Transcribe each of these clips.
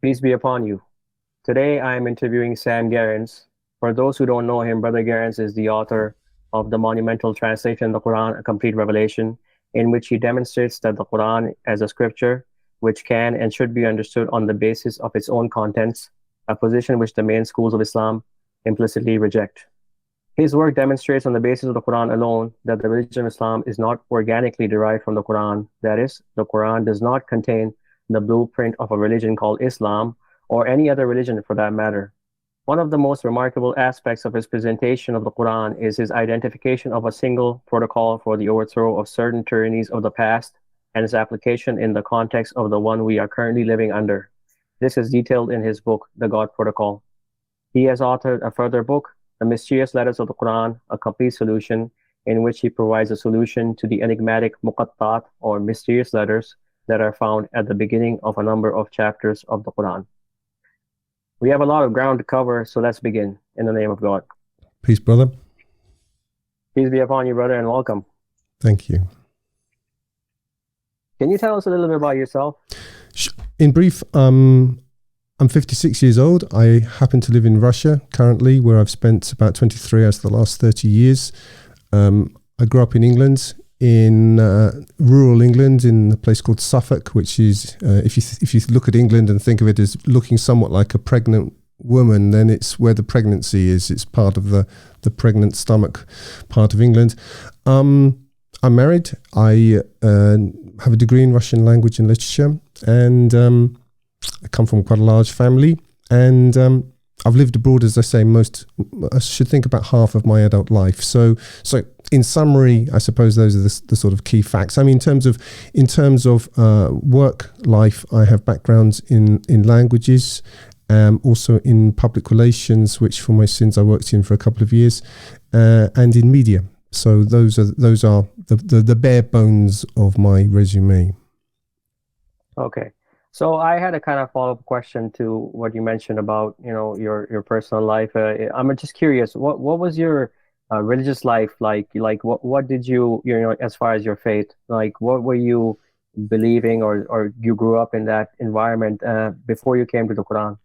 Peace be upon you. Today I am interviewing Sam Gerrans. For those who don't know him, Brother Gerrans is the author of the monumental translation of the Quran, A Complete Revelation, in which he demonstrates that the Quran as a scripture, which can and should be understood on the basis of its own contents, a position which the main schools of Islam implicitly reject. His work demonstrates on the basis of the Quran alone that the religion of Islam is not organically derived from the Quran. That is, the Quran does not contain the blueprint of a religion called Islam, or any other religion for that matter. One of the most remarkable aspects of his presentation of the Quran is his identification of a single protocol for the overthrow of certain tyrannies of the past and its application in the context of the one we are currently living under. This is detailed in his book, The God Protocol. He has authored a further book, The Mysterious Letters of the Quran, A Complete Solution, in which he provides a solution to the enigmatic muqattat, or mysterious letters, that are found at the beginning of a number of chapters of the Quran. We have a lot of ground to cover, so let's begin in the name of God. Peace, brother. Peace be upon you, brother, and welcome. Thank you. Can you tell us a little bit about yourself? In brief, I'm 56 years old. I happen to live in Russia currently, where I've spent about 23 out of the last 30 years. I grew up in England, in rural England, in a place called Suffolk, which is, if you look at England and think of it as looking somewhat like a pregnant woman, then it's where the pregnancy is. It's part of the pregnant stomach part of England. I'm married. I have a degree in Russian language and literature, and I come from quite a large family, and I've lived abroad, as I say, I should think about half of my adult life. So in summary, I suppose those are the sort of key facts. I mean, in terms of work life, I have backgrounds in languages, also in public relations, which for my sins I worked in for a couple of years, and in media. So those are the bare bones of my resume. Okay. So I had a kind of follow-up question to what you mentioned about, your personal life. I'm just curious, what was your religious life like? Like, what did you, as far as your faith, like, what were you believing, or you grew up in that environment before you came to the Quran?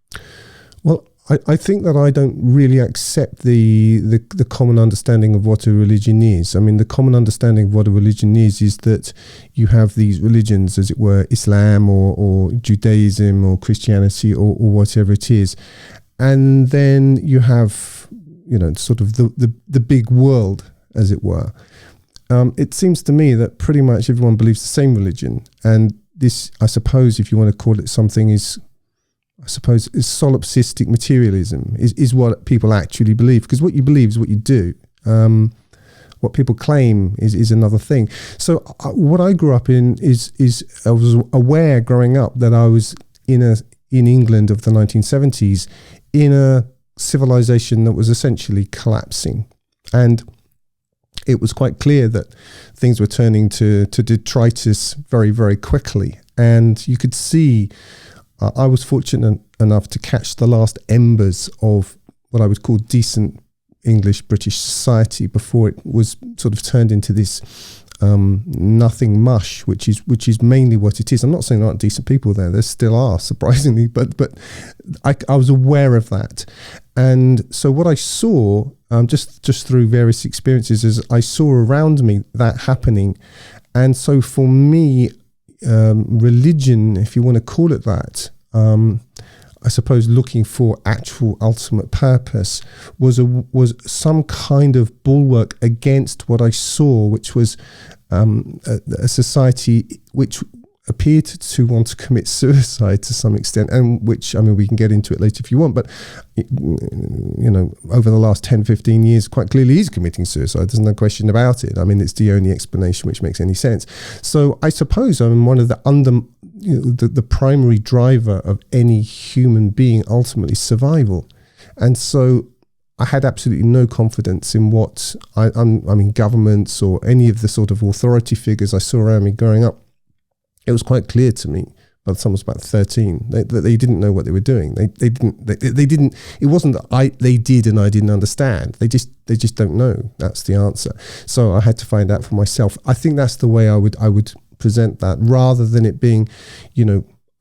Well, I think that I don't really accept the common understanding of what a religion is. I mean, the common understanding of what a religion is that you have these religions, as it were, Islam or Judaism or Christianity or whatever it is. And then you have, sort of the big world, as it were. It seems to me that pretty much everyone believes the same religion. And this, I suppose, if you want to call it something, is solipsistic materialism is what people actually believe, because what you believe is what you do. What people claim is another thing. So what I grew up in is I was aware growing up that I was in England of the 1970s, in a civilization that was essentially collapsing, and it was quite clear that things were turning to detritus very, very quickly, and you could see. I was fortunate enough to catch the last embers of what I would call decent English British society before it was sort of turned into this nothing mush, which is mainly what it is. I'm not saying there aren't decent people there still are, surprisingly, but I was aware of that. And so what I saw, just through various experiences, is I saw around me that happening. And so for me, religion, if you want to call it that, I suppose looking for actual ultimate purpose was some kind of bulwark against what I saw, which was a society which appeared to want to commit suicide to some extent, and which, I mean, we can get into it later if you want, but over the last 10, 15 years, quite clearly he's committing suicide. There's no question about it. I mean, it's the only explanation which makes any sense. So I suppose I'm one of the primary driver of any human being, ultimately survival. And so I had absolutely no confidence in what I mean, governments or any of the sort of authority figures I saw around me growing up. It was quite clear to me by the time I was about 13 that they didn't know what they were doing. They didn't. It wasn't that they did and I didn't understand. They just don't know. That's the answer. So I had to find out for myself. I think that's the way I would present that, rather than it being,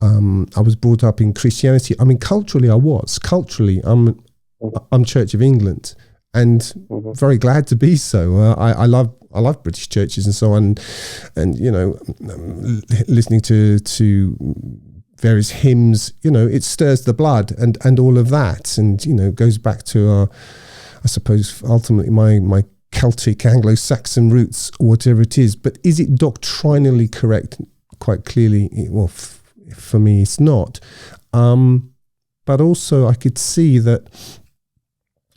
I was brought up in Christianity. I mean, culturally, I was. Culturally, I'm Church of England, and very glad to be so. I love British churches and so on, and you know, listening to various hymns. You know, it stirs the blood and all of that, and you know, goes back to I suppose ultimately my Celtic Anglo-Saxon roots, or whatever it is. But is it doctrinally correct? Quite clearly, for me, it's not. But also, I could see that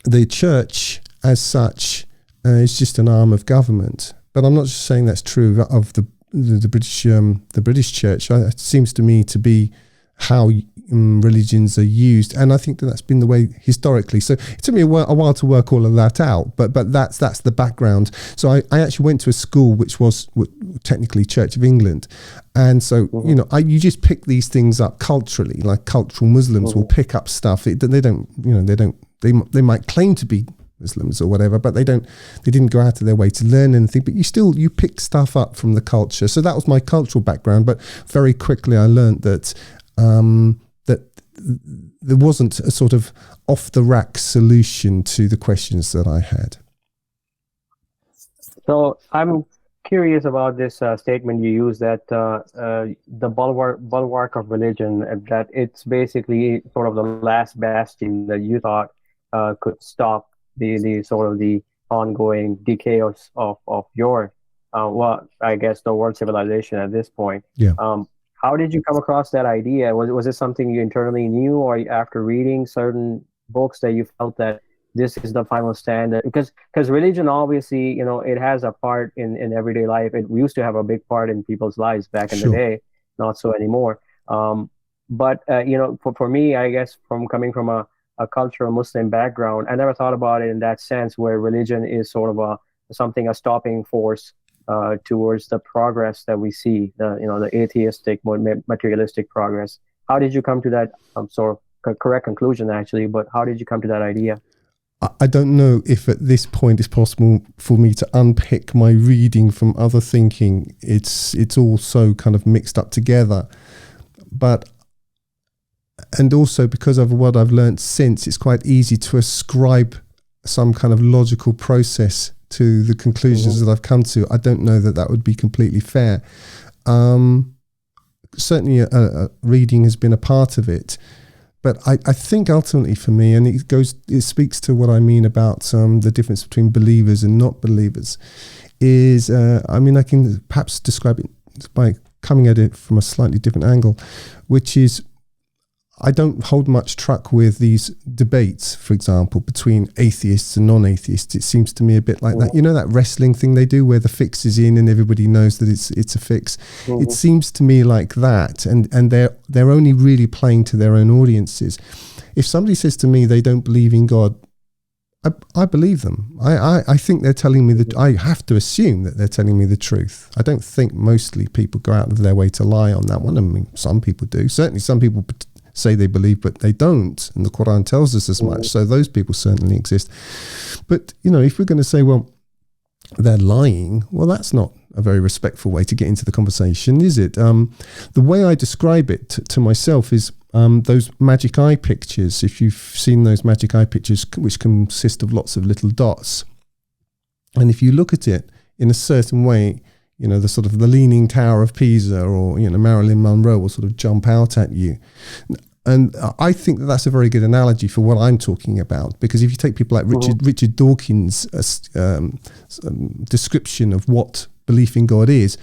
the church, as such, is just an arm of government. But I'm not just saying that's true of the British church. It seems to me to be how religions are used, and I think that's been the way historically. So it took me a while to work all of that out, but that's the background. So I actually went to a school which was technically Church of England, and so you know, you just pick these things up culturally, like cultural Muslims will pick up stuff. They might claim to be Muslims or whatever, but they didn't go out of their way to learn anything, but you pick stuff up from the culture. So that was my cultural background, but very quickly I learned that that there wasn't a sort of off-the-rack solution to the questions that I had. So I'm curious about this statement you use, that the bulwark of religion, that it's basically sort of the last bastion that you thought could stop the sort of the ongoing decay of your well, I guess the world civilization at this point. Yeah. How did you come across that idea? Was it something you internally knew, or after reading certain books that you felt that this is the final standard? Because religion, obviously, you know, it has a part in everyday life. It used to have a big part in people's lives back in the day, not so anymore. But you know, for me, I guess, from coming from a cultural Muslim background, I never thought about it in that sense, where religion is sort of a stopping force towards the progress that we see, the atheistic, materialistic progress. How did you come to that sort of correct conclusion, actually? But how did you come to that idea? I don't know if at this point it's possible for me to unpick my reading from other thinking. It's all so kind of mixed up together. But and also because of what I've learned since, it's quite easy to ascribe some kind of logical process to the conclusions that I've come to. I don't know that would be completely fair. Certainly reading has been a part of it, but I think ultimately for me, and it speaks to what I mean about the difference between believers and not believers, is I can perhaps describe it by coming at it from a slightly different angle, which is, I don't hold much truck with these debates, for example, between atheists and non-atheists. It seems to me a bit like that. You know, that wrestling thing they do where the fix is in and everybody knows that it's a fix. It seems to me like that, and they're only really playing to their own audiences. If somebody says to me they don't believe in God, I believe them. I think they're telling me that. I have to assume that they're telling me the truth. I don't think mostly people go out of their way to lie on that one. I mean, some people do. Certainly some people say they believe, but they don't. And the Qur'an tells us as much. So those people certainly exist. But, you know, if we're going to say, well, they're lying, well, that's not a very respectful way to get into the conversation, is it? The way I describe it to myself is those magic eye pictures. If you've seen those magic eye pictures, which consist of lots of little dots, and if you look at it in a certain way, you know, the sort of the Leaning Tower of Pisa, or, you know, Marilyn Monroe will sort of jump out at you. And I think that's a very good analogy for what I'm talking about, because if you take people like Richard Dawkins' description of what belief in God is,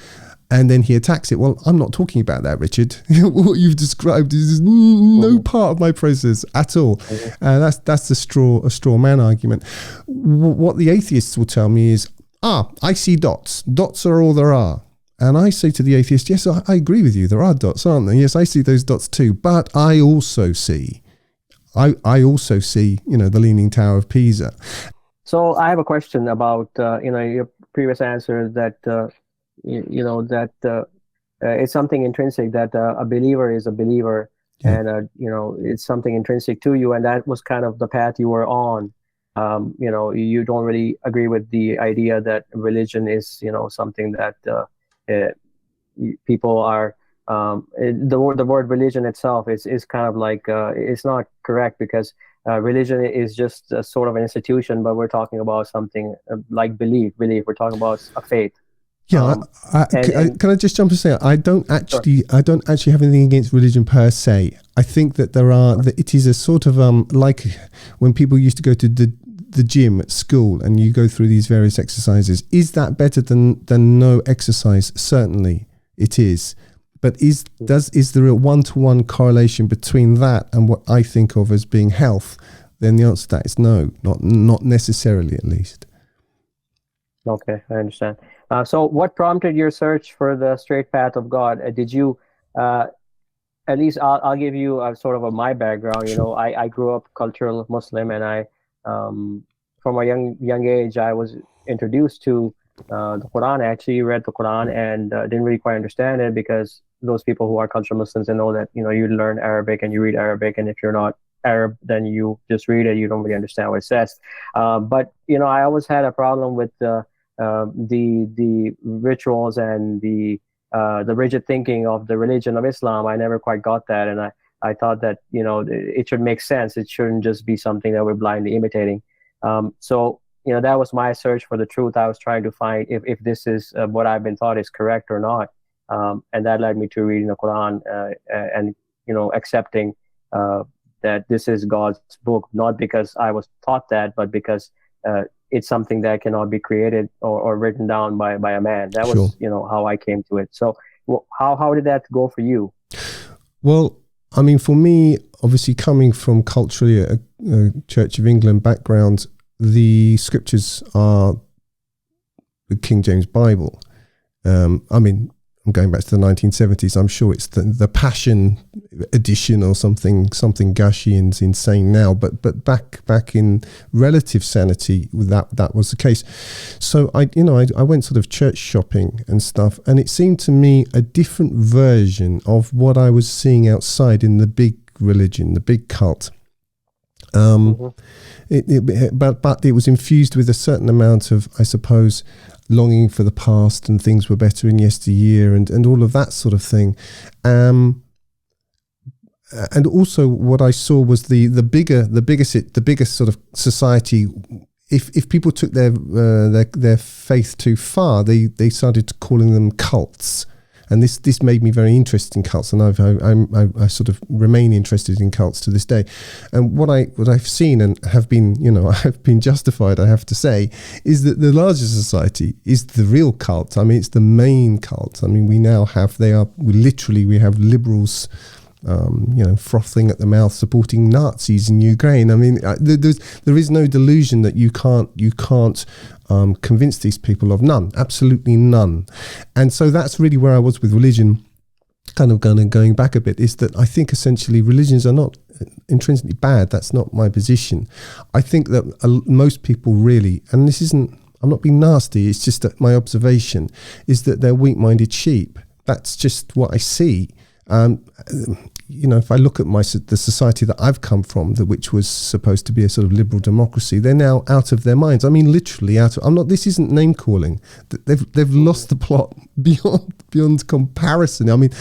and then he attacks it, well, I'm not talking about that, Richard. What you've described is no part of my process at all. That's a straw man argument. What the atheists will tell me is, I see dots. Dots are all there are. And I say to the atheist, yes, I agree with you. There are dots, aren't there? Yes, I see those dots too. But I also see, you know, the Leaning Tower of Pisa. So I have a question about, your previous answer that, it's something intrinsic, that a believer is a believer, and, it's something intrinsic to you. And that was kind of the path you were on. You don't really agree with the idea that religion is, something that people are The word religion itself is kind of like it's not correct because religion is just a sort of an institution, but we're talking about something like belief. We're talking about a faith. Yeah, Um, and can I just jump and say sure. I don't actually have anything against religion per se. I think that that it is a sort of like when people used to go to the gym at school and you go through these various exercises. Is that better than no exercise? Certainly, it is. But is there a one-to-one correlation between that and what I think of as being health? Then the answer to that is no, not necessarily, at least. Okay, I understand. So, what prompted your search for the straight path of God? Did you, uh, at least I'll give you a sort of my background. Sure. I grew up cultural Muslim, and um, from a young age, I was introduced to the Quran. I actually read the Quran and didn't really quite understand it because those people who are cultural Muslims, they know that you learn Arabic and you read Arabic, and if you're not Arab, then you just read it. You don't really understand what it says. But I always had a problem with the rituals and the rigid thinking of the religion of Islam. I never quite got that, and I thought that it should make sense. It shouldn't just be something that we're blindly imitating. So that was my search for the truth. I was trying to find if this is what I've been taught is correct or not, and that led me to reading the Quran and accepting that this is God's book, not because I was taught that, but because it's something that cannot be created or written down by a man. That Sure. was how I came to it. So how did that go for you? Well, I mean, for me, obviously coming from culturally a Church of England background, the scriptures are the King James Bible. I mean, I'm going back to the 1970s. I'm sure it's the Passion edition or something gushy and insane now. But back in relative sanity, that was the case. So I went sort of church shopping and stuff, and it seemed to me a different version of what I was seeing outside in the big religion, the big cult. Mhm. But it was infused with a certain amount of, I suppose, longing for the past and things were better in yesteryear and all of that sort of thing. And also what I saw was the biggest sort of society. If people took their faith too far, they started calling them cults. And this made me very interested in cults, and I sort of remain interested in cults to this day. And what I've seen and have been, I've been justified, I have to say, is that the larger society is the real cult. I mean, it's the main cult. I mean, we have liberals, frothing at the mouth, supporting Nazis in Ukraine. I mean, there is no delusion that you can't convince these people of. None, absolutely none. And so that's really where I was with religion. Kind of going back a bit, is that I think essentially religions are not intrinsically bad. That's not my position. I think that most people really, and this isn't, I'm not being nasty, it's just that my observation is that they're weak-minded sheep. That's just what I see. If I look at the society that I've come from, which was supposed to be a sort of liberal democracy, they're now out of their minds. I mean, literally out of. This isn't name calling. They've lost the plot beyond comparison. I mean,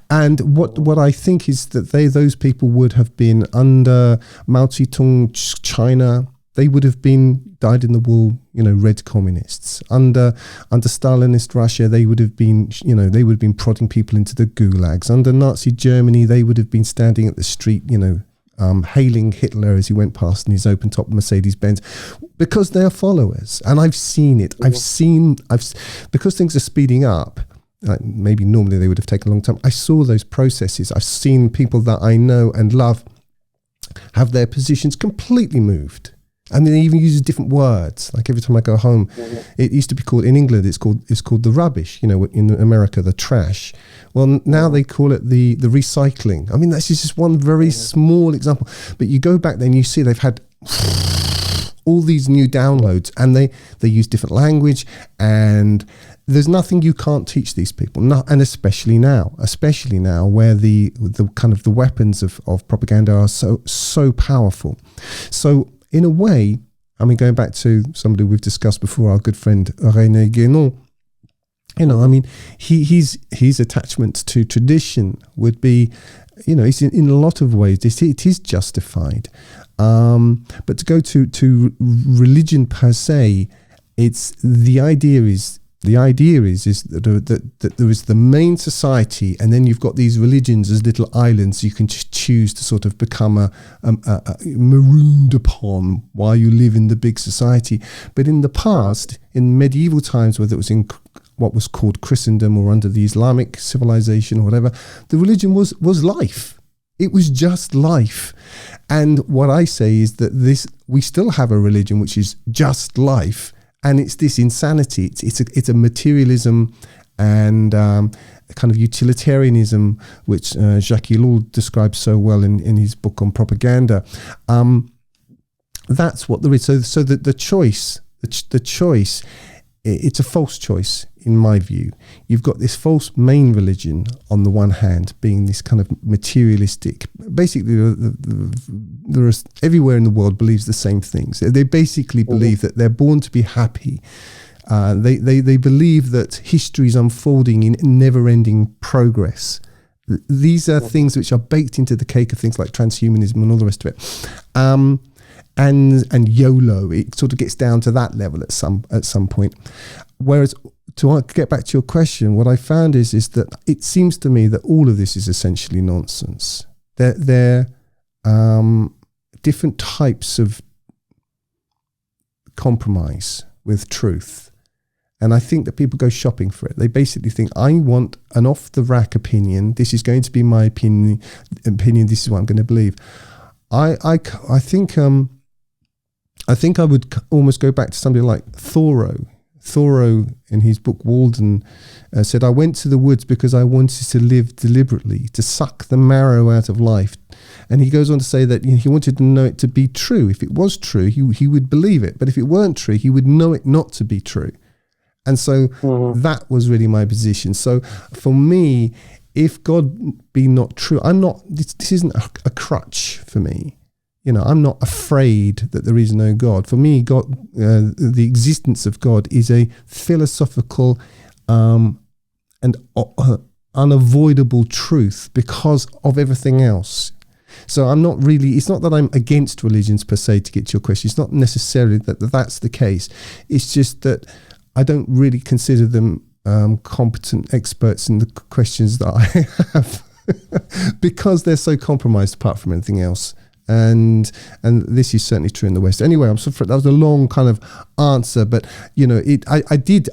and what I think is that those people would have been under Mao Zedong China. They would have been dyed-in-the-wool, red communists. Under Stalinist Russia, they would have been, prodding people into the gulags. Under Nazi Germany, they would have been standing at the street, hailing Hitler as he went past in his open-top Mercedes-Benz, because they are followers. And I've seen it. Because things are speeding up. Maybe normally they would have taken a long time. I saw those processes. I've seen people that I know and love have their positions completely moved. And they even use different words. Like every time I go home, it used to be called, in England, it's called the rubbish. In America, the trash. Well, now they call it the recycling. I mean, that's just one very small example. But you go back then, you see they've had all these new downloads, and they use different language, and there's nothing you can't teach these people. And especially now, where the kind of the weapons of propaganda are so powerful. So in a way, I mean, going back to somebody we've discussed before, our good friend René Guénon, You know, I mean, his attachment to tradition would be, you know, it's in a lot of ways it is justified. But to go to religion per se, it's the idea is that there is the main society, and then you've got these religions as little islands you can just choose to sort of become a marooned upon while you live in the big society. But in the past, in medieval times, whether it was in what was called Christendom or under the Islamic civilization or whatever, the religion was life. It was just life. And what I say is that we still have a religion which is just life, and it's this insanity. It's a materialism and a kind of utilitarianism, which Jacques Ellul describes so well in his book on propaganda. That's what there is. So the choice, it's a false choice in my view. You've got this false main religion on the one hand, being this kind of materialistic. Basically, there is everywhere in the world believes the same things. They basically believe that they're born to be happy. They believe that history is unfolding in never-ending progress. These are things which are baked into the cake of things like transhumanism and all the rest of it. And YOLO, it sort of gets down to that level at some point. Whereas, to get back to your question, what I found is that it seems to me that all of this is essentially nonsense. They're different types of compromise with truth. And I think that people go shopping for it. They basically think, I want an off-the-rack opinion. This is going to be my opinion. This is what I'm going to believe. I think I would almost go back to somebody like Thoreau. Thoreau, in his book Walden, said, I went to the woods because I wanted to live deliberately, to suck the marrow out of life. And he goes on to say that he wanted to know it to be true. If it was true, he would believe it. But if it weren't true, he would know it not to be true. And so that was really my position. So for me, if God be not true, this isn't a crutch for me. You know, I'm not afraid that there is no God. For me, God, the existence of God is a philosophical and unavoidable truth because of everything else. So I'm not really, it's not that I'm against religions per se, to get to your question. It's not necessarily that that's the case. It's just that I don't really consider them competent experts in the questions that I have because they're so compromised apart from anything else. And this is certainly true in the West. Anyway, I'm sorry, that was a long kind of answer, but you know, I did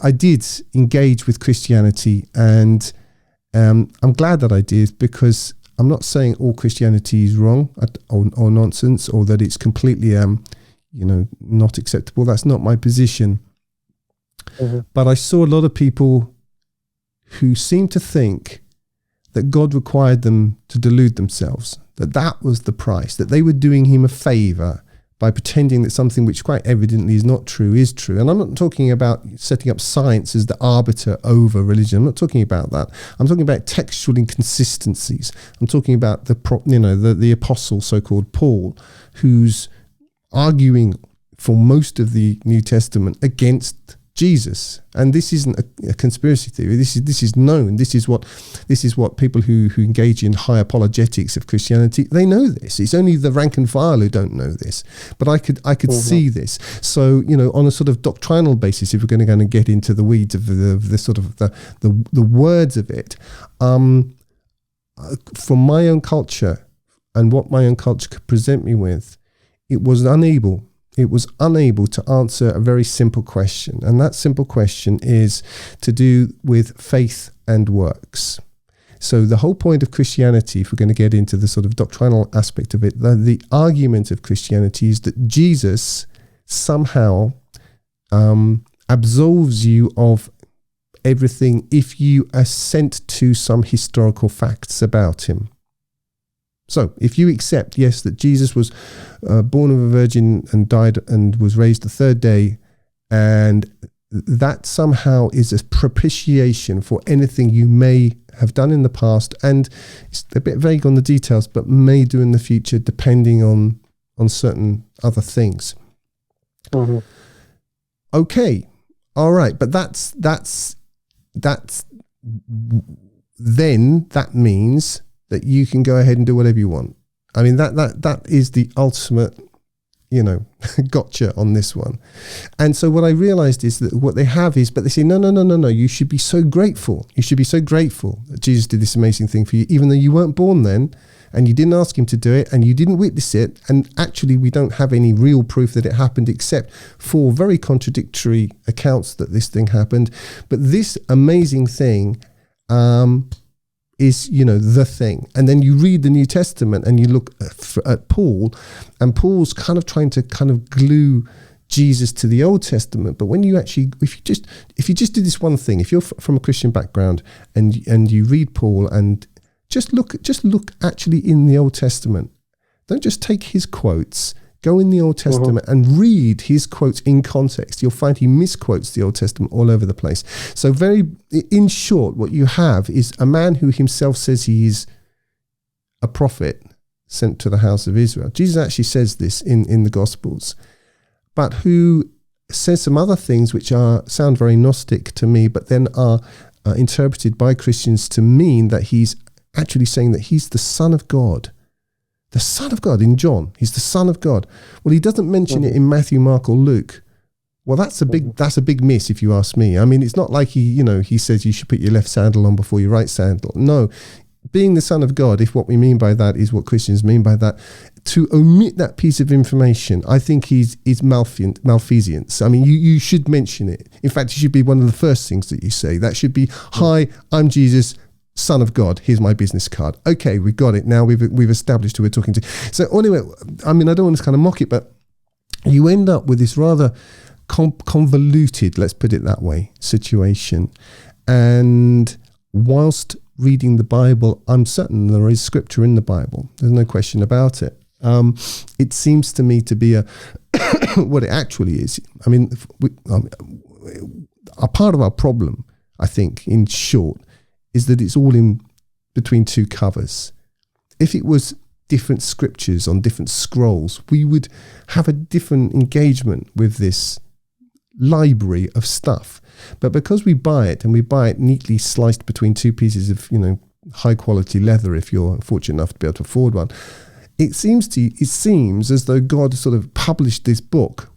engage with Christianity, and I'm glad that I did, because I'm not saying all Christianity is wrong or nonsense, or that it's completely not acceptable. That's not my position. But I saw a lot of people who seemed to think that God required them to delude themselves, that was the price, that they were doing him a favor by pretending that something which quite evidently is not true is true. And I'm not talking about setting up science as the arbiter over religion. I'm not talking about that. I'm talking about textual inconsistencies. I'm talking about the apostle, so-called Paul, who's arguing for most of the New Testament against Jesus. And this isn't a conspiracy theory. This is known. This is what people who engage in high apologetics of Christianity, they know this. It's only the rank and file who don't know this. But I could see this. So, on a sort of doctrinal basis, if we're going to get into the weeds of the sort of the words of it, from my own culture and what my own culture could present me with, it was unable to answer a very simple question. And that simple question is to do with faith and works. So the whole point of Christianity, if we're going to get into the sort of doctrinal aspect of it, the argument of Christianity is that Jesus somehow absolves you of everything if you assent to some historical facts about him. So if you accept, yes, that Jesus was born of a virgin and died and was raised the third day, and that somehow is a propitiation for anything you may have done in the past, and it's a bit vague on the details, but may do in the future depending on certain other things. Okay, all right, but that's that's then that means that you can go ahead and do whatever you want. I mean, that is the ultimate, gotcha on this one. And so what I realized is that what they have is, but they say, no, you should be so grateful. You should be so grateful that Jesus did this amazing thing for you, even though you weren't born then, and you didn't ask him to do it, and you didn't witness it. And actually, we don't have any real proof that it happened, except for very contradictory accounts that this thing happened. But this amazing thing is, the thing. And then you read the New Testament and you look at Paul, and Paul's kind of trying to glue Jesus to the Old Testament. But when you actually, if you just do this one thing, if you're from a Christian background and you read Paul and just look actually in the Old Testament, don't just take his quotes. Go in the Old Testament and read his quotes in context. You'll find he misquotes the Old Testament all over the place. So in short, what you have is a man who himself says he is a prophet sent to the house of Israel. Jesus actually says this in the Gospels, but who says some other things which sound very Gnostic to me, but then are interpreted by Christians to mean that he's actually saying that he's the Son of God. The Son of God in John. He's the Son of God. Well, he doesn't mention it in Matthew, Mark, or Luke. Well, that's a big miss, if you ask me. I mean, it's not like he says you should put your left sandal on before your right sandal. No, being the Son of God, if what we mean by that is what Christians mean by that, to omit that piece of information, I think is malfeasance. I mean, you should mention it. In fact, it should be one of the first things that you say. That should be, "Hi, I'm Jesus, Son of God, here's my business card." Okay, we got it. Now we've established who we're talking to. So anyway, I mean, I don't want to kind of mock it, but you end up with this rather convoluted, let's put it that way, situation. And whilst reading the Bible, I'm certain there is scripture in the Bible. There's no question about it. It seems to me to be what it actually is. I mean, a part of our problem, I think, in short, is that it's all in between two covers. If it was different scriptures on different scrolls, we would have a different engagement with this library of stuff. But because we buy it, and we buy it neatly sliced between two pieces of, high quality leather, if you're fortunate enough to be able to afford one, it seems as though God sort of published this book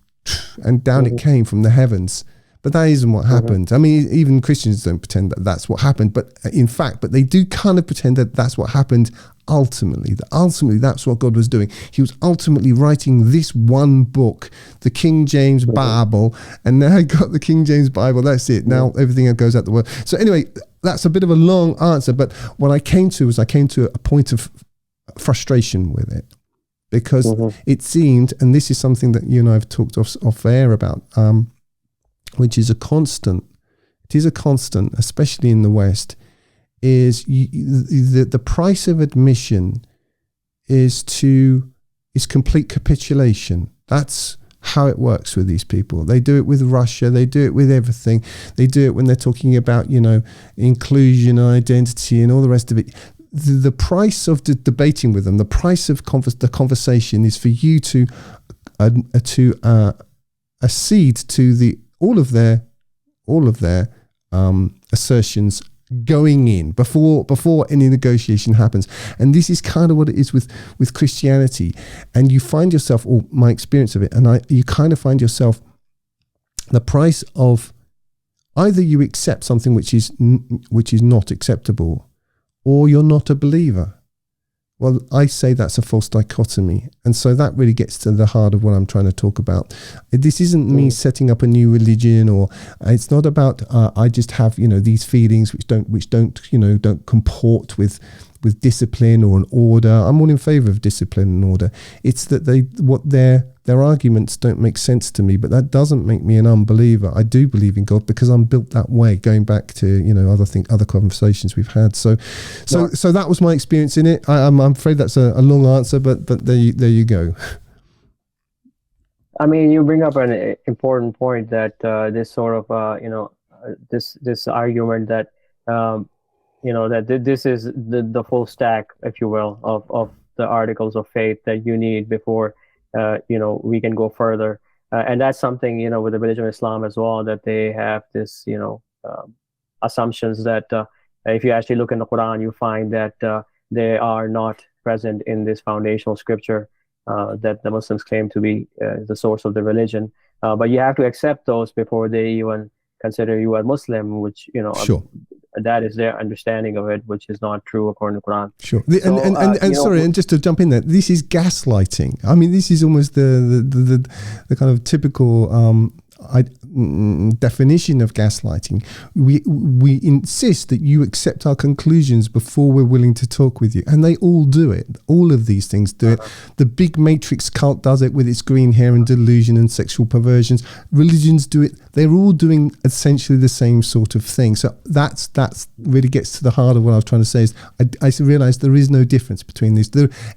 and down it came from the heavens. But that isn't what happened. I mean, even Christians don't pretend that that's what happened. But in fact, they do kind of pretend that that's what happened ultimately. That ultimately, that's what God was doing. He was ultimately writing this one book, the King James Bible. And now he got the King James Bible. That's it. Now everything goes out the world. So anyway, that's a bit of a long answer. But what I came to a point of frustration with it. Because it seemed, and this is something that you and I have talked off air about, which is a constant. It is a constant, especially in the West, is the price of admission is complete capitulation. That's how it works with these people. They do it with Russia. They do it with everything. They do it when they're talking about, inclusion, identity, and all the rest of it. The price of debating with them, the price of the conversation is for you to accede to all of their assertions going in before any negotiation happens. And this is kind of what it is with Christianity. And you find yourself, or my experience of it, and you kind of find yourself, the price of either you accept something which is not acceptable, or you're not a believer. Well, I say that's a false dichotomy. And so that really gets to the heart of what I'm trying to talk about. This isn't me setting up a new religion, or it's not about I just have, these feelings which don't comport with discipline or an order. I'm all in favor of discipline and order. It's that their arguments don't make sense to me, but that doesn't make me an unbeliever. I do believe in God because I'm built that way, going back to other conversations we've had. So that was my experience in it. I'm afraid that's a long answer, but there you go. I mean, you bring up an important point that this sort of this argument that that this is the full stack, if you will, of the articles of faith that you need before we can go further. And that's something, with the religion of Islam as well, that they have this, assumptions that if you actually look in the Quran, you find that they are not present in this foundational scripture that the Muslims claim to be the source of the religion. But you have to accept those before they even consider you a Muslim, which, Sure. That is their understanding of it, which is not true according to Quran. Sure. So, And sorry, and just to jump in there, this is gaslighting. I mean, this is almost the kind of typical definition of gaslighting. We insist that you accept our conclusions before we're willing to talk with you, and they all do it. All of these things do it. The big Matrix cult does it with its green hair and delusion and sexual perversions. Religions do it. They're all doing essentially the same sort of thing. So that's really gets to the heart of what I was trying to say. Is I realize there is no difference between these.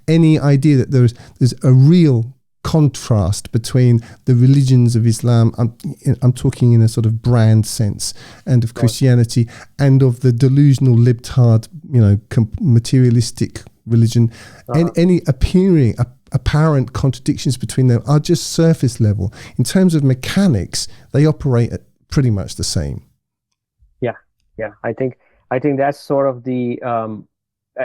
Any idea that there's a real contrast between the religions of Islam, I'm talking in a sort of brand sense, and of Christianity, and of the delusional libtard, materialistic religion, and any apparent contradictions between them are just surface level. In terms of mechanics, they operate at pretty much the same. Yeah. I think that's sort of the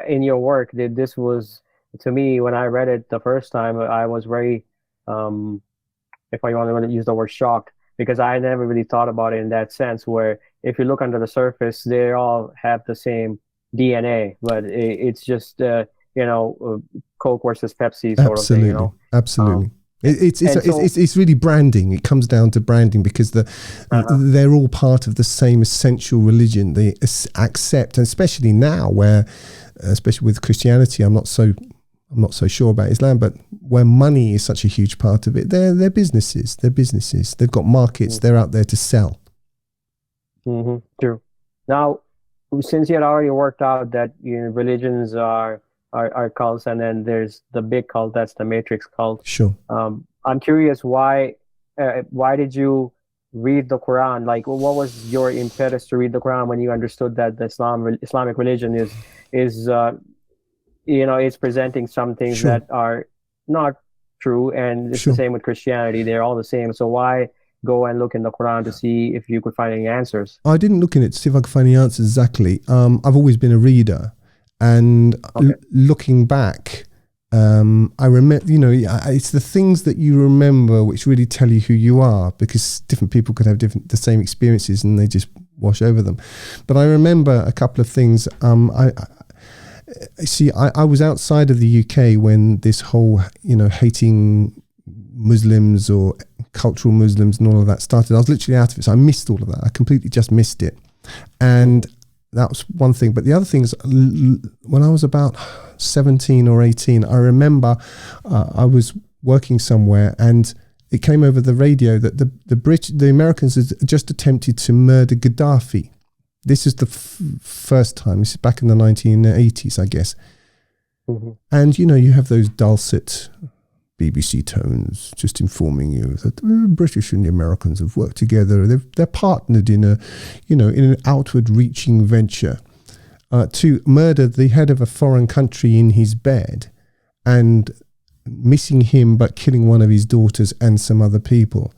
in your work. This was, to me, when I read it the first time, I was very if I want to use the word shocked, because I never really thought about it in that sense, where if you look under the surface, they all have the same DNA, but it's just Coke versus Pepsi sort of thing. Absolutely. It's really branding. It comes down to branding, because they're all part of the same essential religion. They accept, and especially now, where, especially with Christianity, I'm not so sure about Islam, but where money is such a huge part of it, they're businesses. They've got markets. They're out there to sell. True. Now, since you had already worked out that religions are cults, and then there's the big cult, that's the Matrix cult. Sure. I'm curious, why did you read the Quran? Like, what was your impetus to read the Quran when you understood that the Islamic religion is it's presenting some things that are not true, and it's the same with Christianity. They're all the same. So why go and look in the Quran to see if you could find any answers? I didn't look in it to see if I could find any answers exactly. I've always been a reader, and looking back, I remember, it's the things that you remember which really tell you who you are, because different people could have the same experiences and they just wash over them. But I remember a couple of things. I was outside of the UK when this whole, hating Muslims or cultural Muslims and all of that started. I was literally out of it, so I missed all of that. I completely just missed it. And that was one thing. But the other thing is, when I was about 17 or 18, I remember I was working somewhere, and it came over the radio that the Americans had just attempted to murder Gaddafi. This is the first time. This is back in the 1980s, I guess. And, you have those dulcet BBC tones just informing you that the British and the Americans have worked together. They're partnered in an outward-reaching venture to murder the head of a foreign country in his bed, and missing him but killing one of his daughters and some other people.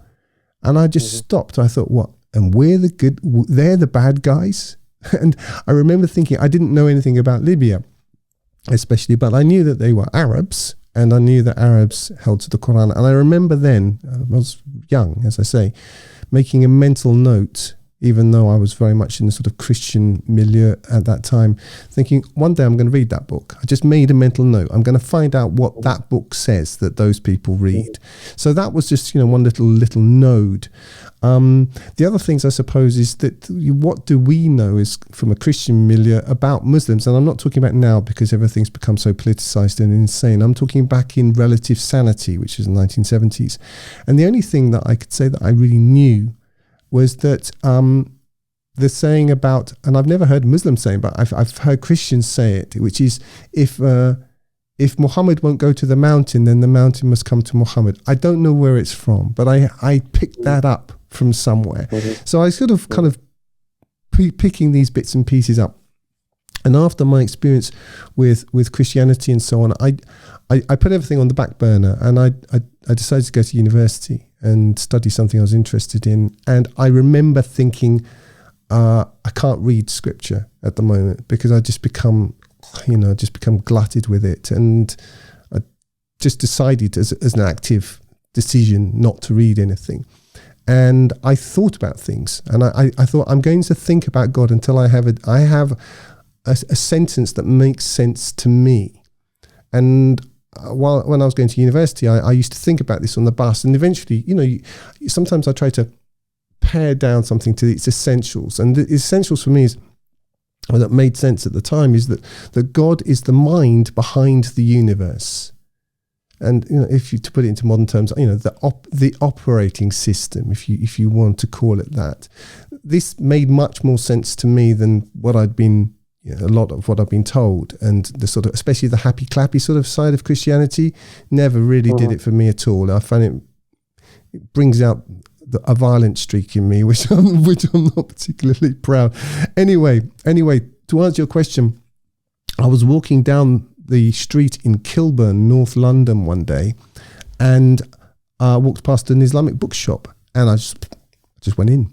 And I just stopped. I thought, what? And they're the bad guys? And I remember thinking, I didn't know anything about Libya, especially, but I knew that they were Arabs, and I knew that Arabs held to the Qur'an. And I remember then, I was young, as I say, making a mental note, even though I was very much in the sort of Christian milieu at that time, thinking, one day I'm going to read that book. I just made a mental note. I'm going to find out what that book says that those people read. So that was just, one little node. The other things, I suppose, is that what do we know is from a Christian milieu about Muslims? And I'm not talking about now, because everything's become so politicized and insane. I'm talking back in relative sanity, which is the 1970s. And the only thing that I could say that I really knew was that the saying about, and I've never heard Muslims saying, but I've heard Christians say it, which is, if Muhammad won't go to the mountain, then the mountain must come to Muhammad. I don't know where it's from, but I picked that up from somewhere. So I sort of kind of picking these bits and pieces up. And after my experience with Christianity and so on, I put everything on the back burner, and I decided to go to university and study something I was interested in. And I remember thinking, I can't read scripture at the moment because I just become glutted with it, and I just decided as an active decision not to read anything. And I thought about things, and I thought, I'm going to think about God until I have a sentence that makes sense to me. And when I was going to university, I used to think about this on the bus, and eventually, sometimes I try to pare down something to its essentials. And the essentials for me that made sense at the time is that God is the mind behind the universe. And to put it into modern terms, the operating system, if you want to call it that. This made much more sense to me than what I'd been, a lot of what I've been told, and the sort of, especially the happy clappy sort of side of Christianity, never really did it for me at all. I find it brings out a violent streak in me, which I'm not particularly proud. Anyway, to answer your question, I was walking down the street in Kilburn, North London one day, and walked past an Islamic bookshop, and I just went in,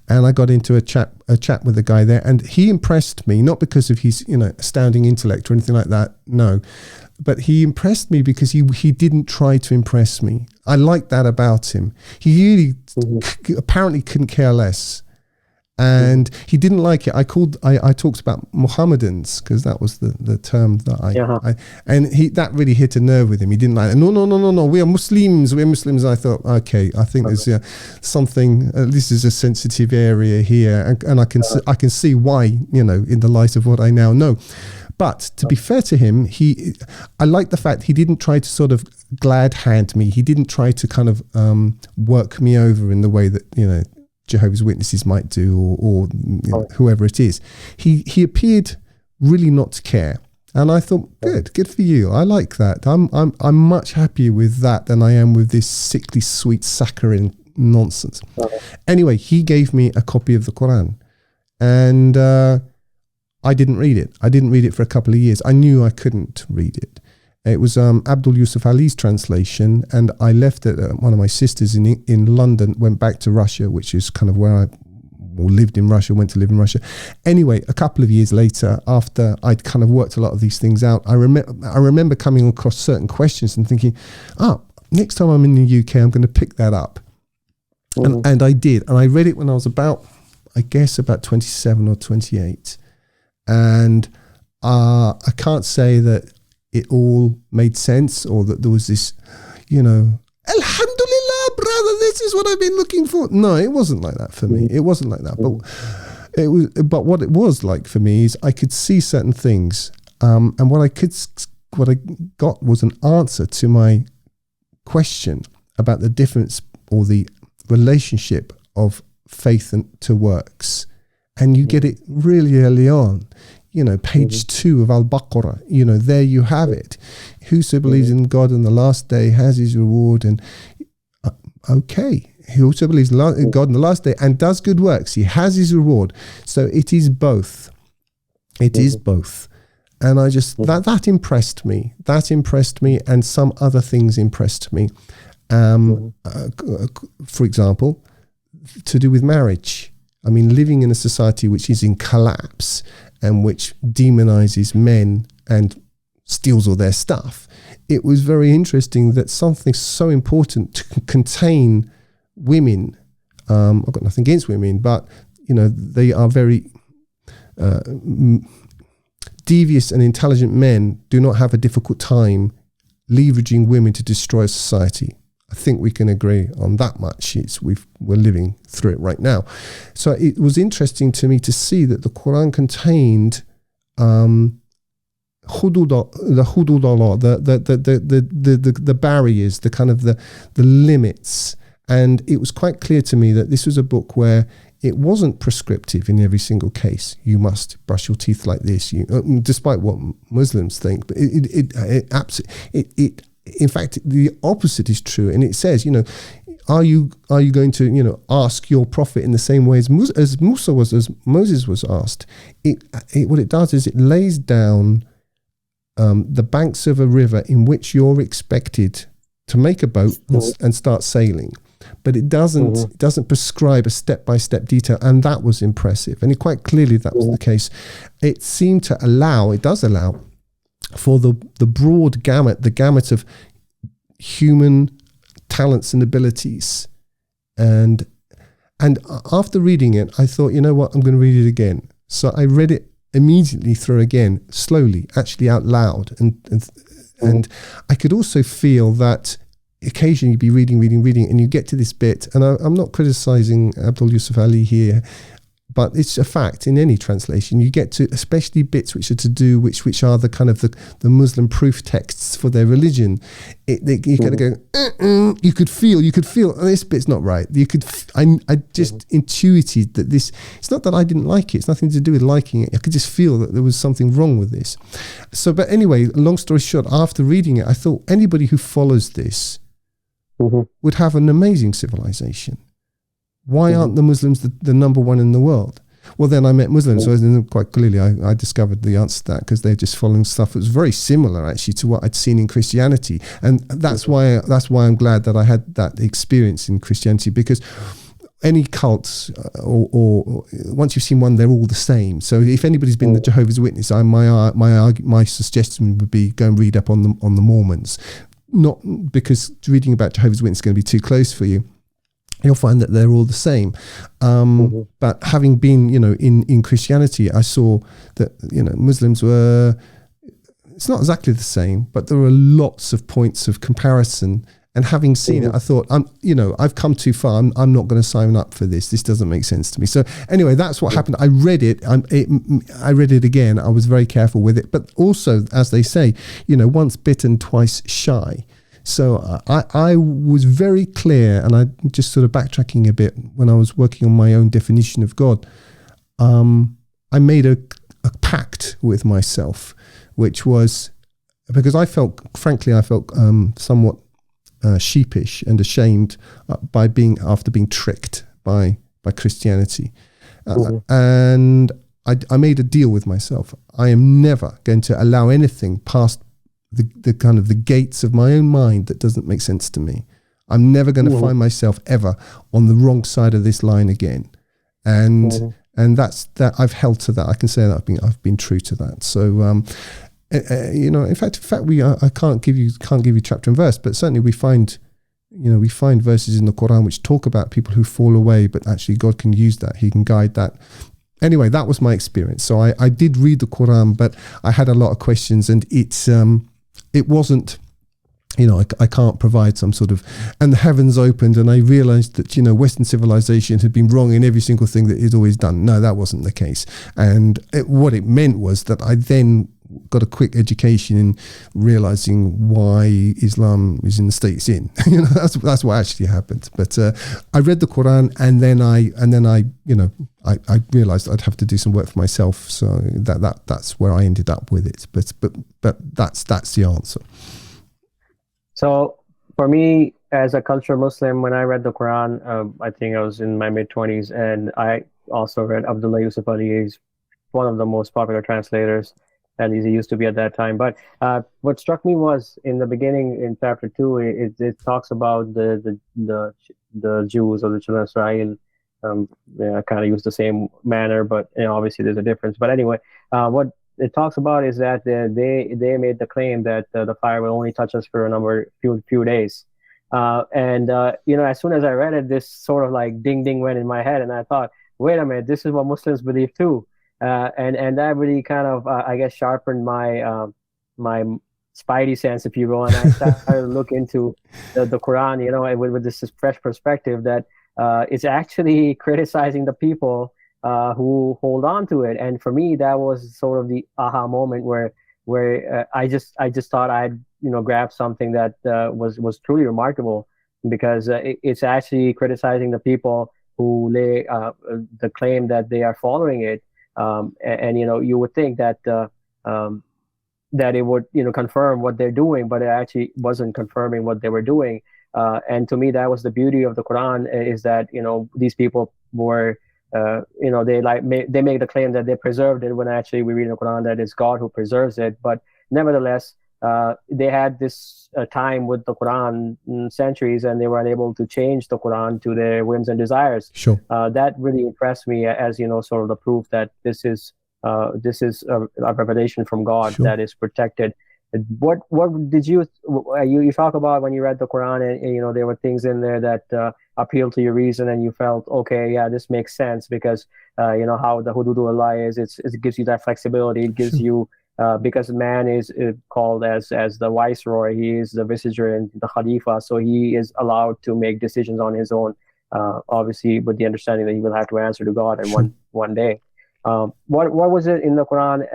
and I got into a chat with the guy there, and he impressed me, not because of his astounding intellect or anything like that, no, but he impressed me because he didn't try to impress me. I liked that about him. He really apparently couldn't care less. And he didn't like it. I talked about Mohammedans, because that was the term that and that really hit a nerve with him. He didn't like it. No, we are Muslims. And I thought, okay, I think there's something, this is a sensitive area here. And I can see why, in the light of what I now know. But to be fair to him, I like the fact he didn't try to sort of glad hand me. He didn't try to kind of work me over in the way that, Jehovah's Witnesses might do, or whoever it is. He appeared really not to care, and I thought, good for you. I like that. I'm much happier with that than I am with this sickly sweet saccharine nonsense. Anyway, he gave me a copy of the Qur'an, and I didn't read it. I didn't read it for a couple of years. I knew I couldn't read it. It was Abdul Yusuf Ali's translation, and I left it at one of my sisters in London, went back to Russia, which is kind of where I lived in Russia, went to live in Russia. Anyway, a couple of years later, after I'd kind of worked a lot of these things out, I remember coming across certain questions and thinking, next time I'm in the UK, I'm going to pick that up. And I did. And I read it when I was about 27 or 28. And I can't say that it all made sense, or that there was this, Alhamdulillah, brother, this is what I've been looking for. No, it wasn't like that for me. It wasn't like that. But what it was like for me is I could see certain things, and what I got was an answer to my question about the difference or the relationship of faith to works, and you get it really early on. Page 2 of Al-Baqarah, there you have it. Whoso believes in God and the last day has his reward. And okay, whoso believes in God and the last day and does good works, he has his reward. So it is both. It is both. And I just, that impressed me. That impressed me, and some other things impressed me. For example, to do with marriage. I mean, living in a society which is in collapse, and which demonizes men and steals all their stuff, it was very interesting that something so important to contain women, I've got nothing against women, but they are very devious and intelligent men do not have a difficult time leveraging women to destroy society. I think we can agree on that much. We're living through it right now. So it was interesting to me to see that the Quran contained the hudud Allah, the barriers, the kind of the limits. And it was quite clear to me that this was a book where it wasn't prescriptive in every single case. You must brush your teeth like this, despite what Muslims think. But in fact, the opposite is true, and it says, are you going to ask your prophet in the same way as Moses was asked? What it does is it lays down the banks of a river in which you're expected to make a boat and start sailing. but it doesn't prescribe a step-by-step detail, and that was impressive. And quite clearly that was the case. It seemed to allow, it does allow, for the broad gamut, the gamut of human talents and abilities. And after reading it, I thought, you know what, I'm going to read it again. So I read it immediately through again, slowly, actually out loud. And I could also feel that occasionally you'd be reading, and you get to this bit, and I'm not criticizing Abdul Yusuf Ali here, but it's a fact in any translation. You get to, especially bits which are to do, which are the kind of the Muslim proof texts for their religion. You kind of go, you could feel, oh, this bit's not right. I just intuited that this, it's not that I didn't like it. It's nothing to do with liking it. I could just feel that there was something wrong with this. So, but anyway, long story short, after reading it, I thought anybody who follows this would have an amazing civilization. Why aren't the Muslims the number one in the world? Well, then I met Muslims, so then quite clearly I discovered the answer to that, because they're just following stuff that was very similar actually to what I'd seen in Christianity, and that's why I'm glad that I had that experience in Christianity, because any cults or once you've seen one, they're all the same. So if anybody's been the Jehovah's Witness, my suggestion would be go and read up on the Mormons, not because reading about Jehovah's Witness is going to be too close for you. You'll find that they're all the same. But having been, in Christianity, I saw that, Muslims were, it's not exactly the same, but there were lots of points of comparison. And having seen it, I thought, I've come too far. I'm not going to sign up for this. This doesn't make sense to me. So anyway, that's what happened. I read it. I read it again. I was very careful with it. But also, as they say, once bitten, twice shy. So I was very clear, and I just sort of backtracking a bit when I was working on my own definition of God. I made a pact with myself, which was because I felt somewhat sheepish and ashamed after being tricked by Christianity, and I made a deal with myself. I am never going to allow anything past the kind of the gates of my own mind that doesn't make sense to me. I'm never going to find myself ever on the wrong side of this line again, and that's that. I've held to that. I can say that I've been true to that. So, in fact, I can't give you chapter and verse, but certainly we find verses in the Qur'an which talk about people who fall away, but actually God can use that. He can guide that. Anyway, that was my experience. So I did read the Qur'an, but I had a lot of questions, and it wasn't, I can't provide some sort of, and the heavens opened and I realized that, Western civilization had been wrong in every single thing that it had always done. No, that wasn't the case. And what it meant was that I then got a quick education in realizing why Islam is in the state it's in. That's what actually happened. But I read the Quran, and then I realized I'd have to do some work for myself. So that's where I ended up with it. But that's the answer. So for me, as a cultural Muslim, when I read the Quran, I think I was in my mid-20s, and I also read Abdullah Yusuf Ali. He's one of the most popular translators, at least he used to be at that time. But what struck me was in the beginning, in chapter 2, it talks about the Jews or the children of Israel. I kind of use the same manner, but obviously there's a difference. But anyway, what it talks about is that they made the claim that the fire will only touch us for a few days. As soon as I read it, this sort of like ding ding went in my head, and I thought, wait a minute, this is what Muslims believe too. And that really kind of I guess sharpened my my spidey sense, if you will, and I started to look into the Quran, with this fresh perspective that it's actually criticizing the people who hold on to it. And for me, that was sort of the aha moment where I just thought I'd grab something that was truly remarkable, because it's actually criticizing the people who lay the claim that they are following it. You would think that that it would confirm what they're doing, but it actually wasn't confirming what they were doing. And to me, that was the beauty of the Quran, is that these people were they make the claim that they preserved it, when actually we read in the Quran that it's God who preserves it. But nevertheless, they had this time with the Quran, centuries, and they were unable to change the Quran to their whims and desires. Sure. That really impressed me, as sort of the proof that this is a revelation from God Sure. that is protected. What did you talk about when you read the Quran, and there were things in there that appealed to your reason, and you felt, okay, yeah, this makes sense, because how the hududullah is, it gives you that flexibility. It gives Sure. you because man is called as the viceroy, he is the viceger and the khalifa, so he is allowed to make decisions on his own, obviously with the understanding that he will have to answer to God in Sure. one day. What was it in the Quran,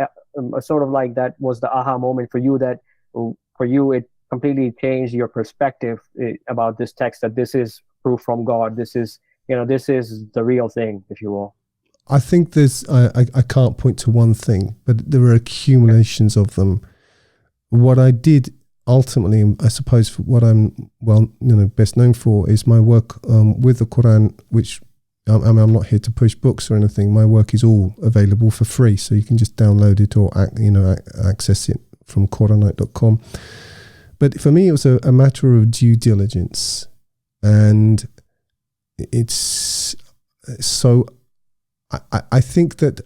sort of like that was the aha moment for you, that for you it completely changed your perspective about this text, that this is proof from God, this is the real thing, if you will? I think there's, I can't point to one thing, but there are accumulations of them. What I did ultimately, I suppose, for what I'm best known for, is my work with the Quran, which I'm not here to push books or anything. My work is all available for free, so you can just download it or access it from Quranite.com. But for me, it was a matter of due diligence, and it's so. I think that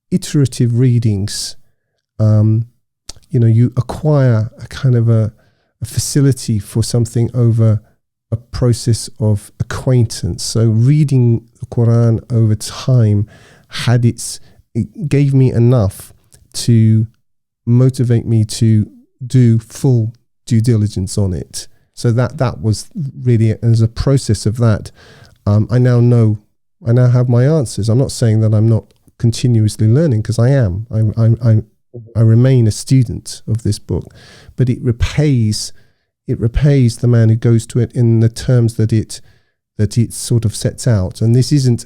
iterative readings, you acquire a kind of a facility for something over a process of acquaintance. So reading the Quran over time it gave me enough to motivate me to do full due diligence on it. So that was really, as a process of that, I now have my answers. I'm not saying that I'm not continuously learning, because I am. I remain a student of this book, but it repays the man who goes to it in the terms that it sort of sets out. And this isn't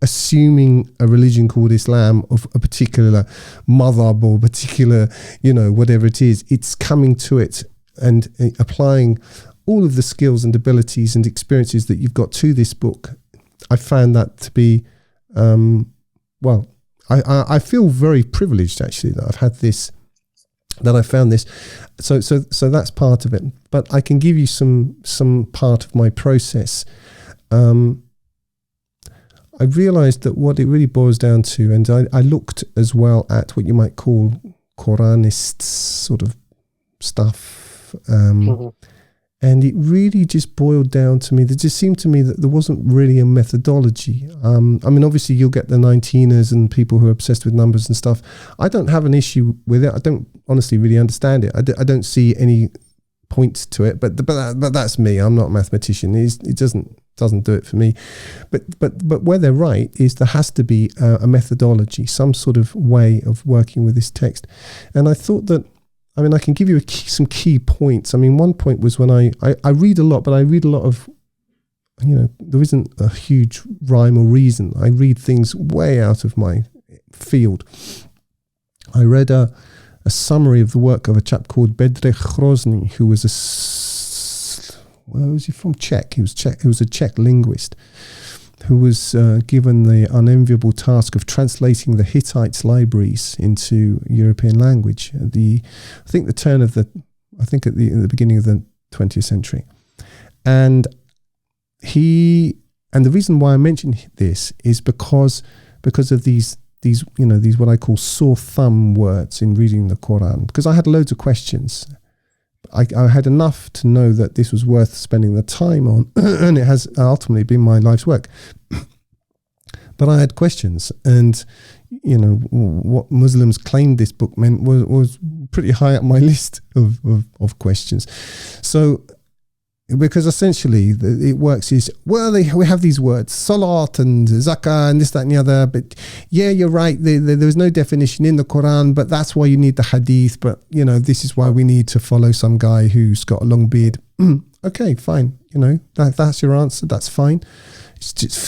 assuming a religion called Islam of a particular madhab or particular, whatever it is. It's coming to it and applying all of the skills and abilities and experiences that you've got to this book. I found that to be, I feel very privileged, actually, that I've had this, that I found this. So that's part of it. But I can give you some part of my process. I realized that what it really boils down to, and I looked as well at what you might call Quranist sort of stuff. And it really just boiled down to me. There just seemed to me that there wasn't really a methodology. Obviously you'll get the 19ers and people who are obsessed with numbers and stuff. I don't have an issue with it. I don't honestly really understand it. I don't see any point to it. But that's me. I'm not a mathematician. It doesn't do it for me. But where they're right is there has to be a methodology, some sort of way of working with this text. And I thought that, I can give you some key points. One point was when I read a lot, but I read a lot of, there isn't a huge rhyme or reason. I read things way out of my field. I read a summary of the work of a chap called Bedřich Hrozný, who was where was he from? Czech. He was a Czech linguist who was given the unenviable task of translating the Hittite libraries into European language at the beginning of the 20th century. And the reason why I mention this is because of these what I call sore thumb words in reading the Quran, because I had loads of questions. I had enough to know that this was worth spending the time on, and it has ultimately been my life's work. But I had questions, and what Muslims claimed this book meant was pretty high up my list of questions. So, because essentially it works is, we have these words, salat and zakah and this, that and the other, but yeah, you're right, there's no definition in the Quran, but that's why you need the hadith, but this is why we need to follow some guy who's got a long beard. Okay, fine, that's your answer, that's fine.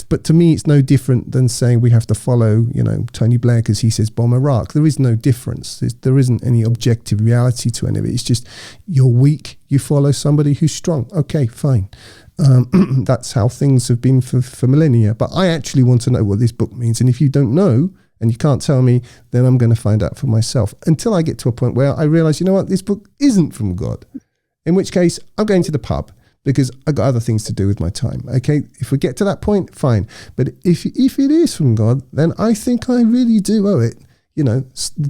But to me, it's no different than saying we have to follow, Tony Blair because he says bomb Iraq. There is no difference. There isn't any objective reality to any of it. It's just you're weak, you follow somebody who's strong. Okay, fine. That's how things have been for millennia. But I actually want to know what this book means. And if you don't know, and you can't tell me, then I'm going to find out for myself. Until I get to a point where I realize, you know what, this book isn't from God. In which case, I'm going to the pub because I've got other things to do with my time. Okay, if we get to that point, fine. But if it is from God, then I think I really do owe it,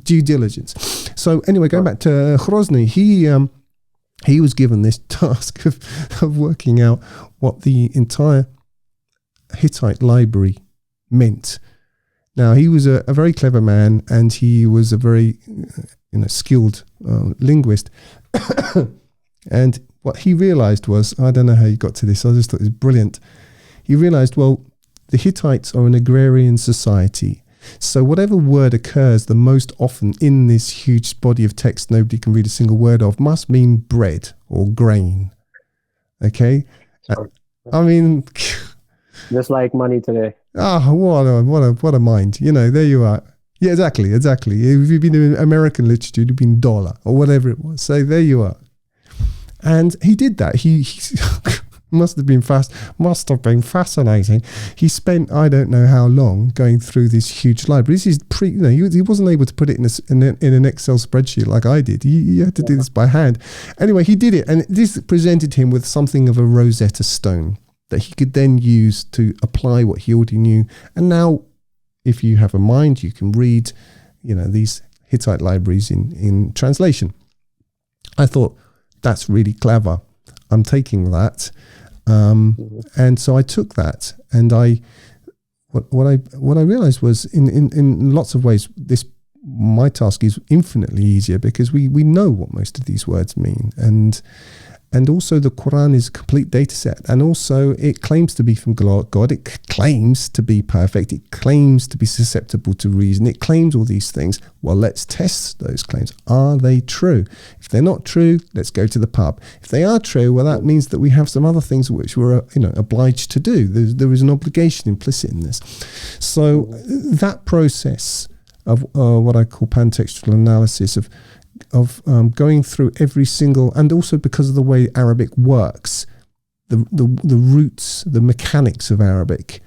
due diligence. So anyway, going back to Hrozny, he was given this task of working out what the entire Hittite library meant. Now, he was a very clever man, and he was a very skilled linguist. And what he realized was, I don't know how he got to this, I just thought it was brilliant. He realized, well, the Hittites are an agrarian society. So whatever word occurs the most often in this huge body of text nobody can read a single word of must mean bread or grain. Okay? I mean... Just like money today. Ah, what a mind. There you are. Yeah, exactly. If you've been in American literature, you'd been dollar or whatever it was. So there you are. And he did that. He must have been fascinating. He spent, I don't know how long, going through this huge library. This is he wasn't able to put it in an Excel spreadsheet like I did. He had to do this by hand. Anyway, he did it, and this presented him with something of a Rosetta Stone that he could then use to apply what he already knew. And now, if you have a mind, you can read, these Hittite libraries in translation. I thought, that's really clever. I'm taking that. And so I took that, and what I realized was in lots of ways, my task is infinitely easier because we know what most of these words mean. And also the Qur'an is a complete data set. And also it claims to be from God. It claims to be perfect. It claims to be susceptible to reason. It claims all these things. Well, let's test those claims. Are they true? If they're not true, let's go to the pub. If they are true, well, that means that we have some other things which we're obliged to do. There is an obligation implicit in this. So that process of what I call pantextual analysis of going through every single, and also because of the way Arabic works, the roots, the mechanics of Arabic.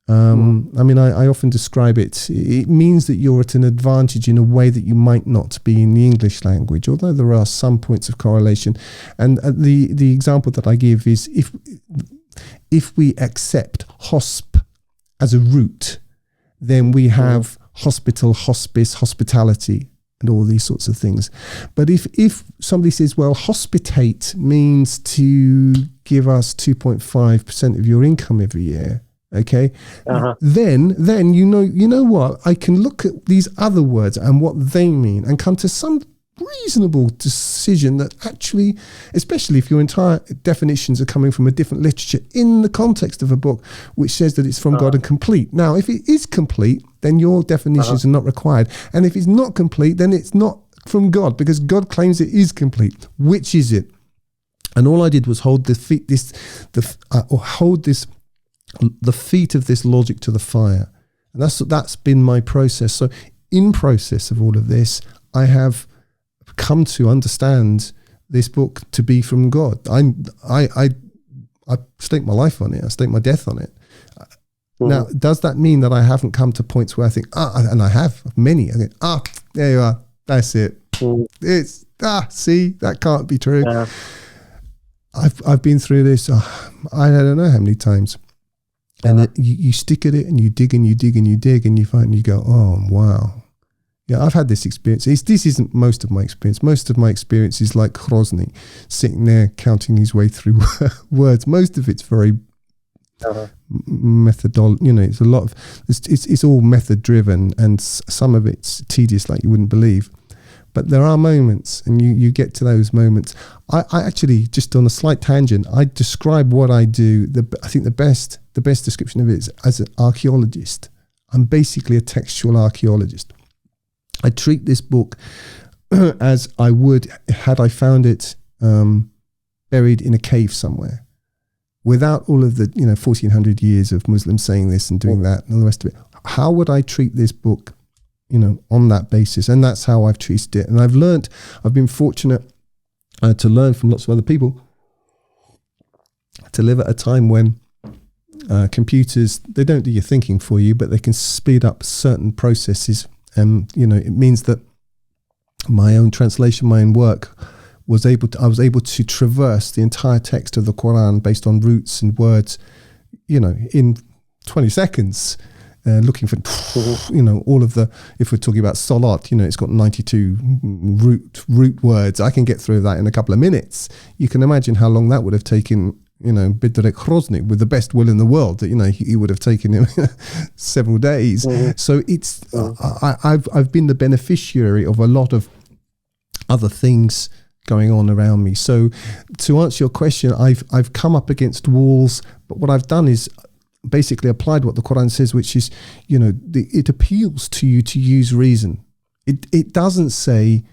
I mean, I often describe it. It means that you're at an advantage in a way that you might not be in the English language, although there are some points of correlation. And the example that I give is if we accept hosp as a root, then we have hospital, hospice, hospitality, and all these sorts of things. But if somebody says, well, hospitate means to give us 2.5% of your income every year, okay, then you know what, I can look at these other words and what they mean and come to some reasonable decision that actually, especially if your entire definitions are coming from a different literature in the context of a book which says that it's from God and complete. Now, if it is complete, then your definitions are not required. And if it's not complete, then it's not from God, because God claims it is complete. Which is it? And all I did was hold the feet of this logic to the fire. And that's been my process. So in process of all of this, I have come to understand this book to be from God. I stake my life on it. I stake my death on it. Now, does that mean that I haven't come to points where I think, and I have many, I think, there you are, that's it. It's, see, that can't be true. Yeah. I've been through this, I don't know how many times. And you stick at it and you dig and you dig and you dig and you finally go, oh, wow. Yeah, I've had this experience. This isn't most of my experience. Most of my experience is like Hrozny, sitting there counting his way through words. Most of it's very methodology. It's a lot of it's all method driven, and some of it's tedious, like you wouldn't believe. But there are moments, and you get to those moments. I actually, just on a slight tangent, I describe what I do. I think the best description of it is as an archaeologist. I'm basically a textual archaeologist. I treat this book as I would had I found it buried in a cave somewhere, without all of the 1400 years of Muslims saying this and doing that and all the rest of it. How would I treat this book, on that basis? And that's how I've treated it. And I've been fortunate to learn from lots of other people, to live at a time when computers, they don't do your thinking for you, but they can speed up certain processes. And, it means that my own translation, my own work, I was able to traverse the entire text of the Qur'an based on roots and words, in 20 seconds, looking for, all of the, if we're talking about salat, it's got 92 root words. I can get through that in a couple of minutes. You can imagine how long that would have taken, Bidrek Hroznik, with the best will in the world, that, he would have taken him several days. So it's, I've been the beneficiary of a lot of other things going on around me. So to answer your question, I've come up against walls, but what I've done is basically applied what the Quran says, which is, it appeals to you to use reason. It doesn't say,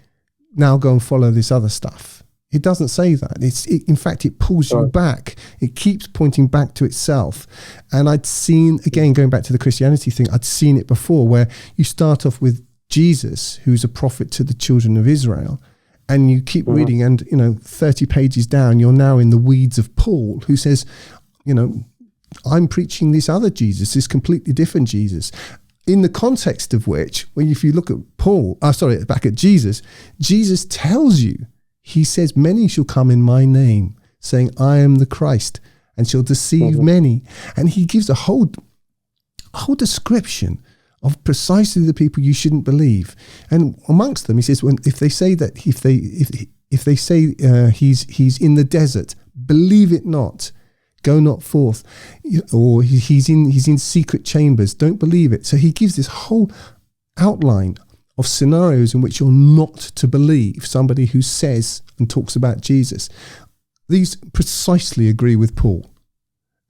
now go and follow this other stuff. It doesn't say that. In fact, it pulls you back. It keeps pointing back to itself. And I'd seen, again, going back to the Christianity thing, I'd seen it before, where you start off with Jesus, who's a prophet to the children of Israel, and you keep reading, and 30 pages down, you're now in the weeds of Paul, who says, I'm preaching this other Jesus, this completely different Jesus. In the context of which, when if you look at back at Jesus, Jesus tells you, he says, many shall come in my name, saying, I am the Christ, and shall deceive many. And he gives a whole description of precisely the people you shouldn't believe. And amongst them, he says, if they say he's in the desert, believe it not. Go not forth. Or he's in secret chambers, don't believe it. So he gives this whole outline of scenarios in which you're not to believe somebody who says and talks about Jesus. These precisely agree with Paul.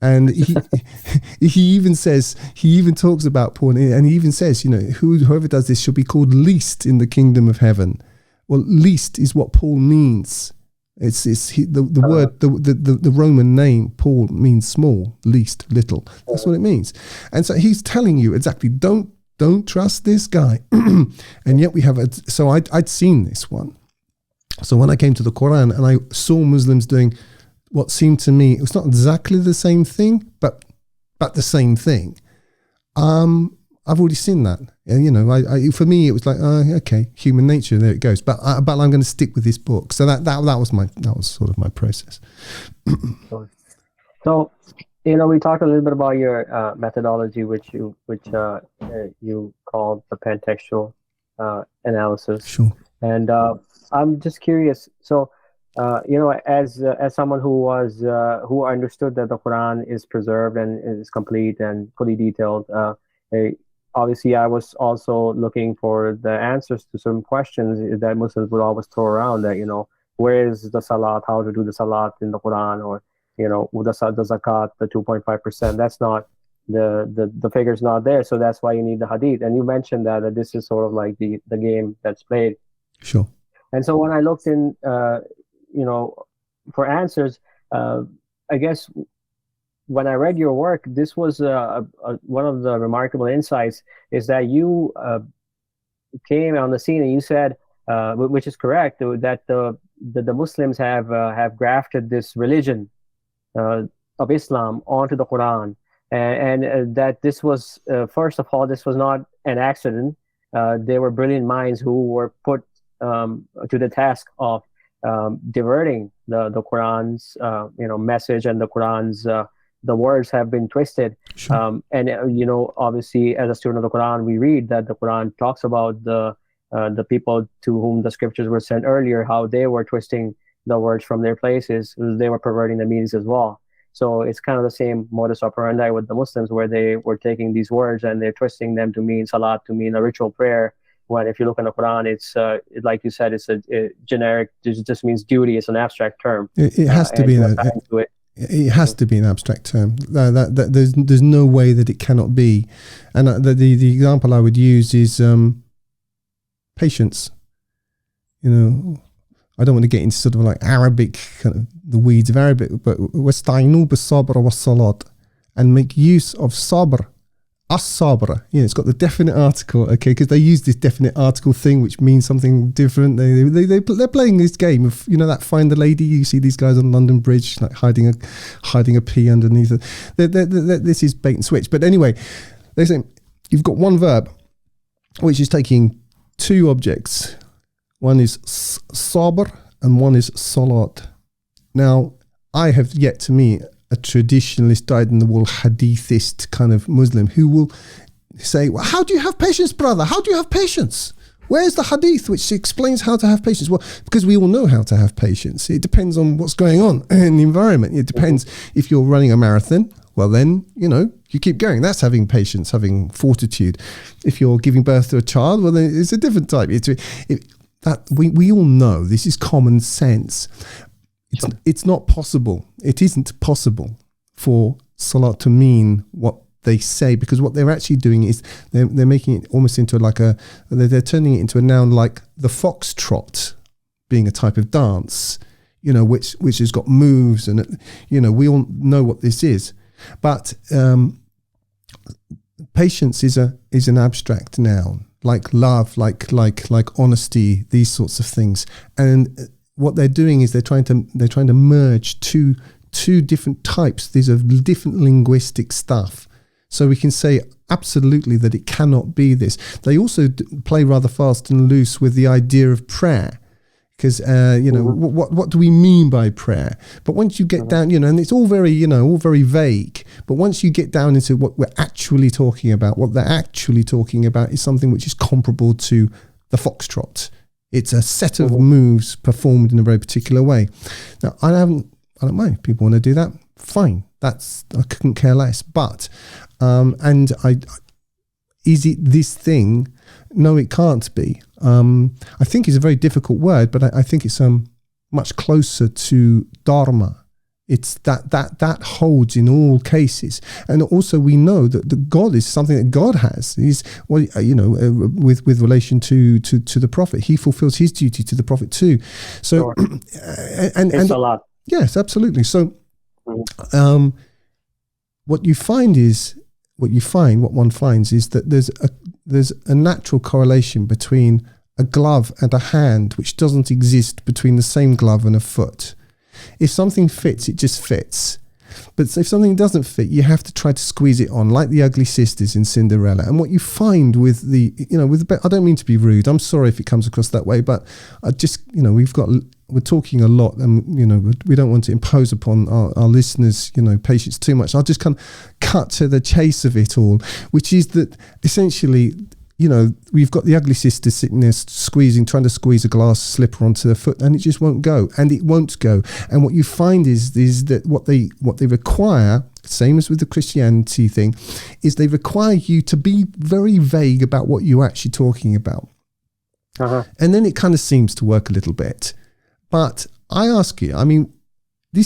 And he even talks about Paul, and he even says, whoever does this shall be called least in the kingdom of heaven. Well, least is what Paul means. The word, the Roman name Paul means small, least, little. That's what it means. And so he's telling you exactly, don't trust this guy. And yet we have so I'd seen this one. So when I came to the Quran and I saw Muslims doing what seemed to me, it was not exactly the same thing, but the same thing. I've already seen that. And, for me, it was like, okay, human nature, there it goes. But I'm going to stick with this book. So that was sort of my process. So, we talked a little bit about your methodology, which you called the pantextual analysis. Sure. And I'm just curious. So, as someone who understood that the Quran is preserved and is complete and fully detailed, obviously I was also looking for the answers to some questions that Muslims would always throw around. That where is the salat? How to do the salat in the Quran? Or the zakat, the 2.5%. That's not the figure's not there. So that's why you need the hadith. And you mentioned that this is sort of like the game that's played. Sure. And so when I looked in, for answers, I guess when I read your work, this was one of the remarkable insights is that you came on the scene and you said, which is correct, that the Muslims have grafted this religion of Islam onto the Quran, and that this was first of all, this was not an accident. They were brilliant minds who were put to the task of diverting the Quran's message, and the Quran's the words have been twisted. Sure. And obviously, as a student of the Quran, we read that the Quran talks about the people to whom the scriptures were sent earlier, how they were twisting the words from their places. They were perverting the meanings as well. So it's kind of the same modus operandi with the Muslims, where they were taking these words and they're twisting them to mean salat, to mean a ritual prayer. When if you look in the Quran, it's like you said, it's a generic. It just means duty. It's an abstract term. It has to be that. It has to be an abstract term. There's no way that it cannot be. And the example I would use is patience. I don't want to get into sort of like Arabic, kind of the weeds of Arabic, but wasta'inu bis-sabr was-salat, and make use of sabr as-sabra. It's got the definite article, okay, because they use this definite article thing, which means something different. They're playing this game of, that Find the Lady. You see these guys on London Bridge, like hiding a P underneath it. This is bait and switch. But anyway, they say you've got one verb, which is taking two objects. One is sabr and one is salat. Now, I have yet to meet a traditionalist, dyed-in-the-wool hadithist kind of Muslim who will say, well, how do you have patience, brother? How do you have patience? Where's the hadith which explains how to have patience? Well, because we all know how to have patience. It depends on what's going on in the environment. It depends if you're running a marathon. Well, then, you keep going. That's having patience, having fortitude. If you're giving birth to a child, well, then it's a different type. We all know this is common sense. It's not possible. It isn't possible for salat to mean what they say, because what they're actually doing is they're making it almost into they're turning it into a noun, like the foxtrot being a type of dance, which has got moves, and we all know what this is. But patience is an abstract noun, like love, like honesty, these sorts of things. And what they're doing is they're trying to merge two different types. These are different linguistic stuff. So we can say absolutely that it cannot be this. They also play rather fast and loose with the idea of prayer, because what do we mean by prayer? But once you get down, and it's all very vague. But once you get down into what we're actually talking about, what they're actually talking about is something which is comparable to the foxtrot. It's a set of moves performed in a very particular way. Now, I don't mind. If people want to do that, fine. I couldn't care less. But, is it this thing? No, it can't be. I think it's a very difficult word, but I think it's much closer to dharma. It's that holds in all cases. And also we know that the God is something that God has. He's, with relation to the Prophet, he fulfills his duty to the Prophet too. So, Sure. and a lot. Yes, absolutely. So, what one finds is that there's a natural correlation between a glove and a hand, which doesn't exist between the same glove and a foot. If something fits, it just fits. But if something doesn't fit, you have to try to squeeze it on, like the ugly sisters in Cinderella. And what you find with I don't mean to be rude. I'm sorry if it comes across that way, but I just, we're talking a lot, and, we don't want to impose upon our listeners, patience too much. I'll just kind of cut to the chase of it all, which is that essentially, we've got the ugly sister sitting there trying to squeeze a glass slipper onto their foot, and it just won't go, and it won't go. And what you find is that what they require, same as with the Christianity thing, is they require you to be very vague about what you're actually talking about. And then it kind of seems to work a little bit. But I ask you,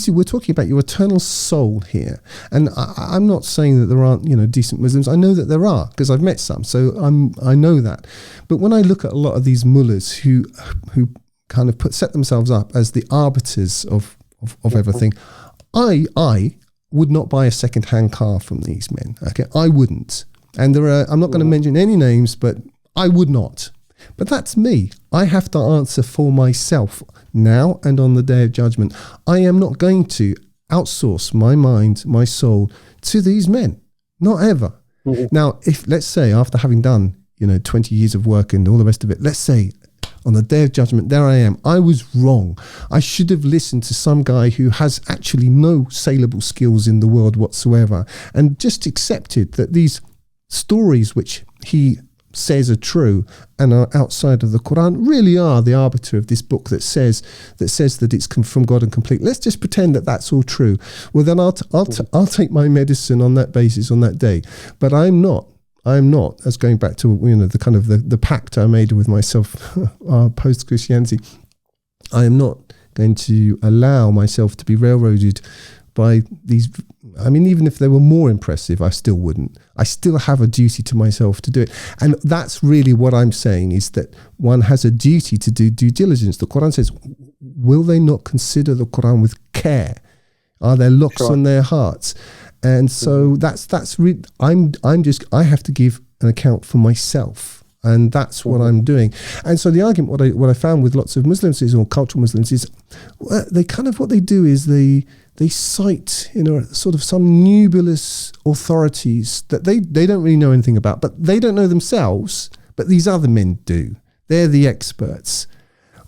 we're talking about your eternal soul here, and I'm not saying that there aren't decent Muslims. I know that there are, because I've met some, so I know that. But when I look at a lot of these mullahs who kind of set themselves up as the arbiters of everything, I would not buy a second-hand car from these men. Okay, I wouldn't. And I'm not going to mention any names, but I would not. But that's me. I have to answer for myself now and on the day of judgment. I am not going to outsource my mind, my soul to these men. Not ever. Now, if, let's say, after having done, 20 years of work and all the rest of it, let's say on the day of judgment, there I am. I was wrong. I should have listened to some guy who has actually no saleable skills in the world whatsoever, and just accepted that these stories which he says are true and are outside of the Qur'an really are the arbiter of this book that says that it's from God and complete. Let's just pretend that that's all true. Well, then I'll take my medicine on that basis on that day. But I'm not, as going back to the kind of the pact I made with myself post Christianity, I am not going to allow myself to be railroaded by these. Even if they were more impressive, I still wouldn't. I still have a duty to myself to do it. And that's really what I'm saying, is that one has a duty to do due diligence. The Quran says, will they not consider the Quran with care? Are there locks on their hearts? And so I have to give an account for myself, and that's what I'm doing. And so the argument, what I found with lots of Muslims or cultural Muslims is, they kind of, what they do is they cite, sort of some nebulous authorities that they don't really know anything about, but they don't know themselves, but these other men do. They're the experts.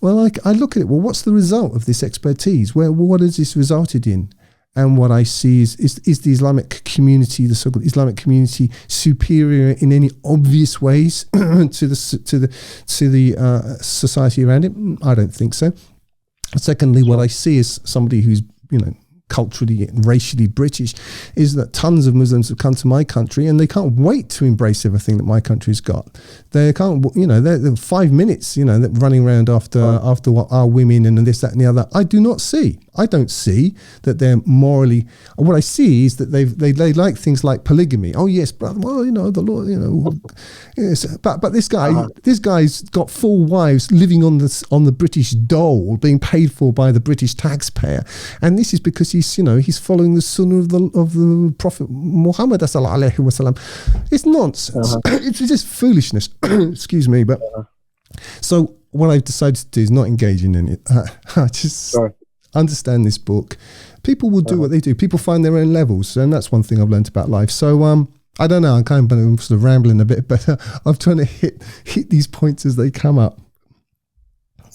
Well, I look at it, well, what's the result of this expertise? What has this resulted in? And what I see is the Islamic community, the so-called Islamic community, superior in any obvious ways to the society around it? I don't think so. Secondly, what I see is somebody who's, culturally and racially British, is that tons of Muslims have come to my country and they can't wait to embrace everything that my country's got. They can't, they're 5 minutes, they're running around after what our women and this, that, and the other. I don't see that they're morally. What I see is that they like things like polygamy. Oh yes, brother. Well, the Lord, yes. But this guy's got 4 wives living on the British dole, being paid for by the British taxpayer, and this is because he's following the sunnah of the Prophet Muhammad sallallahu alaihi wasallam. It's nonsense. It's just foolishness. Excuse me, but so what I've decided to do is not engage in it. I just understand this book. People will do what they do. People find their own levels, and that's one thing I've learned about life. So I don't know. I'm kind of sort of rambling a bit, but I'm trying to hit these points as they come up.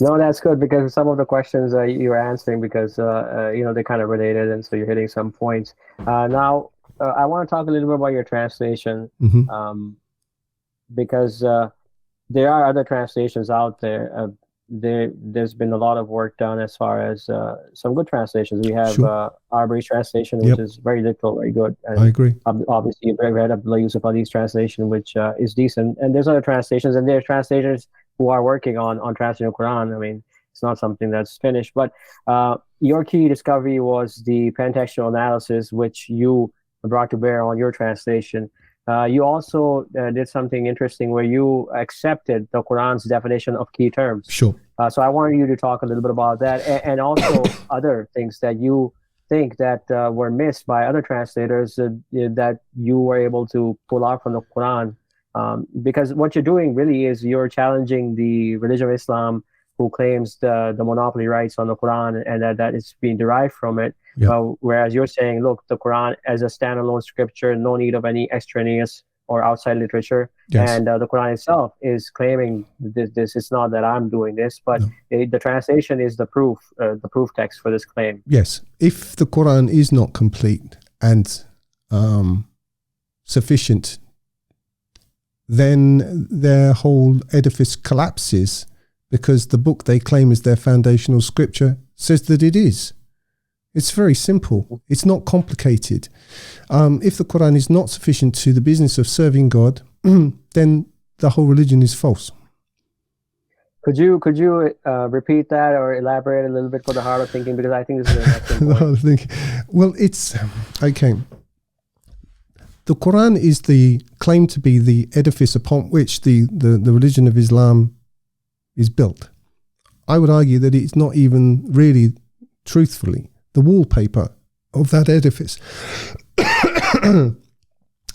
No, that's good, because some of the questions you were answering, because they're kind of related, and so you're hitting some points. Now, I want to talk a little bit about your translation, because there are other translations out there. There's been a lot of work done as far as some good translations. We have Arbery's translation, which is very literal, very good. And I agree. Obviously, you've read Abdullah Yusuf Ali's translation, which is decent. And there's other translations, and there's translators who are working on translating the Quran. I mean, it's not something that's finished. But your key discovery was the pentextual analysis, which you brought to bear on your translation. You also did something interesting where you accepted the Quran's definition of key terms. Sure. So I wanted you to talk a little bit about that, and also other things that you think that were missed by other translators that you were able to pull out from the Quran. Because what you're doing really is you're challenging the religion of Islam, who claims the monopoly rights on the Quran, and that it's being derived from it. Whereas you're saying, look, the Quran as a standalone scripture, no need of any extraneous or outside literature. Yes. And the Quran itself is claiming this. It's not that I'm doing this, but the translation is the proof text for this claim. Yes. If the Quran is not complete and sufficient, then their whole edifice collapses, because the book they claim is their foundational scripture says that it is. It's very simple. It's not complicated. If the Quran is not sufficient to the business of serving God, then the whole religion is false. Could you repeat that or elaborate a little bit for the heart of thinking? Because I think this is an excellent point. Well, it's okay. The Quran is claimed to be the edifice upon which the religion of Islam is built. I would argue that it's not even really, truthfully, the wallpaper of that edifice.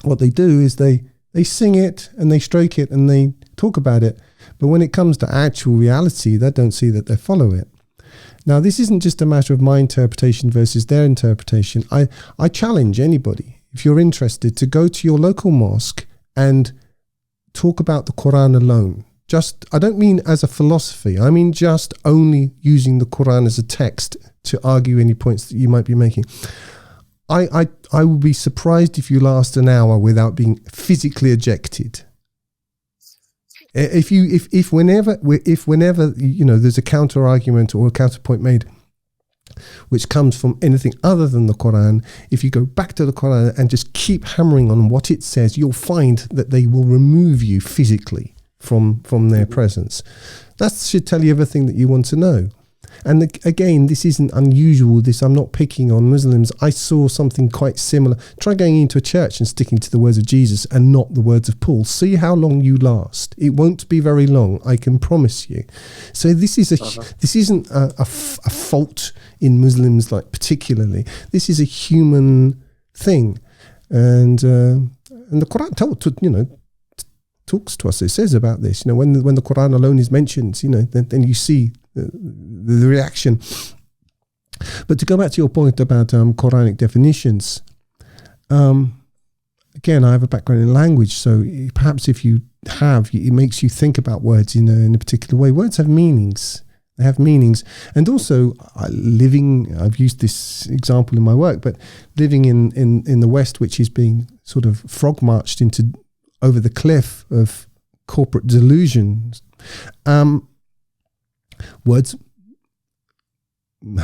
What they do is they sing it and they stroke it and they talk about it, but when it comes to actual reality, they don't see that they follow it. Now, this isn't just a matter of my interpretation versus their interpretation. I challenge anybody, if you're interested, to go to your local mosque and talk about the Quran alone. I don't mean as a philosophy. I mean just only using the Quran as a text to argue any points that you might be making. I would be surprised if you last an hour without being physically ejected. If whenever there's a counter argument or a counterpoint made, which comes from anything other than the Quran, if you go back to the Quran and just keep hammering on what it says, you'll find that they will remove you physically from their presence. That should tell you everything that you want to know. And again, this isn't unusual. I'm not picking on Muslims. I saw something quite similar. Try going into a church and sticking to the words of Jesus and not the words of Paul. See how long you last. It won't be very long, I can promise you. So this isn't a fault in Muslims, like particularly. This is a human thing. and the Quran talks to us. It says about this. When the Quran alone is mentioned, then you see the reaction. But to go back to your point about Quranic definitions, again, I have a background in language, so perhaps if you have, it makes you think about words in a particular way. Words have meanings. They have meanings. And also, I've used this example in my work, but living in the West, which is being sort of frog-marched over the cliff of corporate delusions, words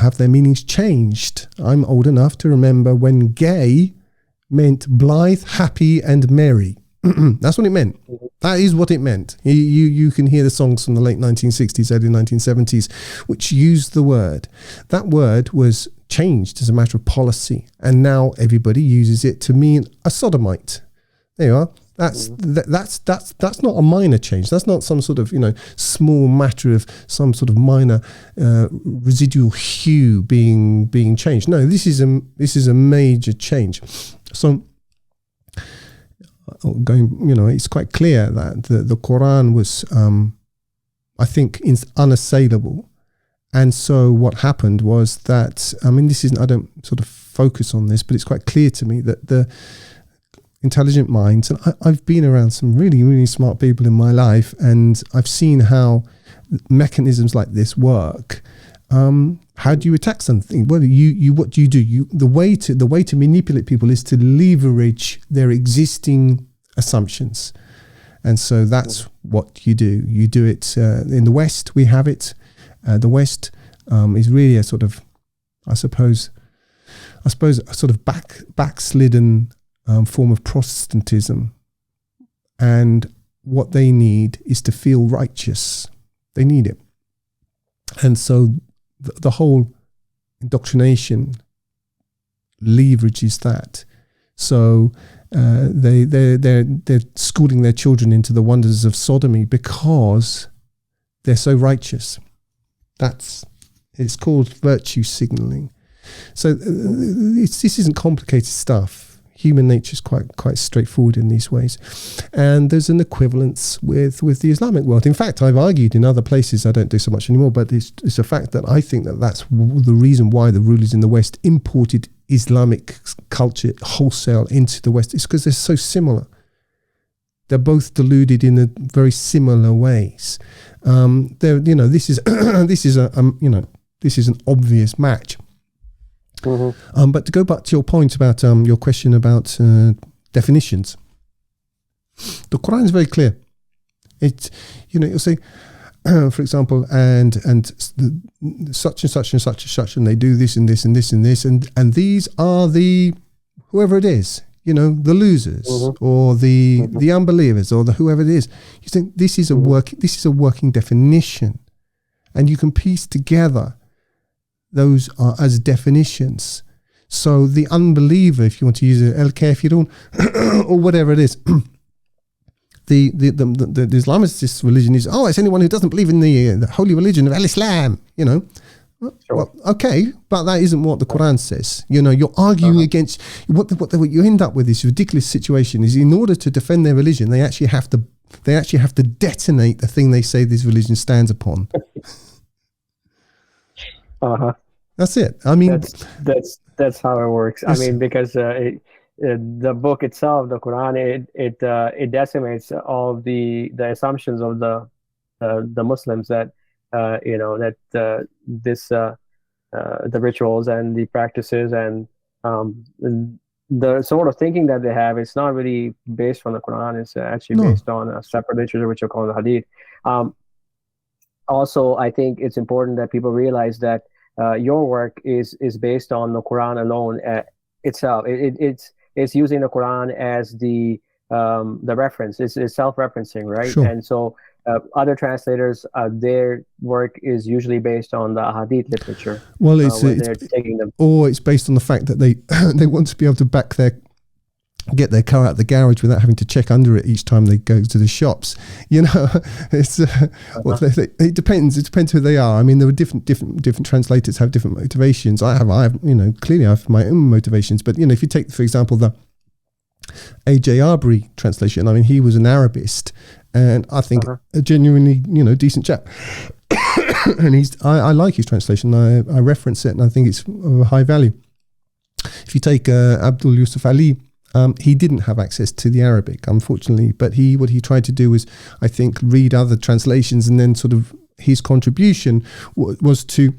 have their meanings changed. I'm old enough to remember when gay meant blithe, happy, and merry. That's what it meant. That is what it meant. You can hear the songs from the late 1960s, early 1970s, which used the word. That word was changed as a matter of policy, and now everybody uses it to mean a sodomite. There you are. That's not a minor change. That's not some sort of small matter of some sort of minor residual hue being changed. No, this is a major change. So it's quite clear that the Quran was, I think, unassailable. And so what happened was that, I don't sort of focus on this, but it's quite clear to me that the intelligent minds, and I've been around some really, really smart people in my life, and I've seen how mechanisms like this work. How do you attack something? Well, what do you do? The way to manipulate people is to leverage their existing assumptions, and so that's what you do. You do it in the West. We have it. The West is really a sort of, I suppose, a sort of backslidden form of Protestantism, and what they need is to feel righteous. They need it, and so the whole indoctrination leverages that. So they're schooling their children into the wonders of sodomy because they're so righteous. It's called virtue signaling. So this isn't complicated stuff. Human nature is quite straightforward in these ways, and there's an equivalence with the Islamic world. In fact, I've argued in other places, I don't do so much anymore, but it's a fact that I think that's the reason why the rulers in the West imported Islamic culture wholesale into the West. It's because they're so similar. They're both deluded in very similar ways. This is an obvious match. Mm-hmm. But to go back to your point about your question about definitions, the Quran is very clear. It'll say, for example, and such and such and such and such, and they do this and this and this and this, and these are the whoever it is, the losers, mm-hmm. or the unbelievers, or the whoever it is. You think this is a working definition, and you can piece together. Those are as definitions. So the unbeliever, if you want to use it, el kafirun, or whatever it is, the Islamist religion is, it's anyone who doesn't believe in the holy religion of al-Islam, Sure. Well, okay, but that isn't what the Quran says. You're arguing against what you end up with. This ridiculous situation is, in order to defend their religion, they actually have to detonate the thing they say this religion stands upon. That's it. I mean, that's how it works. I mean, because the book itself, the Quran, it decimates all the assumptions of the Muslims that the rituals and the practices and the sort of thinking that they have. It's not really based on the Quran. It's actually based on a separate literature which are called the Hadith. Also, I think it's important that people realize that your work is based on the Quran alone itself. It's using the Quran as the reference. It's self-referencing, right? Sure. And so other translators, their work is usually based on the Hadith literature. Well, they're taking them, or it's based on the fact that they want to be able to get their car out of the garage without having to check under it each time they go to the shops. It's it depends. It depends who they are. I mean, there are different translators have different motivations. I have clearly I have my own motivations. But if you take, for example, A.J. Arbery translation. I mean, he was an Arabist, and I think Uh-huh. a genuinely, decent chap. And I like his translation. I reference it, and I think it's of high value. If you take Abdul Yusuf Ali, he didn't have access to the Arabic, unfortunately, but what he tried to do was, I think, read other translations, and then sort of his contribution was to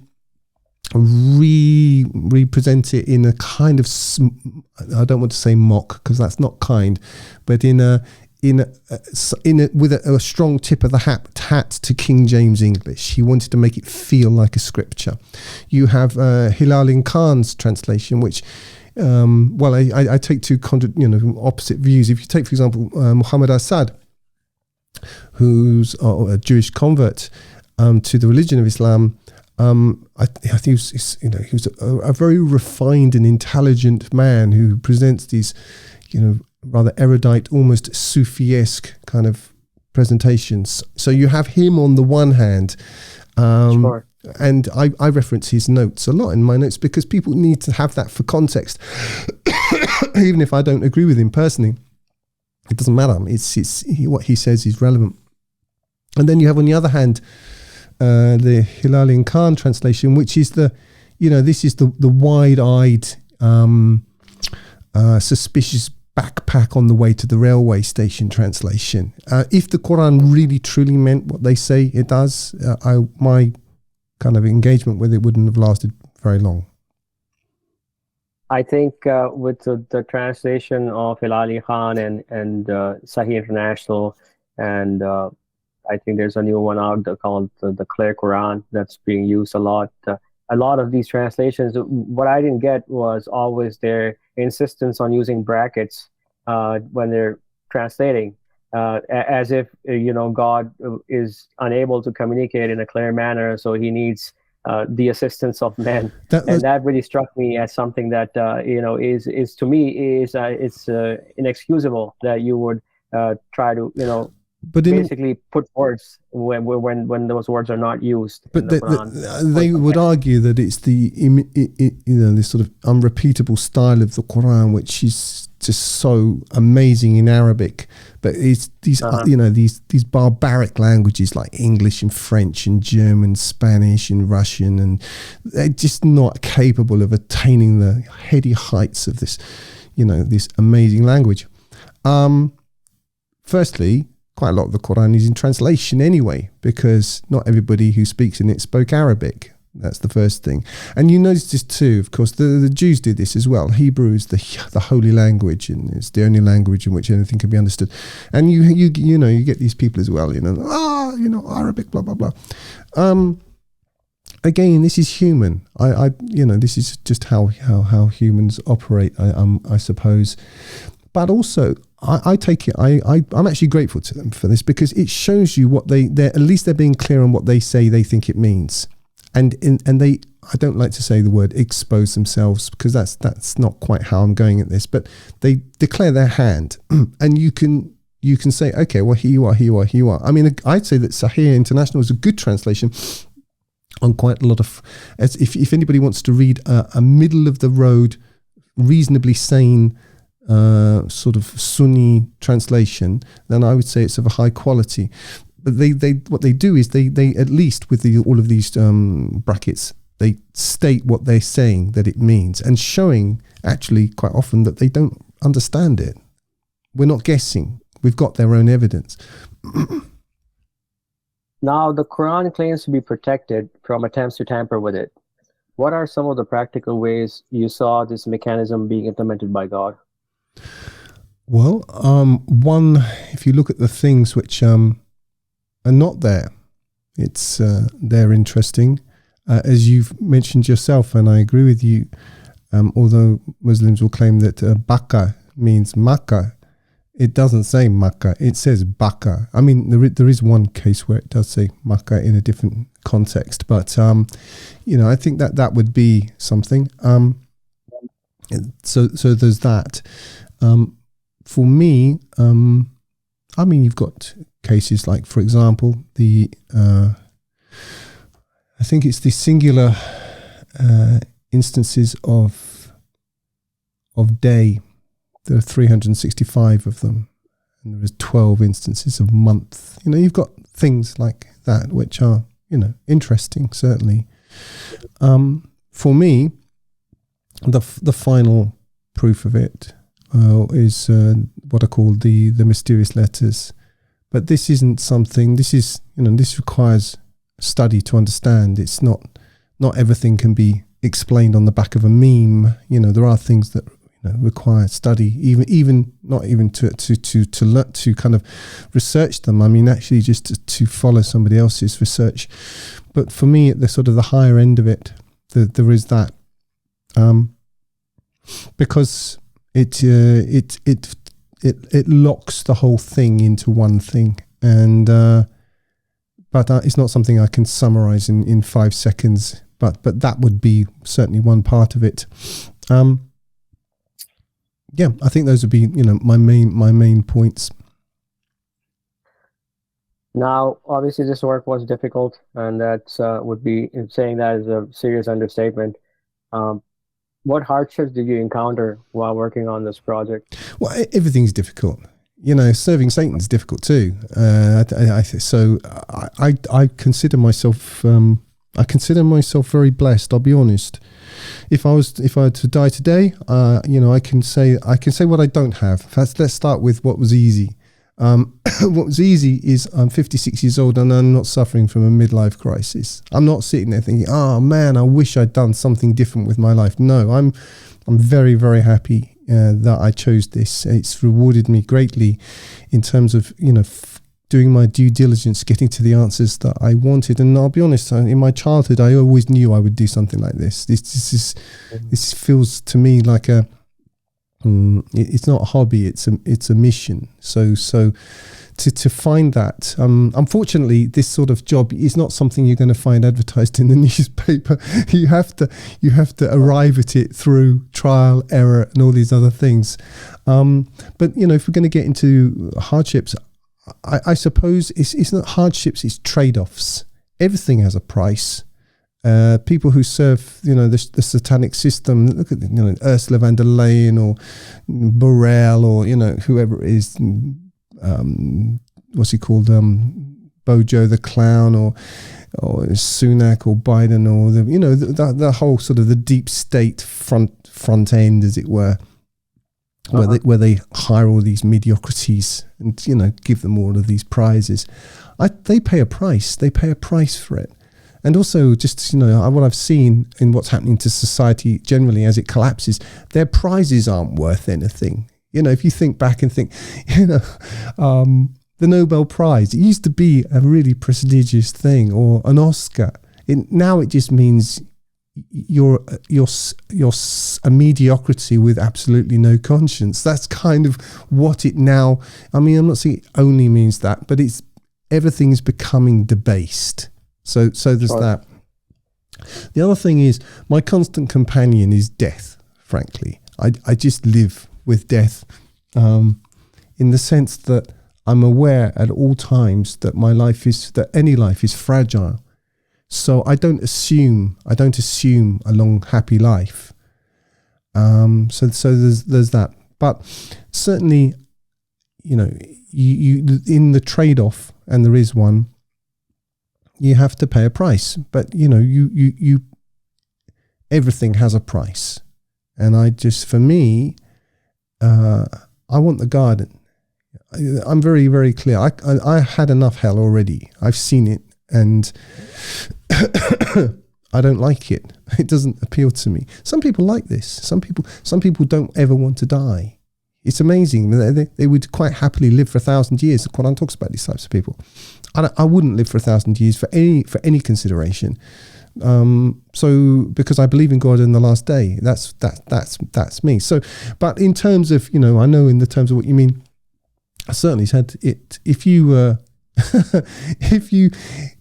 represent it in a kind of, I don't want to say mock, because that's not kind, but with a strong tip of the hat to King James English. He wanted to make it feel like a scripture. You have Hilal Khan's translation, which I take two opposite views. If you take, for example, Muhammad Assad, who's a Jewish convert to the religion of Islam, I think he was a very refined and intelligent man who presents these, rather erudite, almost Sufi-esque kind of presentations. So you have him on the one hand, Sure. and I reference his notes a lot in my notes because people need to have that for context. Even if I don't agree with him personally, it doesn't matter. What he says is relevant. And then you have on the other hand, the Hilal Khan translation, which is this is the wide-eyed, suspicious backpack on the way to the railway station translation. If the Qur'an really truly meant what they say it does, my kind of engagement with it wouldn't have lasted very long. I think with the translation of Hilali Khan and Sahih International, and I think there's a new one out called the Clear Quran that's being used a lot. A lot of these translations, what I didn't get was always their insistence on using brackets when they're translating, as if God is unable to communicate in a clear manner, so he needs the assistance of men. And that really struck me as something that is to me is it's inexcusable that you would try to but basically put words when those words are not used. But they would argue that it's this sort of unrepeatable style of the Quran, which is just so amazing in Arabic. But it's these these barbaric languages like English and French and German, Spanish and Russian, and they're just not capable of attaining the heady heights of this amazing language. Firstly, quite a lot of the Quran is in translation anyway, because not everybody who speaks in it spoke Arabic. That's the first thing. And you notice this too, of course, the Jews did this as well. Hebrew is the holy language, and it's the only language in which anything can be understood. And you get these people as well, Arabic, blah, blah, blah. Again, this is human. This is just how humans operate, I suppose. But also, I take it. I'm actually grateful to them for this, because it shows you what they're at least they're being clear on what they say they think it means, and they. I don't like to say the word expose themselves, because that's not quite how I'm going at this. But they declare their hand, and you can say, okay, well, here you are, here you are, here you are. I mean, I'd say that Sahih International is a good translation on quite a lot of. If anybody wants to read a middle of the road, reasonably sane, sort of Sunni translation, then I would say it's of a high quality. But what they do is they at least with all of these brackets, they state what they're saying that it means, and showing actually quite often that they don't understand it. We're not guessing. We've got their own evidence. Now, the Quran claims to be protected from attempts to tamper with it. What are some of the practical ways you saw this mechanism being implemented by God? Well, one, if you look at the things which are not there, they're interesting. As you've mentioned yourself, and I agree with you, although Muslims will claim that Baka means Makkah, it doesn't say Makkah, it says Baka. I mean, there is one case where it does say Makkah in a different context, but I think that would be something. So there's that. For me, I mean, you've got cases like, for example, I think it's the singular instances of day. there are 365 of them, and there is 12 instances of month. You've got things like that which are, interesting, certainly. For me, the final proof of it is what I call the mysterious letters. But this isn't something. This requires study to understand. It's not everything can be explained on the back of a meme. There are things that require study, even not even to kind of research them. I mean, actually just to follow somebody else's research. But for me, at the sort of the higher end of it, there is that, because it locks the whole thing into one thing, and but it's not something I can summarize in 5 seconds. But that would be certainly one part of it. Yeah, I think those would be my main points. Now, obviously, this work was difficult, and that would be saying that is a serious understatement. What hardships did you encounter while working on this project? Well, everything's difficult. Serving Satan's difficult too. I consider myself. I consider myself very blessed. I'll be honest. If I were to die today, I can say what I don't have. Let's start with what was easy. What was easy is I'm 56 years old and I'm not suffering from a midlife crisis. I'm not sitting there thinking, oh man, I wish I'd done something different with my life. No, I'm very, very happy that I chose this. It's rewarded me greatly in terms of doing my due diligence, getting to the answers that I wanted. And I'll be honest, in my childhood, I always knew I would do something like this. This feels to me like it's not a hobby, it's a mission. So to find that, unfortunately, this sort of job is not something you're going to find advertised in the newspaper. You have to arrive at it through trial, error, and all these other things. But if we're going to get into hardships, I suppose it's not hardships, it's trade-offs. Everything has a price. People who serve, the satanic system, look at, Ursula von der Leyen or Borrell or, whoever it is, what's he called, Bojo the Clown or Sunak or Biden or, the whole sort of the deep state front end, as it were. Where they hire all these mediocrities and give them all of these prizes. They pay a price. They pay a price for it, and also just what I've seen in what's happening to society generally as it collapses. Their prizes aren't worth anything. If you think back and think, the Nobel Prize. It used to be a really prestigious thing, or an Oscar. Now it just means you're a mediocrity with absolutely no conscience. That's kind of what it now. I mean, I'm not saying it only means that, but everything's becoming debased. So there's that. The other thing is, my constant companion is death. Frankly, I just live with death, in the sense that I'm aware at all times that any life is fragile. So I don't assume a long, happy life. So there's that. But certainly, you in the trade-off, and there is one, you have to pay a price. But you everything has a price. And for me, I want the garden. I'm very, very clear. I had enough hell already. I've seen it, and I don't like it. It doesn't appeal to me. Some people like this. Some people don't ever want to die. It's amazing. They would quite happily live for 1,000 years. The Qur'an talks about these types of people. I wouldn't live for 1,000 years for any consideration. So because I believe in God in the last day. That's me. So, but in terms of, I know in the terms of what you mean, I certainly said it. If you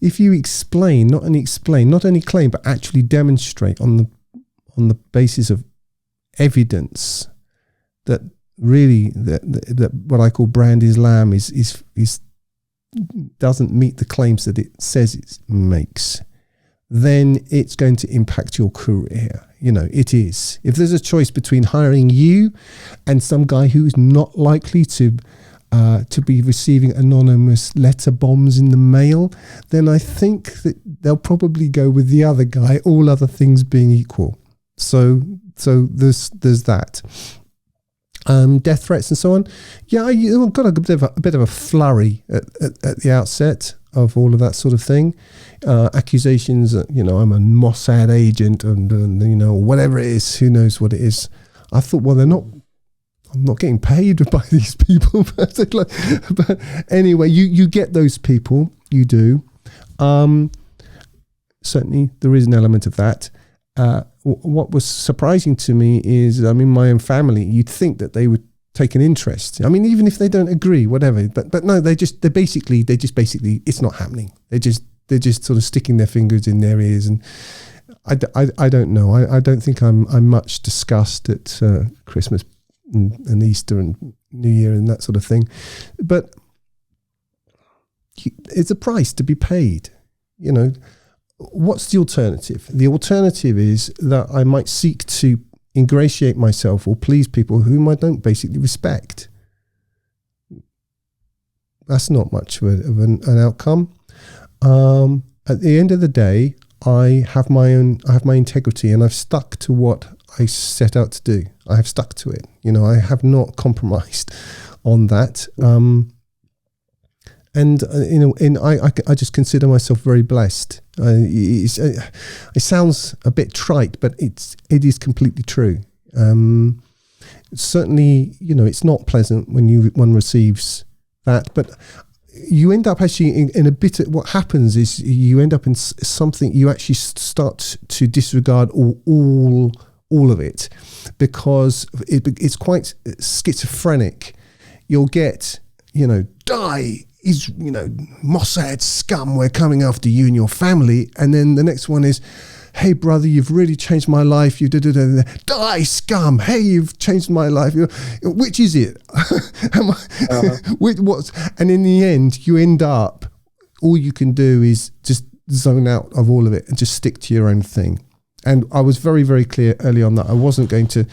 if you explain, not only claim, but actually demonstrate on the basis of evidence that really that what I call brand Islam is doesn't meet the claims that it says it makes, then it's going to impact your career. It is. If there's a choice between hiring you and some guy who's not likely to be receiving anonymous letter bombs in the mail, then I think that they'll probably go with the other guy, all other things being equal. So there's that. Death threats and so on. Yeah, I've got a bit of a flurry at the outset of all of that sort of thing. Accusations that, I'm a Mossad agent and whatever it is, who knows what it is. I thought, well, I'm not getting paid by these people. But anyway, you get those people, you do. Certainly there is an element of that. What was surprising to me is, my own family, you'd think that they would take an interest. Even if they don't agree, whatever. But no, they just basically, it's not happening. They're just sort of sticking their fingers in their ears. And I don't know. I don't think I'm much discussed at Christmas and Easter and New Year and that sort of thing. But it's a price to be paid, What's the alternative? The alternative is that I might seek to ingratiate myself or please people whom I don't basically respect. That's not much of an outcome. At the end of the day, I have my integrity, and I've stuck to what I set out to do. I have stuck to it. I have not compromised on that. And I just consider myself very blessed. It sounds a bit trite, but it is completely true. Certainly, it's not pleasant when one receives that, but you end up actually in a bit. What happens is you end up in something. You actually start to disregard all of it, because it's quite schizophrenic. You'll get, die. Is Mossad scum, we're coming after you and your family, and then the next one is, hey brother, you've really changed my life, you die scum, hey, you've changed my life. Which is it? And in the end you end up, all you can do is just zone out of all of it and just stick to your own thing. And I was very, very clear early on that I wasn't going to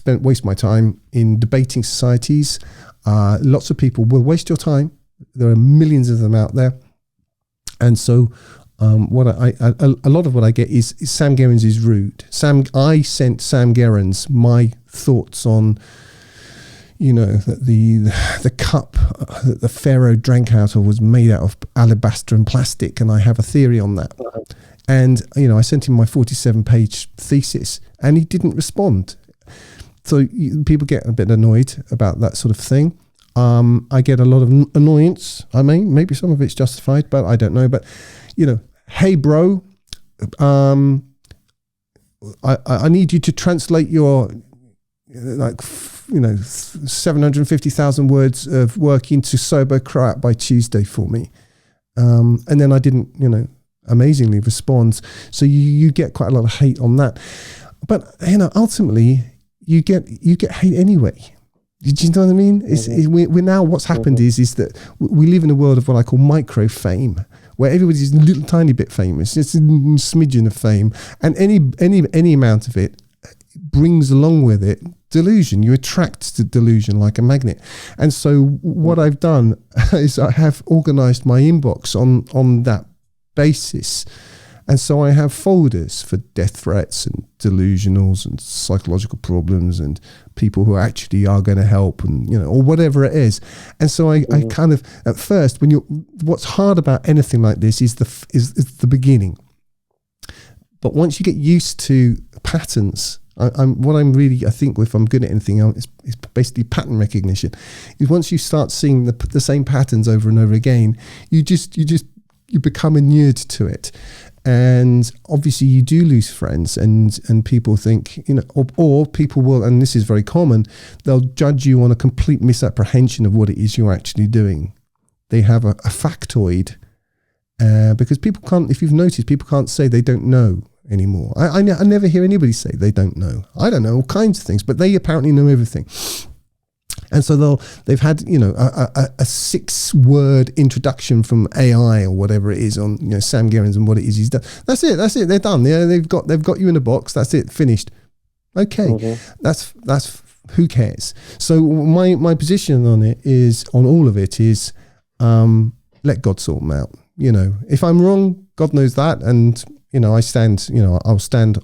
waste my time in debating societies. Lots of people will waste your time. There are millions of them out there, and so a lot of what I get is Sam Gerrans is rude. I sent Sam Gerrans my thoughts on, that the cup that the Pharaoh drank out of was made out of alabaster and plastic, and I have a theory on that. And I sent him my 47-page thesis, and he didn't respond. So people get a bit annoyed about that sort of thing. I get a lot of annoyance. Maybe some of it's justified, but I don't know. But, hey, bro, I need you to translate your, 750,000 words of work into sober Qur'an by Tuesday for me. And then I didn't, amazingly respond. So you get quite a lot of hate on that. But, ultimately, you get hate anyway. Do you know what I mean? We're now, what's happened is that we live in a world of what I call micro fame, where everybody's a little tiny bit famous. It's a smidgen of fame, and any amount of it brings along with it delusion. You attract to delusion like a magnet. And so what I've done is I have organized my inbox on that basis. And so I have folders for death threats and delusionals and psychological problems and people who actually are going to help, and or whatever it is. And so I kind of, at first, what's hard about anything like this is the beginning. But once you get used to patterns, I think if I'm good at anything, it's basically pattern recognition. Is once you start seeing the same patterns over and over again, you become inured to it. And obviously you do lose friends, and people think, or people will, and this is very common, they'll judge you on a complete misapprehension of what it is you're actually doing. They have a factoid, because people can't, if you've noticed, people can't say they don't know anymore. I never hear anybody say they don't know. I don't know all kinds of things, but they apparently know everything. And so they've had, you know, a 6-word introduction from AI or whatever it is on, you know, Sam Gerrans and what it is he's done. That's it. They're done. Yeah, they've got you in a box. That's it. Finished. Okay, that's who cares? So my position on it is, on all of it is, let God sort them out. You know, if I'm wrong, God knows that, and you know, I'll stand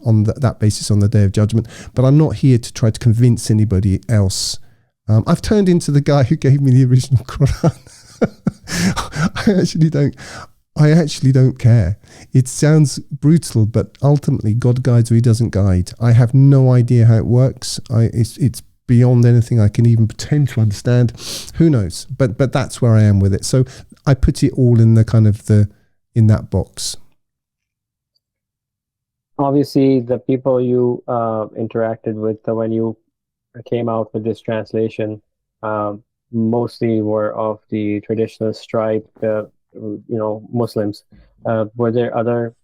on that basis on the day of judgment. But I'm not here to try to convince anybody else. I've turned into the guy who gave me the original Qur'an. I actually don't care. It sounds brutal, but ultimately God guides or he doesn't guide. I have no idea how it works. It's beyond anything I can even pretend to understand. Who knows? But that's where I am with it. So I put it all in in that box. Obviously, the people you interacted with when you came out with this translation mostly were of the traditional stripe, Muslims. Were there other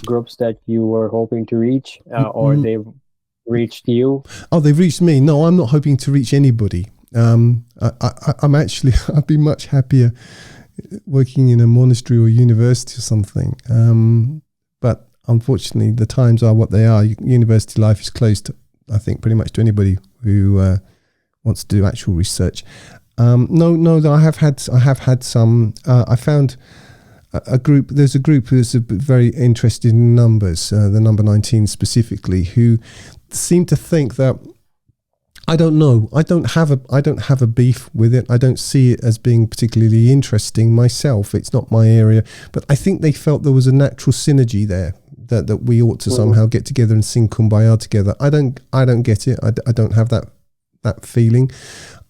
groups that you were hoping to reach, or they've reached you? Oh, they've reached me. No, I'm not hoping to reach anybody. I'd be much happier working in a monastery or university or something. But unfortunately, the times are what they are. University life is closed, I think, pretty much to anybody who wants to do actual research. No, I have had some. I found a group. There's a group who's very interested in numbers, the number 19 specifically, who seem to think that, I don't know. I don't have a beef with it. I don't see it as being particularly interesting myself. It's not my area, but I think they felt there was a natural synergy there that we ought to somehow get together and sing Kumbaya together. I don't get it. I don't have that feeling.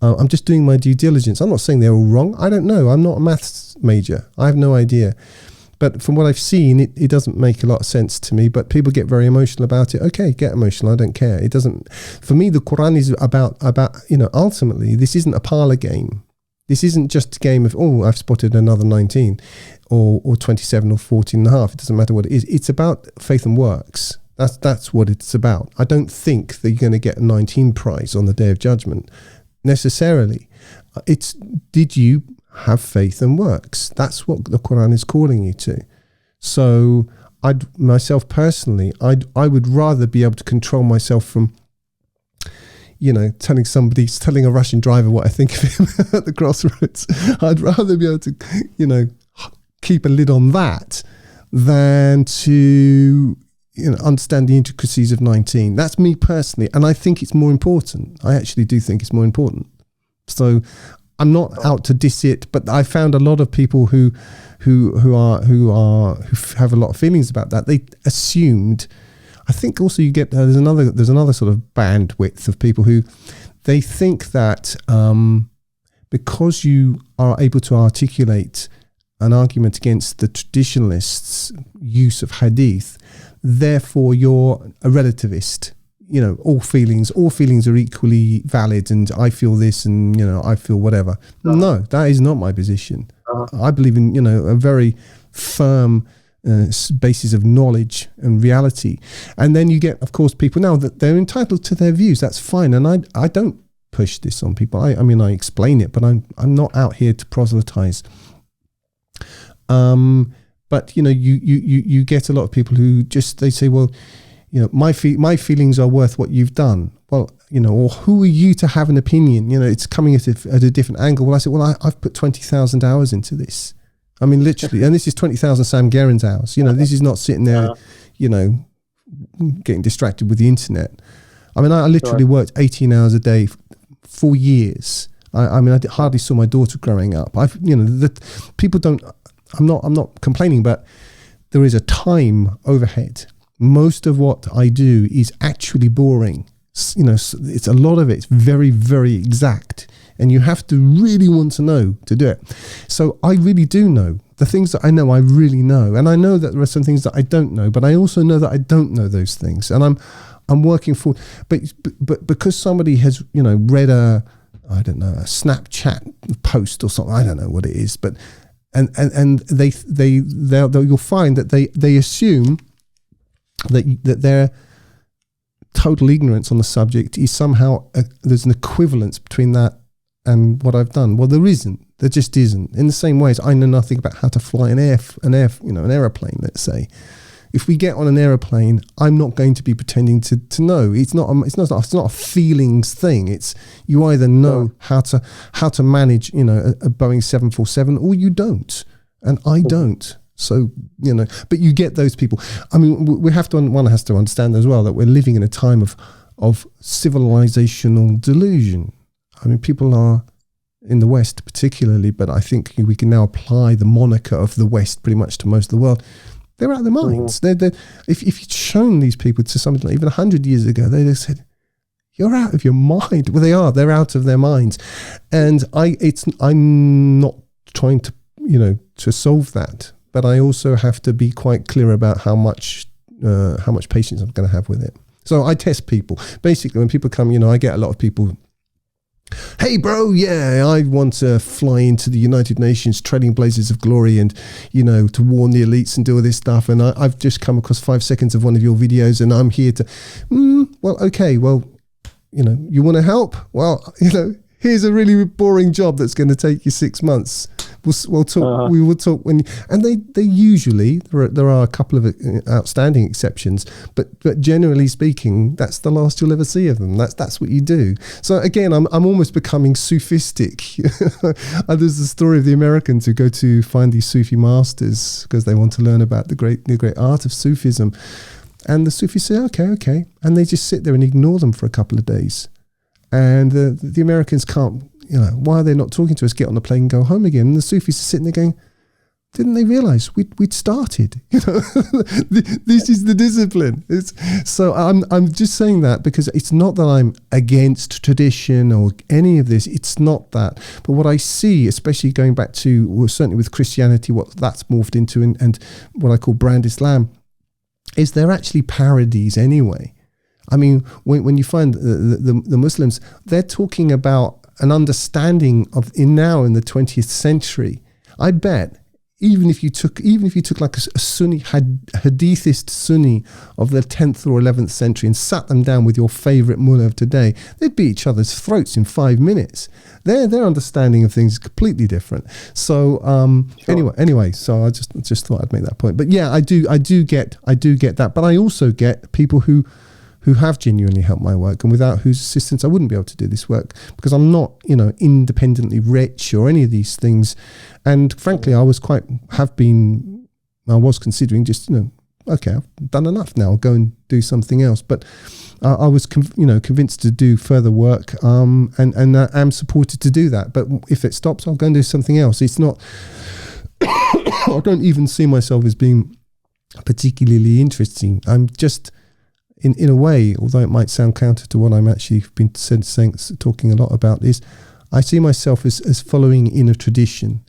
I'm just doing my due diligence. I'm not saying they're all wrong. I don't know. I'm not a maths major. I have no idea. But from what I've seen, it doesn't make a lot of sense to me. But people get very emotional about it. Okay, get emotional. I don't care. It doesn't. For me, the Qur'an is about ultimately, this isn't a parlor game. This isn't just a game of, oh, I've spotted another 19 or 27 or 14 and a half. It doesn't matter what it is. It's about faith and works. That's what it's about. I don't think that you're going to get a 19 prize on the day of judgment necessarily. It's, did you have faith and works? That's what the Quran is calling you to. So myself personally, I would rather be able to control myself from, telling a Russian driver what I think of him at the crossroads. I'd rather be able to, keep a lid on that than to, understand the intricacies of 19. That's me personally. And I think it's more important. I actually do think it's more important. So I'm not out to diss it, but I found a lot of people who have a lot of feelings about that. They assumed, I think also you get, there's another sort of bandwidth of people who they think that because you are able to articulate an argument against the traditionalists' use of hadith, therefore you're a relativist. All feelings are equally valid, and I feel this, and I feel whatever. No, that is not my position. I believe in a very firm basis of knowledge and reality. And then you get, of course, people now that they're entitled to their views. That's fine, and I don't push this on people. I explain it, but I'm not out here to proselytize. But you get a lot of people who just, they say, well, my feelings are worth what you've done. Well, or who are you to have an opinion? It's coming at a different angle. Well, I said, well, I've put 20,000 hours into this. I mean, literally, and this is 20,000 Sam Gerrans hours. This is not sitting there, getting distracted with the internet. I mean, I literally worked 18 hours a day for years. I hardly saw my daughter growing up. People don't. I'm not complaining, but there is a time overhead. Most of what I do is actually boring. It's a lot of it's very, very exact, and you have to really want to know to do it. So I really do know the things that I know. I really know, and I know that there are some things that I don't know, but I also know that I don't know those things, and I'm working for. But because somebody has read a Snapchat post or something, I don't know what it is, but and you'll find that they assume that their total ignorance on the subject is somehow there's an equivalence between that and what I've done. Well, there isn't. There just isn't. In the same way as I know nothing about how to fly an aeroplane, let's say. If we get on an aeroplane, I'm not going to be pretending to know. It's not a feelings thing. It's you either know how to manage, a Boeing 747, or you don't. And I don't. So, but you get those people. I mean, one has to understand as well that we're living in a time of civilizational delusion. I mean, people are in the West particularly, but I think we can now apply the moniker of the West pretty much to most of the world. They're out of their minds. If you'd shown these people to something like even 100 years ago, they'd have said, "You're out of your mind." Well, they are. They're out of their minds, and I'm not trying to to solve that, but I also have to be quite clear about how much patience I'm going to have with it. So I test people. Basically, when people come, I get a lot of people. Hey, bro, yeah, I want to fly into the United Nations, treading blazes of glory, and, to warn the elites and do all this stuff. And I've just come across 5 seconds of one of your videos, and I'm here to, well, okay, well, you want to help? Well, here's a really boring job that's going to take you 6 months. We'll talk. We will talk and they usually there are a couple of outstanding exceptions, but generally speaking, that's the last you'll ever see of them. That's what you do. So again, I'm almost becoming Sufistic. There's the story of the Americans who go to find these Sufi masters because they want to learn about the great art of Sufism, and the Sufis say, okay, and they just sit there and ignore them for a couple of days, and the Americans can't. Why are they not talking to us? Get on the plane and go home again. And the Sufis are sitting there going, didn't they realize we'd started? This is the discipline. So I'm just saying that because it's not that I'm against tradition or any of this. It's not that. But what I see, especially going back to, certainly with Christianity, what that's morphed into and what I call brand Islam, is they're actually parodies anyway. I mean, when you find the Muslims, they're talking about an understanding of in the 20th century. I bet even if you took like a Sunni hadithist Sunni of the 10th or 11th century and sat them down with your favorite mullah of today, they'd beat each other's throats in 5 minutes. Their understanding of things is completely different. So sure. Anyway, so I just thought I'd make that point. But yeah, I do get that. But I also get people who have genuinely helped my work and without whose assistance I wouldn't be able to do this work because I'm not, independently rich or any of these things. And frankly, I was considering just, okay, I've done enough now, I'll go and do something else. But I was, convinced to do further work and I'm supported to do that. But if it stops, I'll go and do something else. It's not, I don't even see myself as being particularly interesting. I'm just, in a way, although it might sound counter to what I'm actually been talking a lot about, is I see myself as following in a tradition.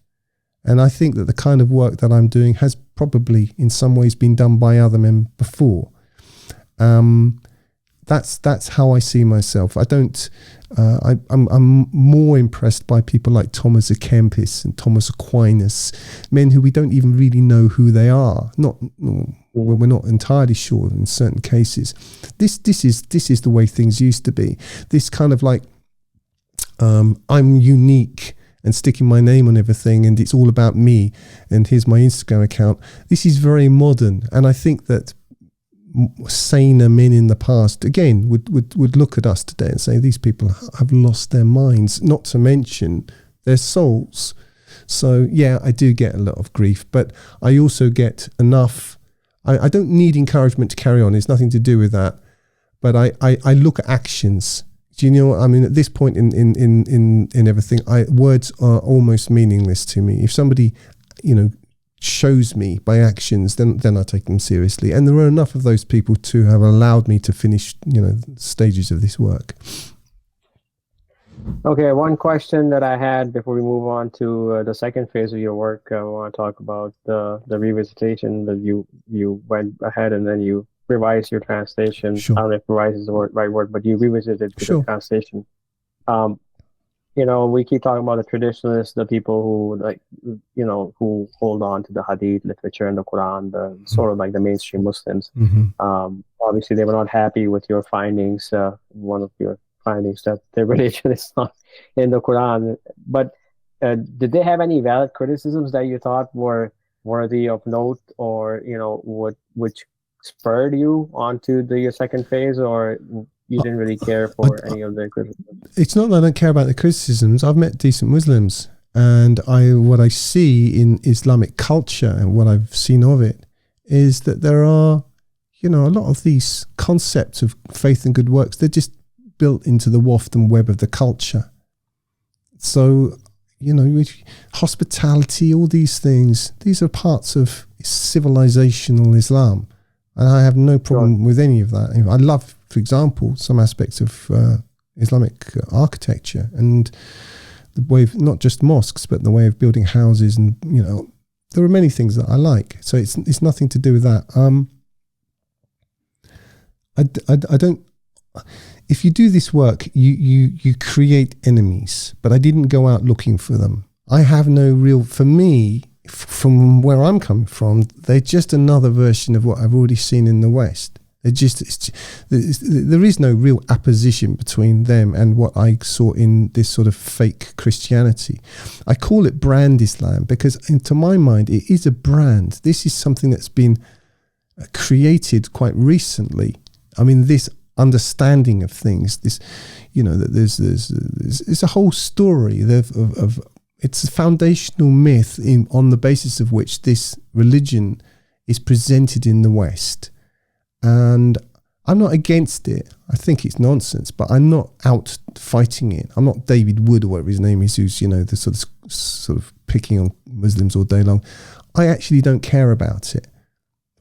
And I think that the kind of work that I'm doing has probably in some ways been done by other men before. That's how I see myself. I'm more impressed by people like Thomas à Kempis and Thomas Aquinas, men who we don't even really know who they are. We're not entirely sure in certain cases. This is the way things used to be. This kind of like I'm unique and sticking my name on everything and it's all about me and here's my Instagram account. This is very modern, and I think that saner men in the past again would look at us today and say these people have lost their minds, not to mention their souls. So yeah, I do get a lot of grief, but I also get enough. I don't need encouragement to carry on. It's nothing to do with that. But I look at actions. Do you know what I mean? At this point in everything, words are almost meaningless to me. If somebody, shows me by actions, then I take them seriously. And there are enough of those people to have allowed me to finish, stages of this work. Okay, one question that I had before we move on to the second phase of your work, I want to talk about the revisitation that you went ahead and then you revised your translation. Sure. I don't know if revise is the right word, but you revisited the translation. We keep talking about the traditionalists, the people who who hold on to the Hadith literature and the Qur'an, the sort of like the mainstream Muslims. Mm-hmm. Obviously, they were not happy with your findings. One of your findings that their religion is not in the Quran. But did they have any valid criticisms that you thought were worthy of note, or which spurred you onto your second phase, or you didn't really care for any of the criticisms? It's not that I don't care about the criticisms. I've met decent Muslims, and what I see in Islamic culture and what I've seen of it is that there are, a lot of these concepts of faith and good works, they're just built into the waft and web of the culture. So, hospitality, all these things, these are parts of civilizational Islam. And I have no problem with any of that. I love, for example, some aspects of Islamic architecture and the way of not just mosques, but the way of building houses. And, there are many things that I like. So it's nothing to do with that. I don't. If you do this work, you create enemies, but I didn't go out looking for them. I have no real, for me, from where I'm coming from, they're just another version of what I've already seen in the West. There is no real opposition between them and what I saw in this sort of fake Christianity. I call it brand Islam because, to my mind, it is a brand. This is something that's been created quite recently. I mean, this understanding of things, this, that there's a whole story of it's a foundational myth on the basis of which this religion is presented in the West. And I'm not against it. I think it's nonsense, but I'm not out fighting it. I'm not David Wood or whatever his name is, who's, the sort of picking on Muslims all day long. I actually don't care about it.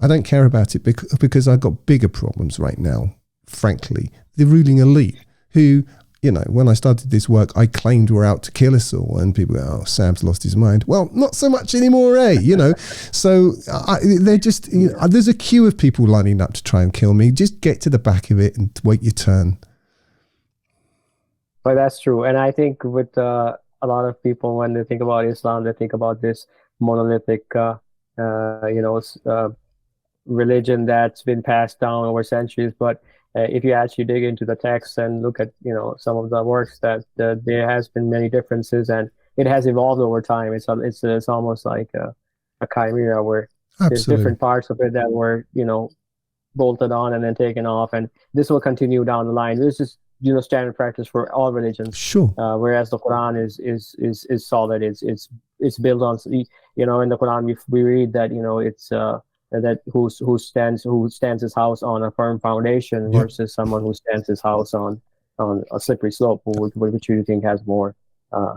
I don't care about it because I've got bigger problems right now, frankly. The ruling elite who, when I started this work, I claimed were out to kill us all. And people go, oh, Sam's lost his mind. Well, not so much anymore, eh? So they're just, there's a queue of people lining up to try and kill me. Just get to the back of it and wait your turn. But that's true. And I think with a lot of people, when they think about Islam, they think about this monolithic, religion that's been passed down over centuries. But if you actually dig into the text and look at some of the works, that there has been many differences, and it has evolved over time. It's almost like a chimera where there's different parts of it that were bolted on and then taken off, and this will continue down the line. This is standard practice for all religions. Sure. Whereas the Quran is solid. It's built on in the Quran we read that it's that who stands his house on a firm foundation versus someone who stands his house on a slippery slope, which you think has more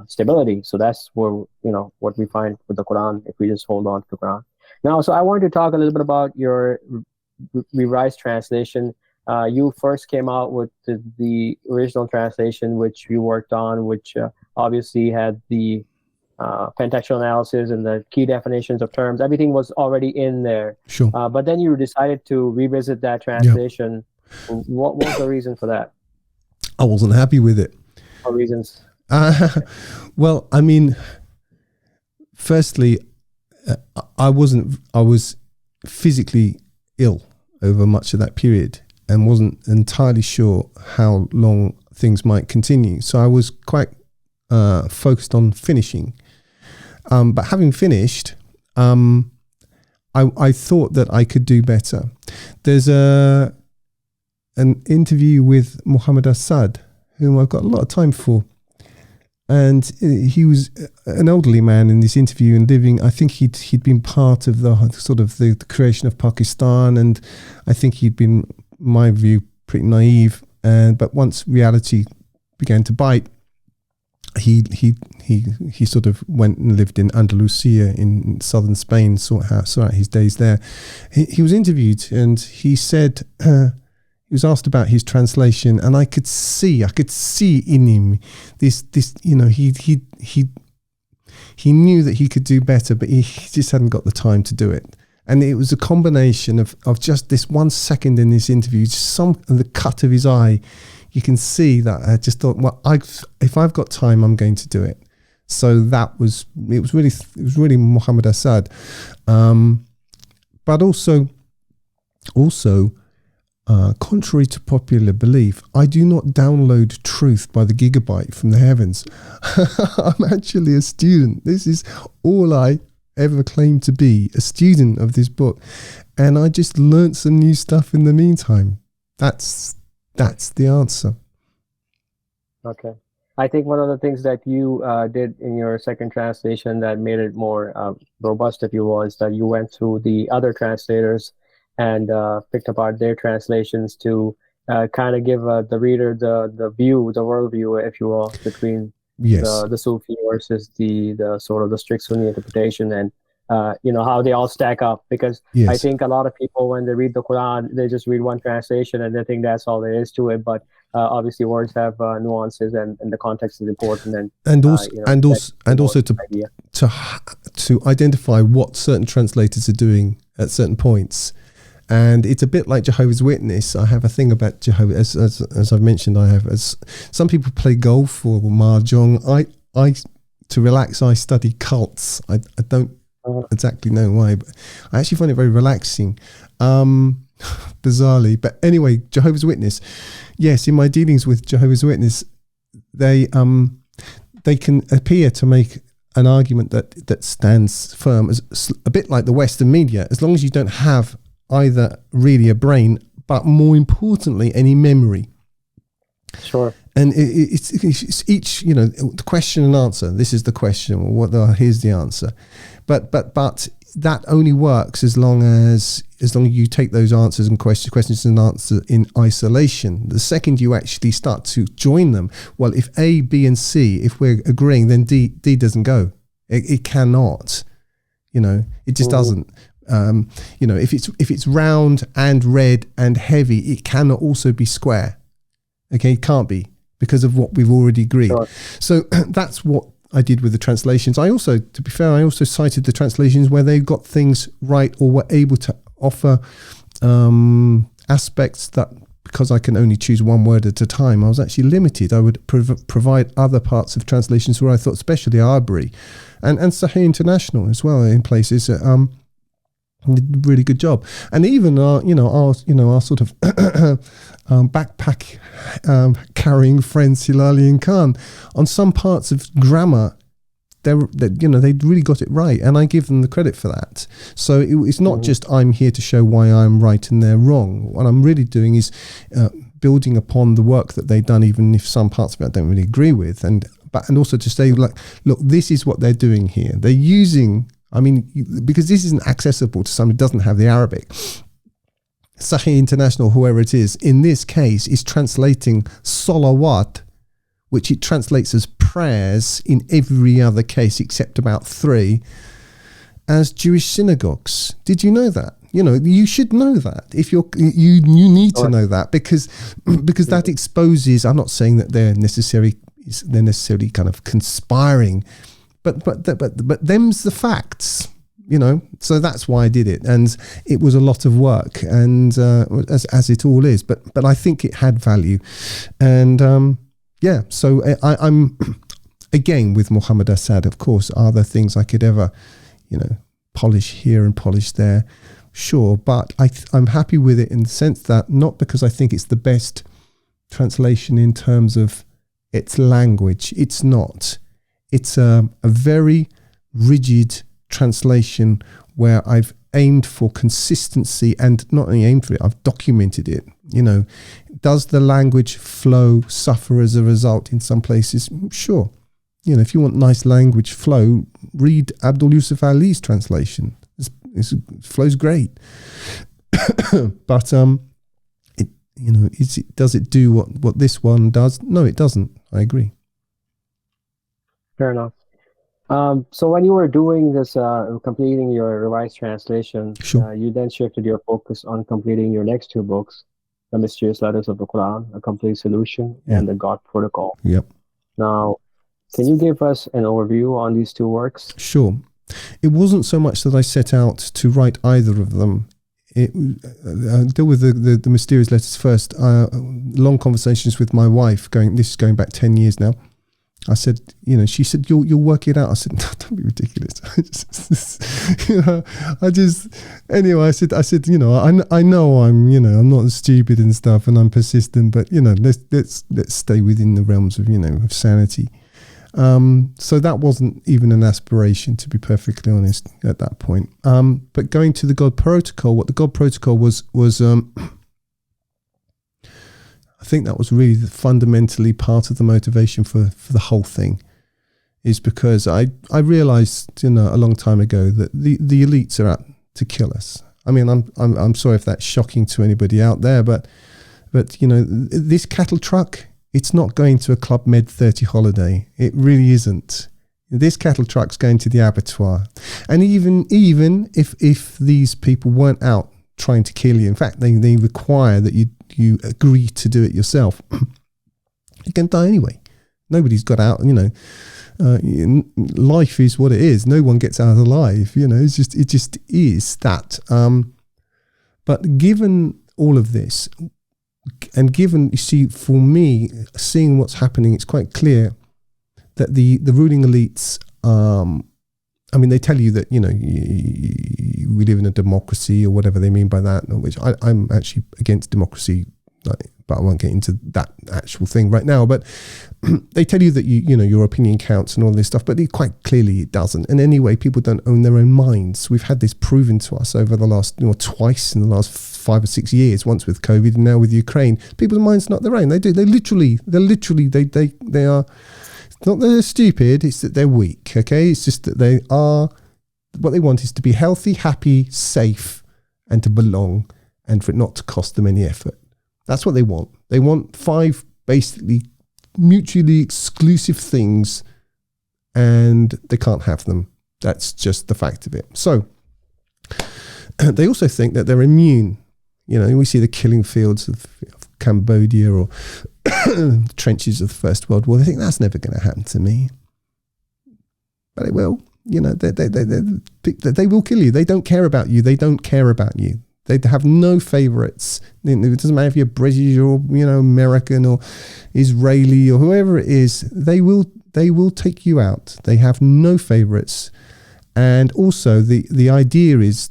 stability. So that's where what we find with the Quran if we just hold on to the Quran. Now, so I wanted to talk a little bit about your revised translation. You first came out with the original translation, which you worked on, which obviously had the contextual analysis and the key definitions of terms. Everything was already in there. Sure. But then you decided to revisit that translation. Yeah. What was the reason for that? I wasn't happy with it. What reasons? Well, I mean, firstly, I was physically ill over much of that period and wasn't entirely sure how long things might continue. So I was quite focused on finishing. But having finished, I thought that I could do better. There's an interview with Muhammad Assad, whom I've got a lot of time for. And he was an elderly man in this interview and living, I think he'd been part of the sort of the creation of Pakistan. And I think he'd been, in my view, pretty naive. But once reality began to bite, he sort of went and lived in Andalusia in southern Spain, saw out his days there. He was interviewed and he said, he was asked about his translation, and I could see in him this he knew that he could do better, but he just hadn't got the time to do it. And it was a combination of just this 1 second in this interview, just the cut of his eye. You can see that I just thought, well, if I've got time, I'm going to do it. So it was really Muhammad Assad, but also contrary to popular belief, I do not download truth by the gigabyte from the heavens. I'm actually a student. This is all I ever claimed to be, a student of this book. And I just learnt some new stuff in the meantime. That's the answer. Okay. I think one of the things that you did in your second translation that made it more robust, if you will, is that you went through the other translators and picked apart their translations to kind of give the reader the view, the worldview, if you will, between Yes. the Sufi versus the sort of the strict Sunni interpretation, and how they all stack up. Because I Yes. think a lot of people, when they read the Quran, they just read one translation and they think that's all there is to it. But obviously, words have nuances, and the context is important. And also, that's and also the idea. to identify what certain translators are doing at certain points. And it's a bit like Jehovah's Witness. I have a thing about Jehovah, as I've mentioned. As some people play golf or mahjong. I to relax. I study cults. I don't exactly know why, but I actually find it very relaxing, bizarrely. But anyway, Jehovah's Witness. Yes, in my dealings with Jehovah's Witness, they can appear to make an argument that stands firm, as a bit like the Western media, as long as you don't have either really a brain, but more importantly, any memory. Sure. And it's each, the question and answer. This is the question. Here's the answer. But that only works as long as you take those answers and questions and answers in isolation. The second you actually start to join them, well, if A, B, and C, if we're agreeing, then D doesn't go. It cannot. It just doesn't. If it's round and red and heavy, it cannot also be square. Okay, it can't be, because of what we've already agreed. Sure. So that's what I did with the translations. I also, to be fair, I also cited the translations where they got things right or were able to offer aspects that, because I can only choose one word at a time, I was actually limited. I would provide other parts of translations where I thought, especially Arbery and Sahih International as well, in places did a really good job. And even our sort of backpack carrying friend Silali and Khan, on some parts of grammar, they really got it right, and I give them the credit for that. So it's not just I'm here to show why I'm right and they're wrong. What I'm really doing is building upon the work that they've done, even if some parts of it I don't really agree with, and also to say, like, look, this is what they're doing here. They're using, because this isn't accessible to someone who doesn't have the Arabic. Sahih International, whoever it is, in this case, is translating salawat, which it translates as prayers in every other case except about 3, as Jewish synagogues. Did you know that? You should know that. If you need to know that, because that exposes. I'm not saying that they're necessarily kind of conspiring, but them's the facts. So that's why I did it, and it was a lot of work, and as it all is, but I think it had value, and so I'm again with Muhammad Assad. Of course, are there things I could ever polish here and polish there? Sure, but I'm happy with it in the sense that, not because I think it's the best translation in terms of its language. It's not. It's a very rigid translation where I've aimed for consistency, and not only aimed for it, I've documented it. Does the language flow suffer as a result in some places? Sure. If you want nice language flow, read Abdul Yusuf Ali's translation. It flows great. But does it do what this one does? No, it doesn't. I agree. Fair enough. So when you were doing this, completing your revised translation, sure. You then shifted your focus on completing your next 2 books, The Mysterious Letters of the Quran, A Complete Solution, and The God Protocol. Yep. Now, can you give us an overview on these 2 works? Sure. It wasn't so much that I set out to write either of them. Deal with the mysterious letters first. Long conversations with my wife. This is going back 10 years now. I said, you know, she said, you'll work it out. I said, no, don't be ridiculous. You know, anyway, I said, you know, I know I'm, you know, I'm not stupid and stuff, and I'm persistent, but, you know, let's stay within the realms of, you know, of sanity. So that wasn't even an aspiration, to be perfectly honest, at that point. But going to the God Protocol, what the God Protocol was I think that was really fundamentally part of the motivation for the whole thing, is because I realized, you know, a long time ago that the elites are out to kill us. I mean, I'm sorry if that's shocking to anybody out there, but you know, this cattle truck, it's not going to a Club Med 30 holiday. It really isn't. This cattle truck's going to the abattoir. And even if these people weren't out trying to kill you, in fact, they require that you agree to do it yourself, you can die anyway. Nobody's got out, you know. Life is what it is. No one gets out alive, you know. It just is that. But given all of this, and given, you see, for me, seeing what's happening, it's quite clear that the ruling elites, I mean, they tell you that, you know, we live in a democracy, or whatever they mean by that, which I'm actually against democracy, but I won't get into that actual thing right now. But they tell you that, you know, your opinion counts and all this stuff, but quite clearly it doesn't. And anyway, people don't own their own minds. We've had this proven to us over the last, you know, twice in the last 5 or 6 years, once with COVID and now with Ukraine. People's minds are not their own. They are. It's not that they're stupid, it's that they're weak, okay? It's just that they are, what they want is to be healthy, happy, safe, and to belong, and for it not to cost them any effort. That's what they want. They want 5 basically mutually exclusive things, and they can't have them. That's just the fact of it. So, they also think that they're immune. You know, we see the killing fields of Cambodia, or the trenches of the First World War. They think that's never going to happen to me, but it will. You know, they will kill you. They don't care about you. They don't care about you. They have no favorites. It doesn't matter if you're British or, you know, American or Israeli or whoever it is. They will take you out. They have no favorites. And also the idea is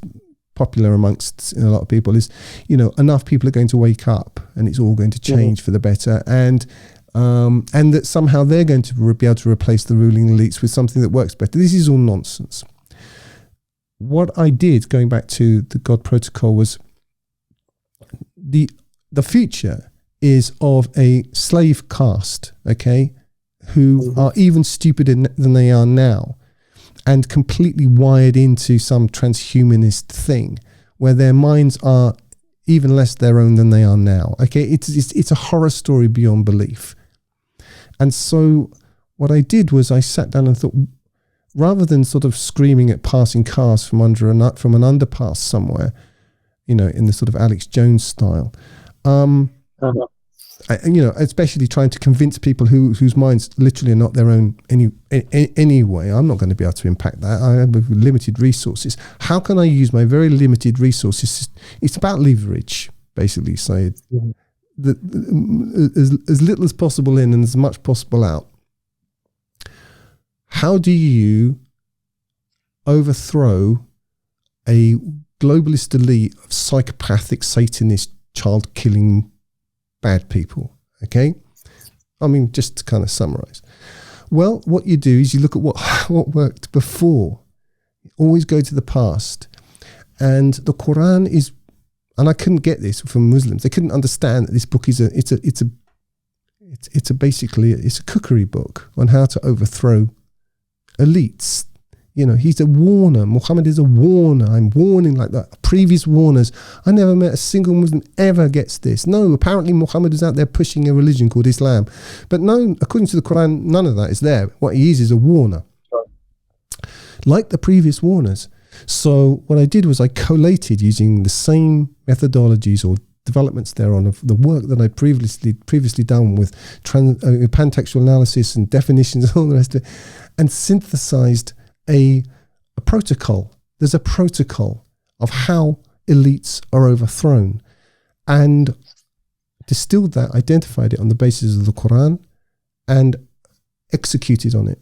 popular amongst a lot of people is, you know, enough people are going to wake up and it's all going to change for the better, and that somehow they're going to be able to replace the ruling elites with something that works better. This is all nonsense. What I did, going back to the God Protocol, was the future is of a slave caste, okay, who are even stupider than they are now, and completely wired into some transhumanist thing where their minds are even less their own than they are now. Okay, it's a horror story beyond belief. And so what I did was I sat down and thought, rather than sort of screaming at passing cars from under from an underpass somewhere, you know, in the sort of Alex Jones style, you know, especially trying to convince people whose minds literally are not their own anyway. I'm not going to be able to impact that. I have limited resources. How can I use my very limited resources? It's about leverage, basically, Syed. As little as possible in and as much possible out. How do you overthrow a globalist elite of psychopathic, satanist, child-killing bad people? Okay? I mean, just to kind of summarize. Well, what you do is you look at what worked before. Always go to the past. And the Qur'an is, and I couldn't get this from Muslims. They couldn't understand that this book is basically a cookery book on how to overthrow elites. You know, he's a warner. Muhammad is a warner. I'm warning like that. Previous warners. I never met a single Muslim ever gets this. No, apparently Muhammad is out there pushing a religion called Islam. But no, according to the Quran, none of that is there. What he is a warner. Like the previous warners. So what I did was I collated using the same methodologies or developments thereon of the work that I'd previously done with pantextual analysis and definitions and all the rest of it, and synthesized a protocol. There's a protocol of how elites are overthrown, and distilled that, identified it on the basis of the Quran, and executed on it.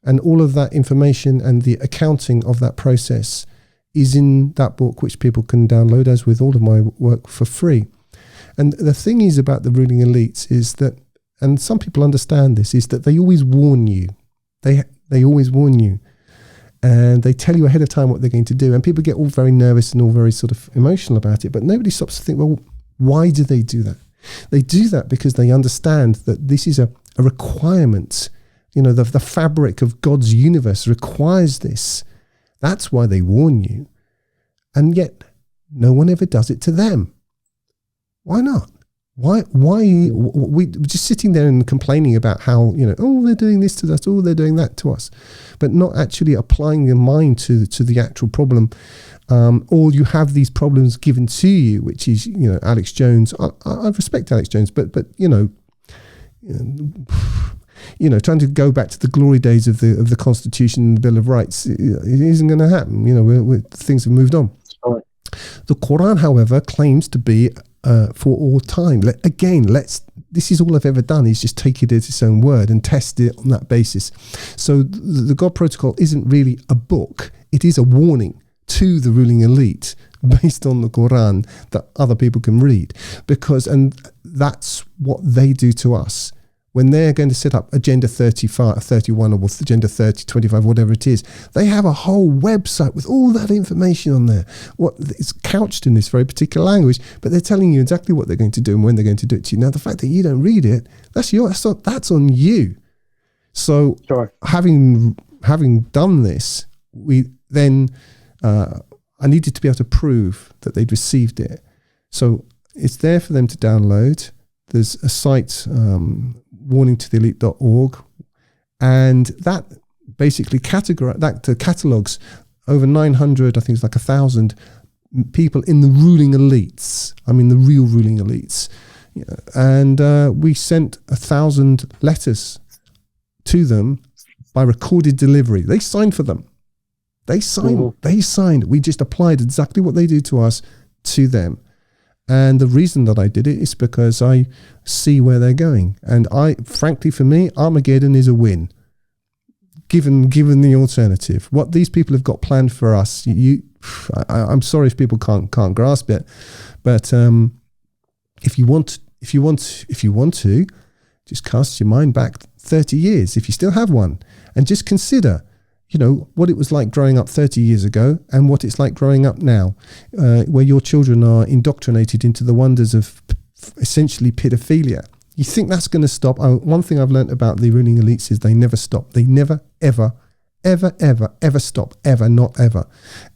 And all of that information and the accounting of that process is in that book, which people can download, as with all of my work, for free. And the thing is about the ruling elites is that, and some people understand this, is that they always warn you. They always warn you. And they tell you ahead of time what they're going to do. And people get all very nervous and all very sort of emotional about it. But nobody stops to think, well, why do they do that? They do that because they understand that this is a requirement. You know, the fabric of God's universe requires this. That's why they warn you. And yet, no one ever does it to them. Why not? Why we just sitting there and complaining about how, you know, oh, they're doing this to us, oh, they're doing that to us, but not actually applying your mind to the actual problem. Or you have these problems given to you, which is, you know, Alex Jones. I respect Alex Jones, but you know, trying to go back to the glory days of the Constitution and the Bill of Rights, it isn't going to happen. You know, things have moved on. Sure. The Qur'an, however, claims to be for all time. This is all I've ever done is just take it as its own word and test it on that basis. So the God Protocol isn't really a book. It is a warning to the ruling elite based on the Qur'an that other people can read, and that's what they do to us. When they're going to set up Agenda 35, 31 or Agenda 30, 25, whatever it is, they have a whole website with all that information on there. It's couched in this very particular language, but they're telling you exactly what they're going to do and when they're going to do it to you. Now, the fact that you don't read it, that's on you. So, sure. having done this, we then I needed to be able to prove that they'd received it. So it's there for them to download. There's a site, warningtotheelite.org, and that basically catalogues over 900, I think it's like 1,000 people in the ruling elites. I mean, the real ruling elites. And we sent 1,000 letters to them by recorded delivery. They signed for them. They signed. We just applied exactly what they did to us to them. And the reason that I did it is because I see where they're going. And frankly, for me, Armageddon is a win. Given the alternative, what these people have got planned for us, I'm sorry if people can't grasp it, but if you want to, just cast your mind back 30 years, if you still have one, and just consider, you know, what it was like growing up 30 years ago and what it's like growing up now, where your children are indoctrinated into the wonders of essentially pedophilia. You think that's going to stop? One thing I've learned about the ruling elites is they never stop. They never, ever, ever, ever, ever stop. Ever, not ever.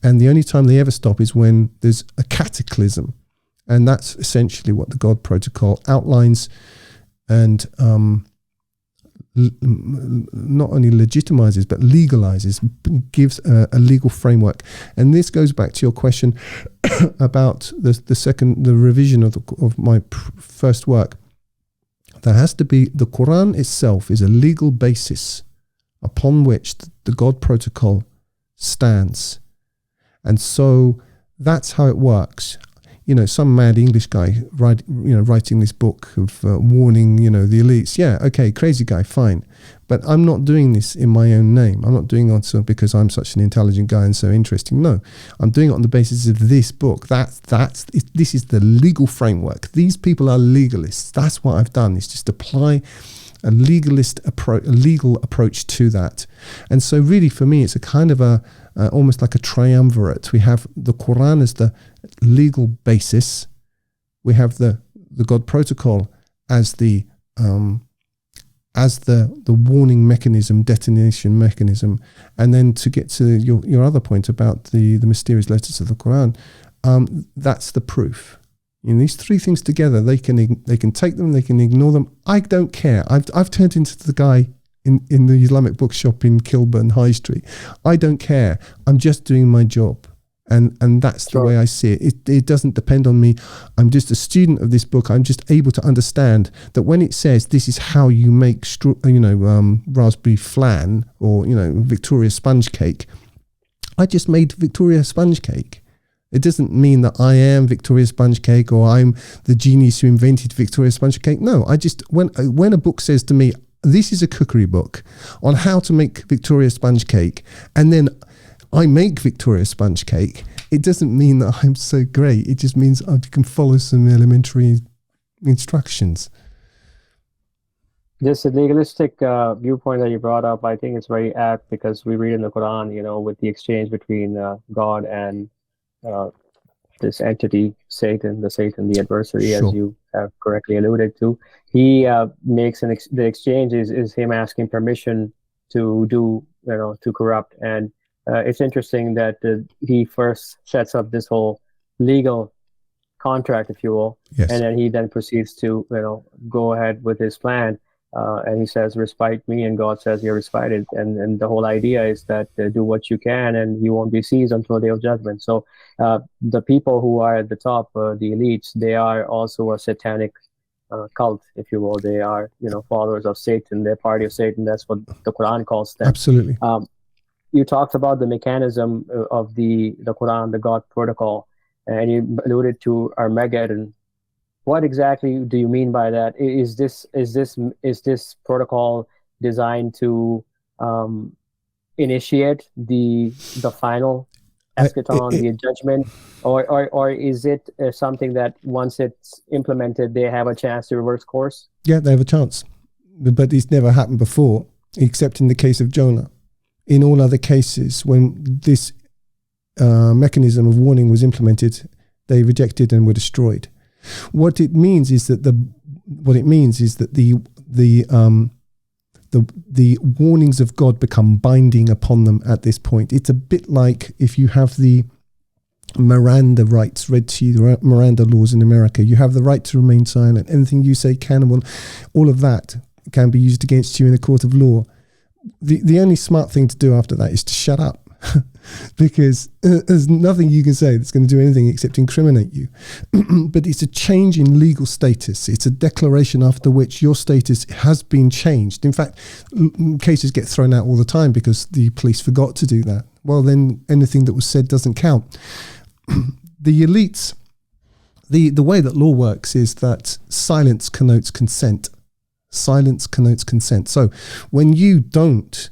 And the only time they ever stop is when there's a cataclysm. And that's essentially what the God Protocol outlines and not only legitimizes but legalizes, gives a legal framework. And this goes back to your question about the revision of my first work. There has to be, the Qur'an itself is a legal basis upon which the God Protocol stands. And so that's how it works. You know, some mad English guy writing this book of warning, the elites. Yeah, okay, crazy guy, fine. But I'm not doing this in my own name. I'm not doing it because I'm such an intelligent guy and so interesting. No, I'm doing it on the basis of this book. This is the legal framework. These people are legalists. That's what I've done, is just apply a legal approach to that. And so really for me, it's a kind of almost like a triumvirate. We have the Qur'an as the legal basis. We have the God Protocol as the warning mechanism, detonation mechanism. And then to get to your other point about the mysterious letters of the Qur'an, that's the proof. These three things together, they can take them, they can ignore them. I don't care. I've turned into the guy in the Islamic bookshop in Kilburn High Street. I don't care. I'm just doing my job. And that's the way I see it. It doesn't depend on me. I'm just a student of this book. I'm just able to understand that when it says this is how you make raspberry flan or Victoria sponge cake, I just made Victoria sponge cake. It doesn't mean that I am Victoria sponge cake or I'm the genius who invented Victoria sponge cake. No, I just when a book says to me, this is a cookery book on how to make Victoria sponge cake, and then I make Victoria sponge cake, it doesn't mean that I'm so great. It just means I can follow some elementary instructions. This legalistic viewpoint that you brought up, I think it's very apt because we read in the Quran, with the exchange between God and uh, this entity, Satan, the adversary, as Sure. you have correctly alluded to. He makes the exchange is him asking permission to do, to corrupt. And it's interesting that he first sets up this whole legal contract, if you will, Yes. and then he then proceeds to, go ahead with his plan. And he says, respite me, and God says, you're respited. And the whole idea is that do what you can, and you won't be seized until the day of judgment. So the people who are at the top, the elites, they are also a satanic cult, if you will. They are, followers of Satan. They're party of Satan. That's what the Quran calls them. Absolutely. You talked about the mechanism of the Quran, the God protocol, and you alluded to Armageddon. What exactly do you mean by that? Is this protocol designed to initiate the final eschaton, the judgment, or is it something that once it's implemented, they have a chance to reverse course? Yeah, they have a chance, but it's never happened before, except in the case of Jonah. In all other cases, when this mechanism of warning was implemented, they rejected and were destroyed. What it means is that the warnings of God become binding upon them at this point. It's a bit like if you have the Miranda rights read to you, the Miranda laws in America. You have the right to remain silent. Anything you say can, all of that can be used against you in a court of law. The only smart thing to do after that is to shut up. Because there's nothing you can say that's going to do anything except incriminate you. But it's a change in legal status. It's a declaration after which your status has been changed. In fact, cases get thrown out all the time because the police forgot to do that. Well, then anything that was said doesn't count. The elites, the way that law works is that silence connotes consent. Silence connotes consent. So when you don't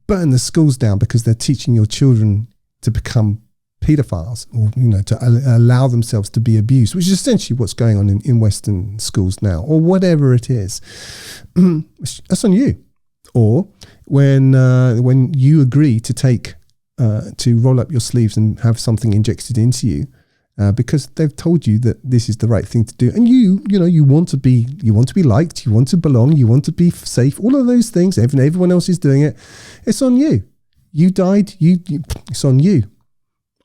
burn the schools down because they're teaching your children to become pedophiles, or to allow themselves to be abused, which is essentially what's going on in Western schools now, or whatever it is, that's on you. Or when you agree to take to roll up your sleeves and have something injected into you because they've told you that this is the right thing to do, and you want to be liked, you want to belong, you want to be safe, all of those things. Everyone else is doing it. It's on you. You died. It's on you.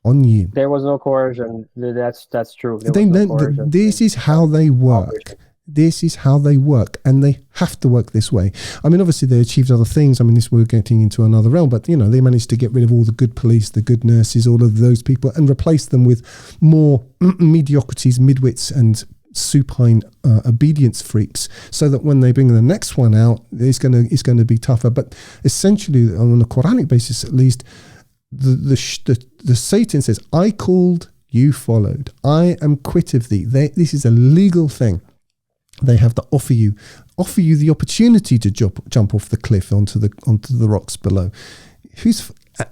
On you. There was no coercion. That's true. Coercion. This is how they work. This is how they work, and they have to work this way. I mean, obviously they achieved other things. I mean, we're getting into another realm, but they managed to get rid of all the good police, the good nurses, all of those people, and replace them with more mediocrities, midwits, and supine obedience freaks, so that when they bring the next one out, it's going to be tougher. But essentially, on a Quranic basis, at least, the Satan says, "I called, you followed. I am quit of thee." This is a legal thing. They have to offer you the opportunity to jump off the cliff onto the rocks below.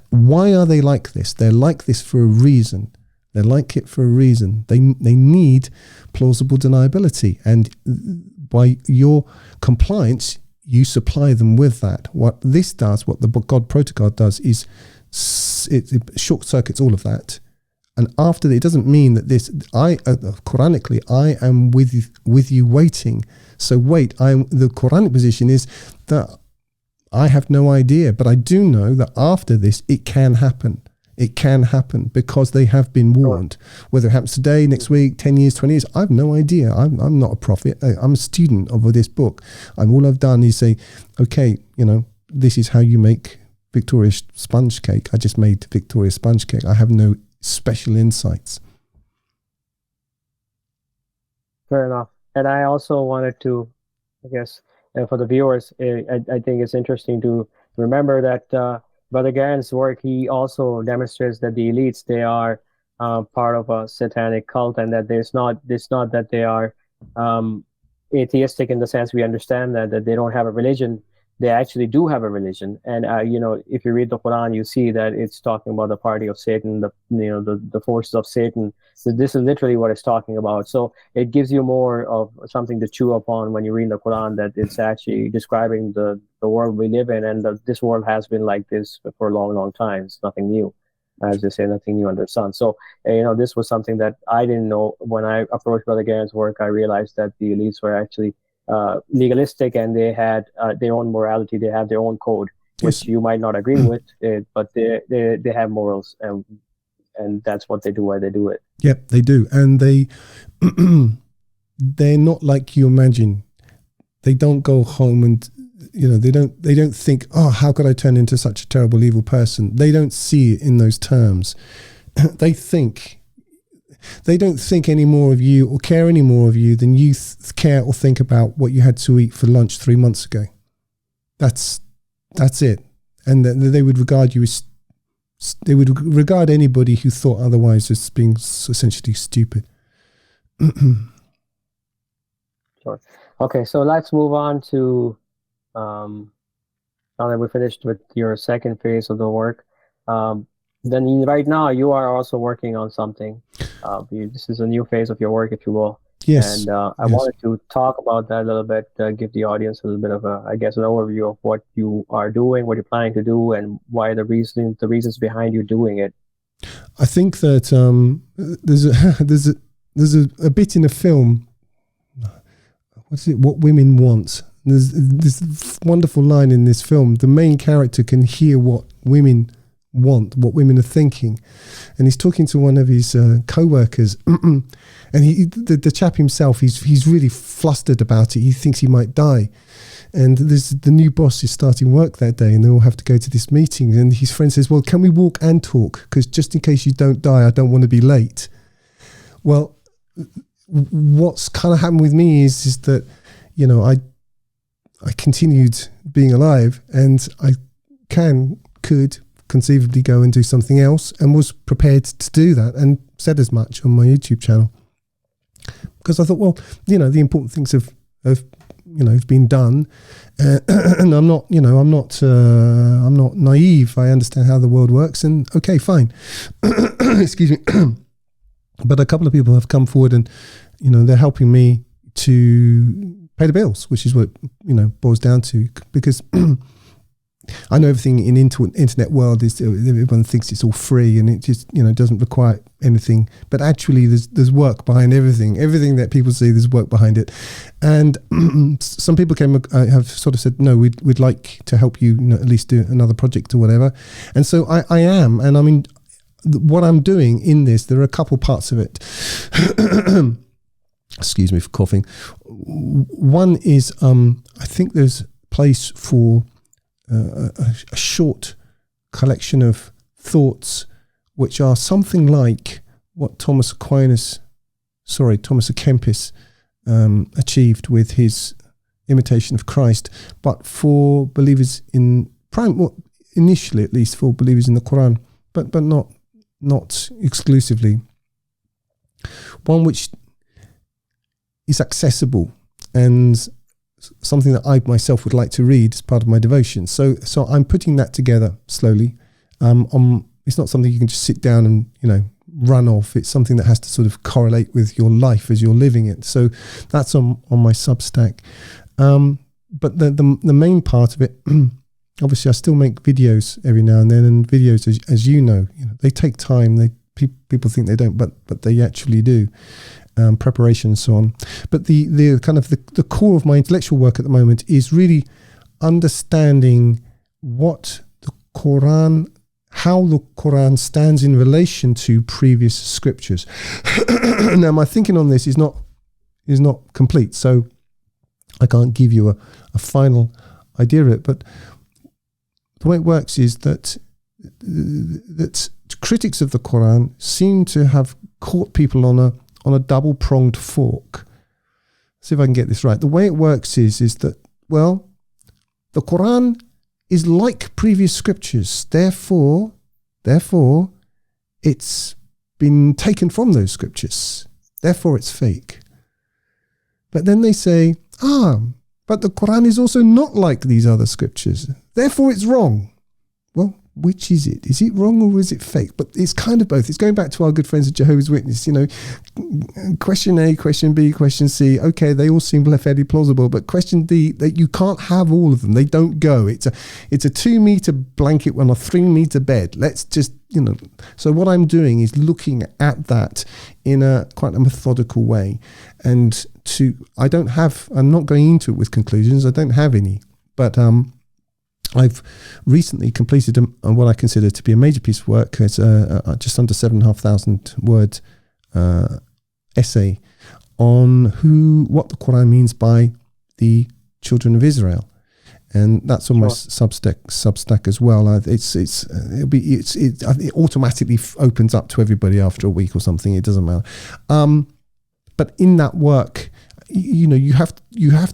Why are they like this? They're like this for a reason. They like it for a reason. They need plausible deniability, and by your compliance, you supply them with that. What the God protocol does is it short circuits all of that. And after that, it doesn't mean that Quranically, I am with you waiting. So wait, the Quranic position is that I have no idea, but I do know that after this, it can happen. It can happen because they have been warned. Whether it happens today, next week, 10 years, 20 years, I have no idea. I'm not a prophet. I'm a student of this book. And all I've done is say, okay, this is how you make Victoria's sponge cake. I just made Victoria's sponge cake. I have no special insights. Fair enough. And I also wanted to, I guess, for the viewers, I think it's interesting to remember that Brother Gerrans' work, he also demonstrates that the elites, they are part of a satanic cult, and that it's not that they are atheistic in the sense we understand that they don't have a religion. They actually do have a religion, and if you read the Quran, you see that it's talking about the party of Satan, the forces of Satan. So this is literally what it's talking about. So it gives you more of something to chew upon when you read the Quran, that it's actually describing the world we live in, and this world has been like this for a long, long time. It's nothing new, as they say, nothing new under the sun. So this was something that I didn't know. When I approached Brother Garen's work, I realized that the elites were actually legalistic, and they had their own morality. They have their own code, which Yes. you might not agree with, but they have morals, and that's what they do, why they do it. Yep, they do, and they're not like you imagine. They don't go home and they don't think, oh, how could I turn into such a terrible evil person? They don't see it in those terms. They don't think any more of you or care any more of you than you care or think about what you had to eat for lunch 3 months ago. That's it. And they would regard you as, they would regard anybody who thought otherwise as being essentially stupid. Sure. Okay, so let's move on to, now that we're finished with your second phase of the work. Then right now you are also working on something. This is a new phase of your work, if you will. Yes. And I wanted to talk about that a little bit, give the audience a little bit of an overview of what you are doing, what you're planning to do, and why the reasons behind you doing it. I think that there's a bit in a film. What's it? What Women Want. There's this wonderful line in this film. The main character can hear what women want, what women are thinking, and he's talking to one of his co-workers, and the chap himself, he's really flustered about it. He thinks he might die, and the new boss is starting work that day, and they all have to go to this meeting, and his friend says, well, can we walk and talk, because just in case you don't die, I don't want to be late. Well, what's kind of happened with me is that I continued being alive, and I could conceivably go and do something else, and was prepared to do that, and said as much on my YouTube channel, because I thought, well, the important things have been done, and I'm not naive. I understand how the world works, and okay, fine. Excuse me. But a couple of people have come forward, and they're helping me to pay the bills, which is what boils down to, because I know everything in internet world is, everyone thinks it's all free, and it just doesn't require anything, but actually there's work behind everything that people see. There's work behind it, and some people have sort of said, no, we'd like to help you, at least do another project or whatever. And so I am, and I mean, what I'm doing in this, there are a couple parts of it. Excuse me for coughing. One is I think there's place for a short collection of thoughts which are something like what Thomas à Kempis achieved with his Imitation of Christ, but for believers initially at least for believers in the Qur'an, but not exclusively. One which is accessible and something that I myself would like to read as part of my devotion. So I'm putting that together slowly. It's not something you can just sit down and run off. It's something that has to sort of correlate with your life as you're living it. So that's on my Substack. But the main part of it, obviously, I still make videos every now and then, and videos, as you know, they take time. People think they don't, but they actually do. Preparation and so on. But the kind of the core of my intellectual work at the moment is really understanding what the Qur'an, how the Qur'an stands in relation to previous scriptures. Now, my thinking on this is not complete, so I can't give you a final idea of it. But the way it works is that critics of the Qur'an seem to have caught people on a double-pronged fork. See if I can get this right. The way it works is that, well, the Qur'an is like previous scriptures. Therefore, it's been taken from those scriptures. Therefore, it's fake. But then they say, but the Quran is also not like these other scriptures. Therefore, it's wrong. Well, which is it? Is it wrong or is it fake? But it's kind of both. It's going back to our good friends at Jehovah's Witness, question A, question B, question C. Okay, they all seem fairly plausible, but question D, that you can't have all of them. They don't go. It's a 2-meter blanket on a 3-meter bed. Let's just, So what I'm doing is looking at that in quite a methodical way. And I'm not going into it with conclusions. I don't have any, but I've recently completed what I consider to be a major piece of work. It's just under 7,500 word essay on what the Quran means by the children of Israel, and that's on my Substack as well. It automatically opens up to everybody after a week or something. It doesn't matter. But in that work, you have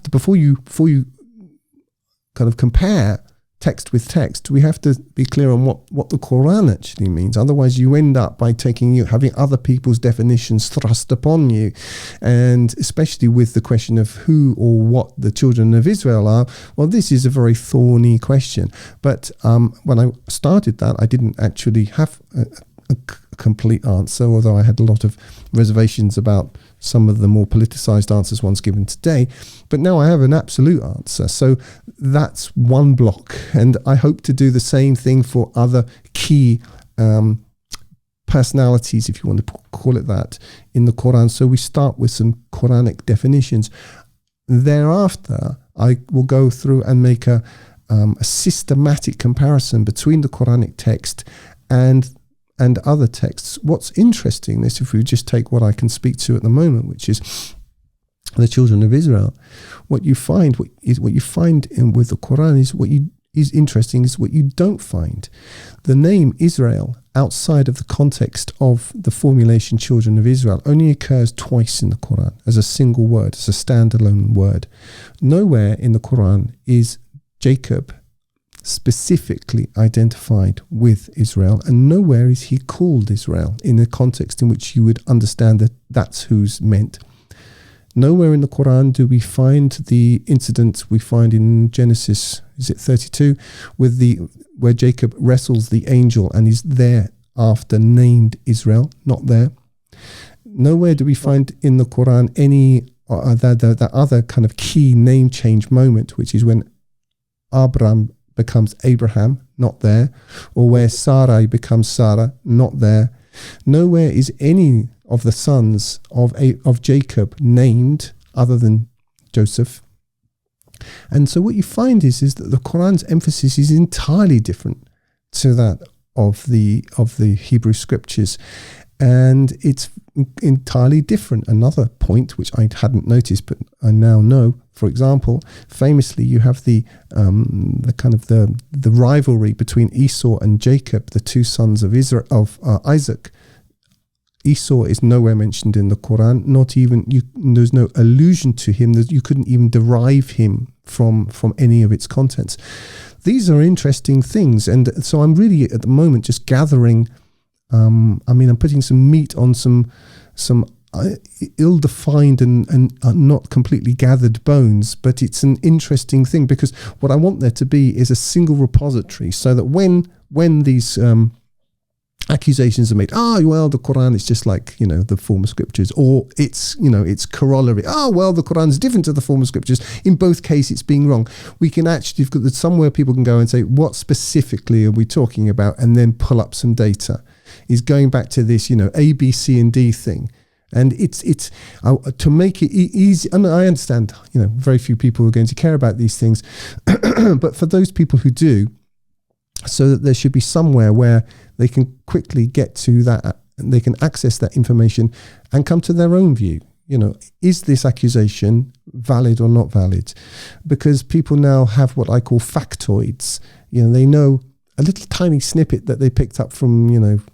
to before you kind of compare text with text, we have to be clear on what the Quran actually means. Otherwise, you end up by having other people's definitions thrust upon you, and especially with the question of who or what the children of Israel are. Well, this is a very thorny question. But when I started that, I didn't actually have a complete answer, although I had a lot of reservations about some of the more politicized answers ones given today. But now I have an absolute answer. So that's one block. And I hope to do the same thing for other key personalities, if you want to call it that, in the Quran. So we start with some Quranic definitions. Thereafter, I will go through and make a systematic comparison between the Quranic text and other texts. What's interesting is if we just take what I can speak to at the moment, which is the children of Israel, what you find with the Quran is interesting is what you don't find. The name Israel outside of the context of the formulation children of Israel only occurs twice in the Quran as a single word, as a standalone word. Nowhere in the Quran is Jacob specifically identified with Israel, and nowhere is he called Israel in a context in which you would understand that that's who's meant. Nowhere in the Quran do we find the incident we find in Genesis, is it 32, where Jacob wrestles the angel and is thereafter named Israel. Not there. Nowhere do we find in the Quran any that other kind of key name change moment, which is when Abram becomes Abraham, not there, or where Sarai becomes Sarah, not there. Nowhere is any of the sons of Jacob named other than Joseph. And so what you find is that the Quran's emphasis is entirely different to that of the Hebrew scriptures, and it's entirely different. Another point which I hadn't noticed but I now know, for example, famously you have the rivalry between Esau and Jacob, the two sons of Isaac. Esau is nowhere mentioned in the Quran. Not even there's no allusion to him. You couldn't even derive him from any of its contents. These are interesting things, and so I'm really at the moment just gathering. I'm putting some meat on some ill-defined and not completely gathered bones, but it's an interesting thing because what I want there to be is a single repository, so that when these accusations are made, the Quran is just like the former scriptures, or it's corollary, the Quran is different to the former scriptures. In both cases, it's being wrong. We can actually, somewhere people can go and say, what specifically are we talking about, and then pull up some data. Is going back to this, A, B, C, and D thing. And it's to make it easy. And I understand, very few people are going to care about these things. But for those people who do, so that there should be somewhere where they can quickly get to that, and they can access that information and come to their own view. Is this accusation valid or not valid? Because people now have what I call factoids. They know a little tiny snippet that they picked up from,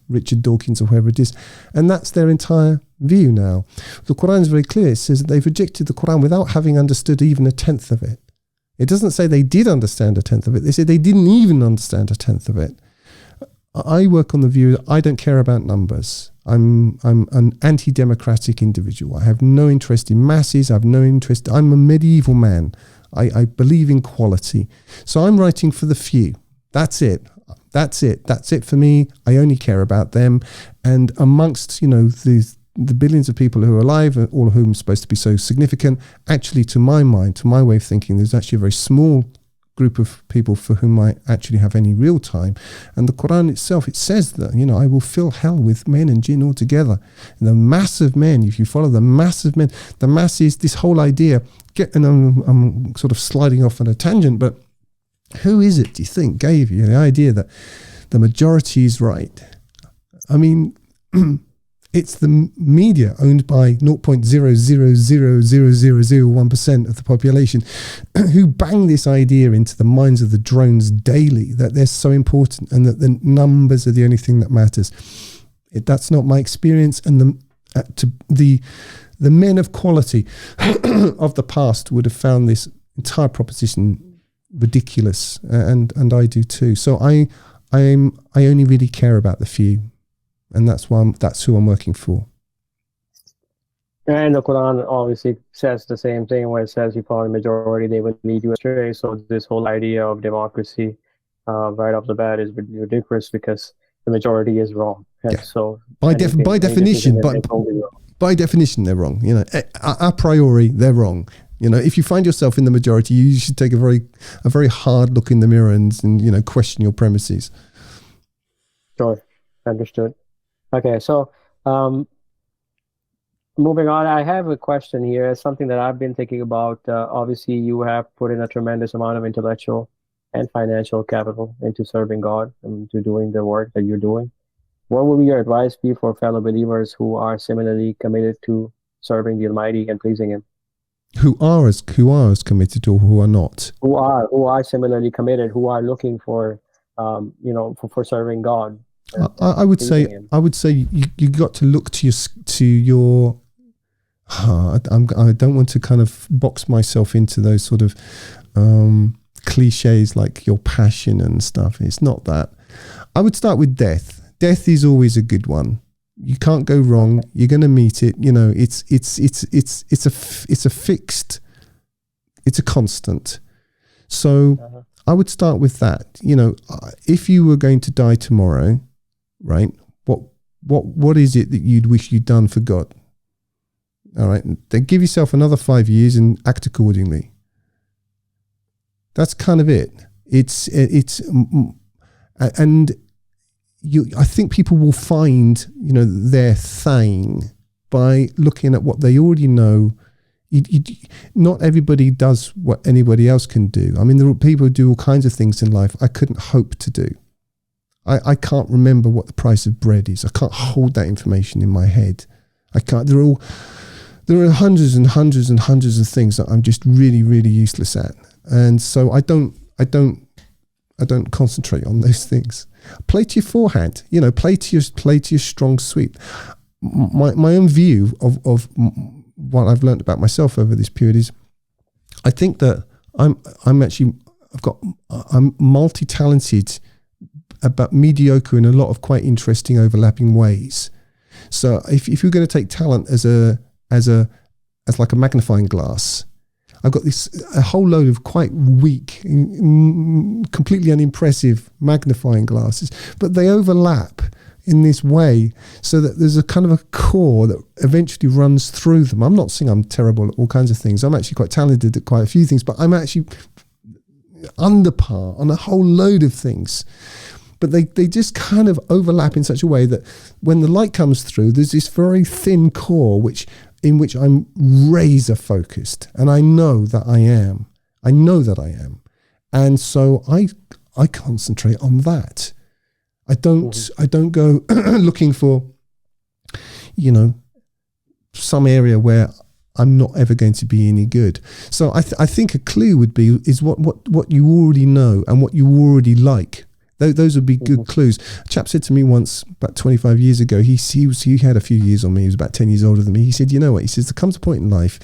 Richard Dawkins or whoever it is. And that's their entire view now. The Quran is very clear. It says that they've rejected the Quran without having understood even a tenth of it. It doesn't say they did understand a tenth of it. They say they didn't even understand a tenth of it. I work on the view that I don't care about numbers. I'm an anti-democratic individual. I have no interest in masses. I have no interest. I'm a medieval man. I believe in quality. So I'm writing for the few. That's it. That's it for me. I only care about them. And amongst, the billions of people who are alive, all of whom are supposed to be so significant, actually, to my mind, to my way of thinking, there's actually a very small group of people for whom I actually have any real time. And the Qur'an itself, it says that, I will fill hell with men and jinn altogether. And the mass of men, if you follow the mass of men, the mass is this whole idea, and I'm sort of sliding off on a tangent, but who is it, do you think, gave you the idea that the majority is right? I mean, it's the media owned by 0.0000001% of the population who bang this idea into the minds of the drones daily, that they're so important and that the numbers are the only thing that matters. That's not my experience. And the men of quality of the past would have found this entire proposition ridiculous, and I do too. So I only really care about the few. And that's who I'm working for. And the Quran obviously says the same thing, where it says you follow the majority, they will lead you astray. So this whole idea of democracy right off the bat is ridiculous, because the majority is wrong. And yeah. so by definition, they're wrong. A priori, they're wrong. If you find yourself in the majority, you should take a very hard look in the mirror and question your premises. Sure, understood. Okay, so moving on, I have a question here. It's something that I've been thinking about. Obviously, you have put in a tremendous amount of intellectual and financial capital into serving God and to doing the work that you're doing. What would your advice be for fellow believers who are similarly committed to serving the Almighty and pleasing Him? Who are as committed, or who are not? Who are similarly committed, who are looking for, for serving God. I would say you got to look to your. I don't want to kind of box myself into those sort of cliches like your passion and stuff. It's not that. I would start with death. Death is always a good one. You can't go wrong. You're going to meet it. It's a fixed. It's a constant. So I would start with that. If you were going to die tomorrow, right? What is it that you'd wish you'd done for God? All right, then give yourself another 5 years and act accordingly. That's kind of it. I think people will find their thing by looking at what they already know. Not everybody does what anybody else can do. I mean, there are people who do all kinds of things in life I couldn't hope to do. I can't remember what the price of bread is. I can't hold that information in my head. I can't. There are hundreds and hundreds and hundreds of things that I'm just really, really useless at, and so I don't concentrate on those things. Play to your forehand. Play to your strong suit. My own view of what I've learned about myself over this period is, I think that I'm multi-talented, but mediocre in a lot of quite interesting overlapping ways. So if you're going to take talent as like a magnifying glass, I've got a whole load of quite weak, completely unimpressive magnifying glasses, but they overlap in this way so that there's a kind of a core that eventually runs through them. I'm not saying I'm terrible at all kinds of things. I'm actually quite talented at quite a few things, but I'm actually under par on a whole load of things. But they just kind of overlap in such a way that when the light comes through, there's this very thin core in which I'm razor focused, and I know that I am. And so I concentrate on that. I don't go looking for, some area where I'm not ever going to be any good. So I think a clue is what you already know and what you already like. Those would be good clues. A chap said to me once, about 25 years ago, he had a few years on me, he was about 10 years older than me. He said, you know what? He says, there comes a point in life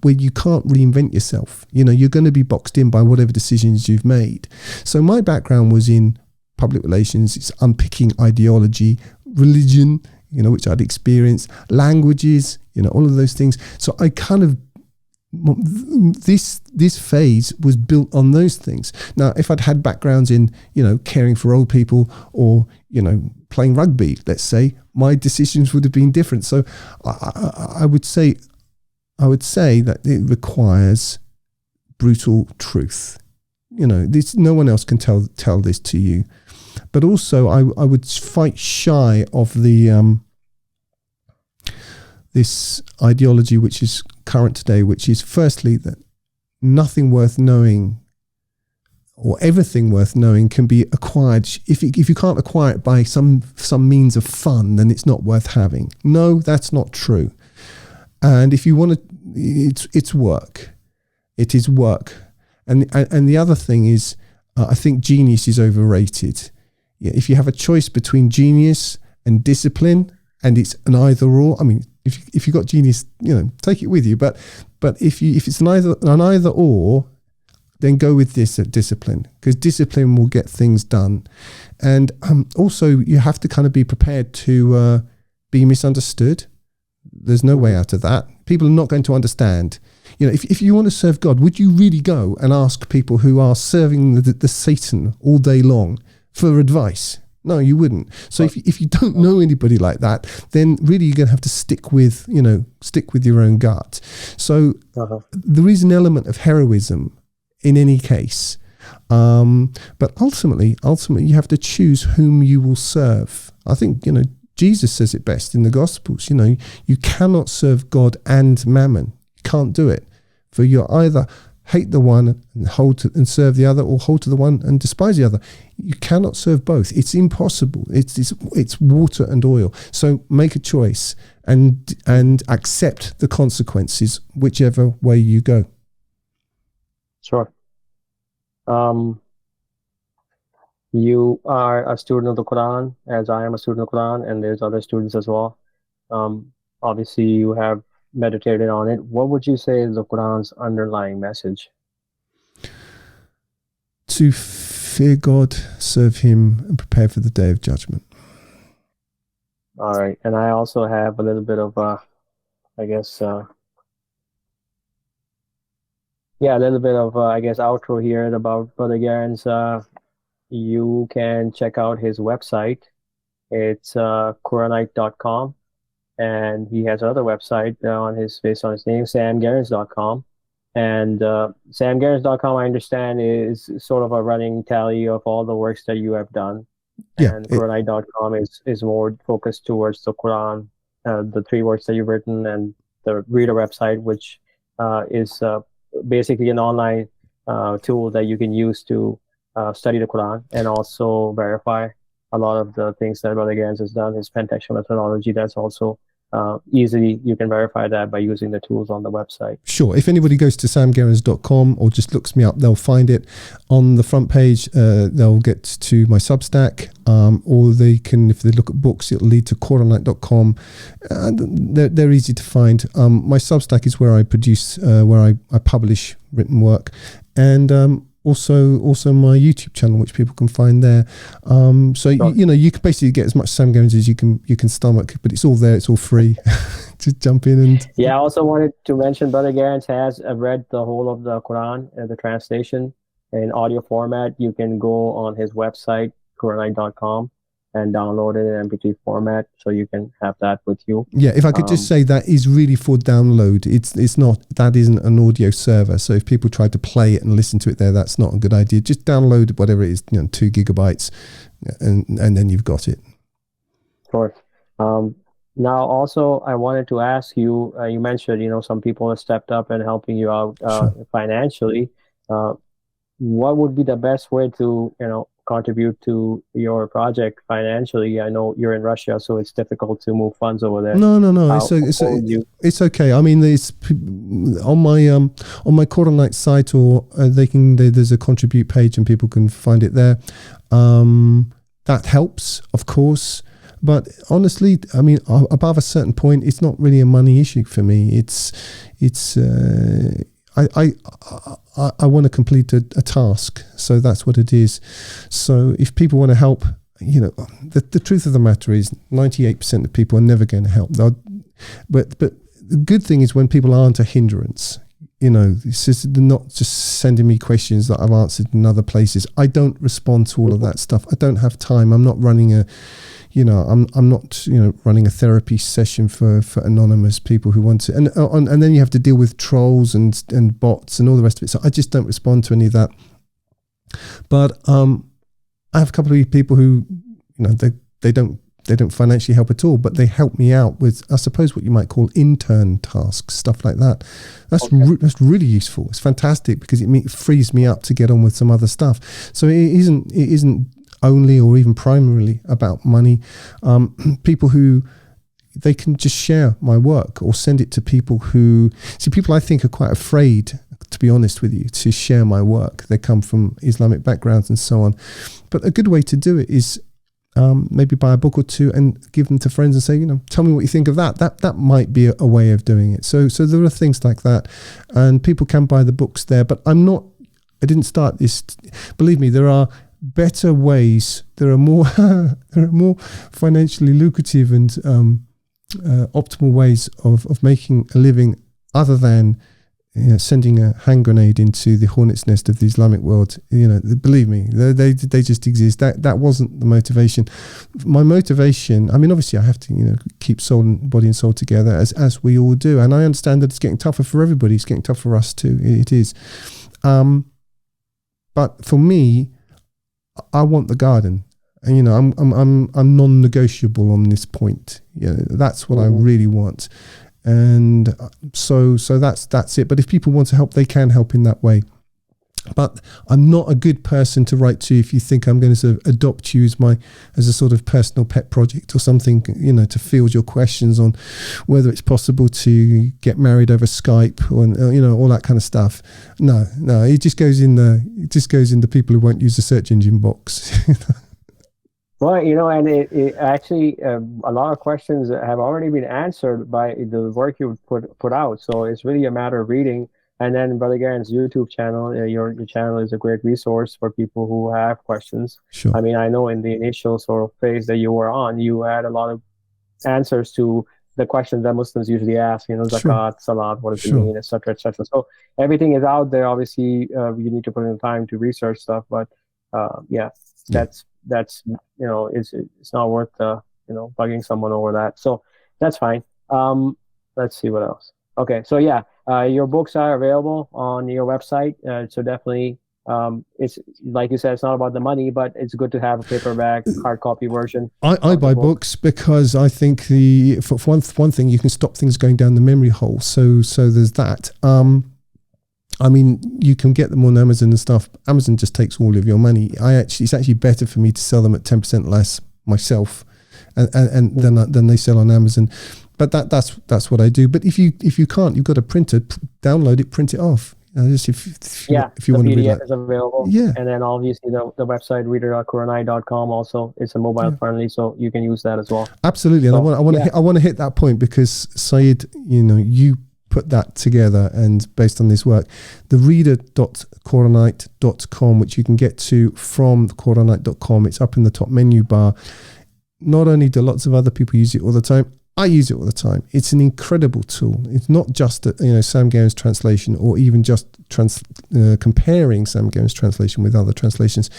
where you can't reinvent yourself. You're going to be boxed in by whatever decisions you've made. So my background was in public relations. It's unpicking ideology, religion, which I'd experienced, languages, all of those things. So I kind of, this phase was built on those things. Now, if I'd had backgrounds in, caring for old people or, playing rugby, let's say, my decisions would have been different. So I would say that it requires brutal truth. This, no one else can tell this to you. But also, I would fight shy of the this ideology which is current today, which is firstly that nothing worth knowing or everything worth knowing can be acquired. If you can't acquire it by some means of fun, then it's not worth having. No, that's not true. And if you want to, it's work. It is work. And the other thing is, I think genius is overrated. If you have a choice between genius and discipline, and it's an either or, I mean, if you got genius, take it with you. But if it's an either or, then go with this discipline, because discipline will get things done. And also, you have to kind of be prepared to be misunderstood. There's no way out of that. People are not going to understand. If you want to serve God, would you really go and ask people who are serving the Satan all day long for advice? No, you wouldn't. So if you don't know anybody like that, then really you're going to have to stick with your own gut. So there is an element of heroism in any case. But ultimately you have to choose whom you will serve. I think, Jesus says it best in the Gospels. You cannot serve God and mammon. You can't do it. For you're either hate the one and serve the other, or hold to the one and despise the other. You cannot serve both. It's impossible. It's water and oil. So make a choice and accept the consequences, whichever way you go. Sure. You are a student of the Quran, as I am a student of the Quran, and there's other students as well. Obviously, you have meditated on it. What would you say is the Quran's underlying message? To fear God, serve Him, and prepare for the day of judgment. All right. And I also have a little bit of, a little bit of, outro here about Brother Gerrans. You can check out his website. It's Qur'anite.com. And he has another website based on his name, samgerrans.com. And samgerrans.com, I understand, is sort of a running tally of all the works that you have done. Yeah, and Qur'anite.com is more focused towards the Quran, the 3 works that you've written, and the reader website, which is basically an online tool that you can use to study the Quran and also verify a lot of the things that Brother Gerrans has done, his pentextual methodology. That's also easily, you can verify that by using the tools on the website. Sure. If anybody goes to samgerrans.com or just looks me up, they'll find it. On the front page, they'll get to my Substack, or they can, if they look at books, it'll lead to Qur'anite.com. They're easy to find. My Substack is where I produce, where I publish written work, and also my YouTube channel, which people can find there. So sure. You can basically get as much Sam Gerrans as you can stomach, but it's all there. It's all free. Just jump in and. Yeah, I also wanted to mention Brother Gerrans has read the whole of the Quran, the translation in audio format. You can go on his website, Qur'anite.com, and download it in MP3 format, so you can have that with you. Yeah, if I could just say, that is really for download. It's not, that isn't an audio server. So if people try to play it and listen to it there, that's not a good idea. Just download whatever it is, 2 gigabytes, and then you've got it. Of course. Now, also, I wanted to ask you. You mentioned, some people have stepped up and helping you out Sure. financially. What would be the best way to, contribute to your project financially? I know you're in Russia, so it's difficult to move funds over there. No. It's okay. I mean, it's on my Qur'anite site, or there's a contribute page and people can find it there. That helps, of course. But honestly, I mean, above a certain point, it's not really a money issue for me. I want to complete a task, so that's what it is. So if people want to help the truth of the matter is 98% of people are never going to help. But the good thing is when people aren't a hindrance. It's just, they're not just sending me questions that I've answered in other places. I don't respond to all of that stuff. I don't have time. I'm not running I'm not running a therapy session for anonymous people who want to. And then you have to deal with trolls and bots and all the rest of it. So I just don't respond to any of that. But I have a couple of people who, they don't financially help at all, but they help me out with, I suppose, what you might call intern tasks, stuff like that. That's really useful. It's fantastic because it frees me up to get on with some other stuff. So it isn't only or even primarily about money. People who they can just share my work or send it to people people I think are quite afraid, to be honest with you, to share my work. They come from Islamic backgrounds and so on. But a good way to do it is maybe buy a book or two and give them to friends and say, tell me what you think of that. That might be a way of doing it. So there are things like that, and people can buy the books there. But I didn't start this. Believe me, there are better ways. There are more financially lucrative and optimal ways of making a living other than sending a hand grenade into the hornet's nest of the Islamic world. Believe me, they just exist. That wasn't the motivation. My motivation, obviously I have to keep body and soul together as we all do, and I understand that it's getting tougher for everybody. It's getting tougher for us too. It is. But for me, I want the garden. And I'm non-negotiable on this point. That's what I really want. And so that's it. But if people want to help, they can help in that way. But I'm not a good person to write to if you think I'm going to sort of adopt you as a sort of personal pet project or something, to field your questions on whether it's possible to get married over Skype or all that kind of stuff. No, it just goes in the people who won't use the search engine box. Well, and it actually, a lot of questions have already been answered by the work you put out. So it's really a matter of reading. And then Brother Gerrans' YouTube channel, your channel is a great resource for people who have questions. Sure. I know in the initial sort of phase that you were on, you had a lot of answers to the questions that Muslims usually ask, zakat, salat, what does it mean, et cetera, et cetera. So everything is out there. Obviously, you need to put in the time to research stuff, but that's it's not worth bugging someone over that. So that's fine. Let's see what else. Okay, so your books are available on your website. So definitely, it's like you said, it's not about the money, but it's good to have a paperback, hard copy version. I buy books because I think for one thing, you can stop things going down the memory hole. So there's that. You can get them on Amazon and stuff. Amazon just takes all of your money. It's actually better for me to sell them at 10% less myself, and than they sell on Amazon. But that's what I do. But if you can't, you've got a printer. Download it, print it off. Just if you want to read that. is available. Yeah. And then obviously the website reader.qur'an.com also is a mobile friendly, so you can use that as well. Absolutely. And I want to hit that point because Saeed, you put that together, and based on this work, the reader.qur'anite.com, which you can get to from qur'anite.com, it's up in the top menu bar. Not only do lots of other people use it all the time, I use it all the time. It's an incredible tool. It's not just Sam Gerrans' translation, or even just comparing Sam Gerrans' translation with other translations.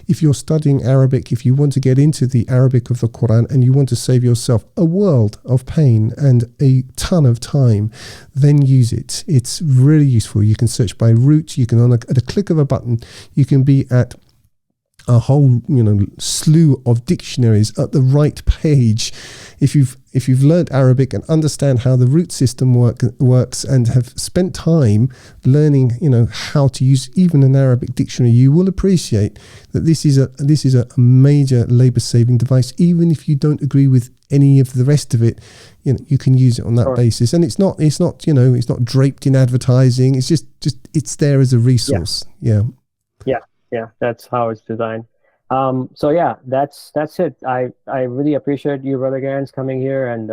If you're studying Arabic, if you want to get into the Arabic of the Qur'an and you want to save yourself a world of pain and a ton of time, then use it. It's really useful. You can search by root. You can, at a click of a button, you can be at a whole slew of dictionaries at the right page. If you've learned Arabic and understand how the root system works and have spent time learning how to use even an Arabic dictionary, you will appreciate that this is a major labor saving device. Even if you don't agree with any of the rest of it, you can use it on that basis. And it's not draped in advertising. It's just it's there as a resource. Yeah, that's how it's designed. That's it. I really appreciate you, Brother Gerrans, coming here and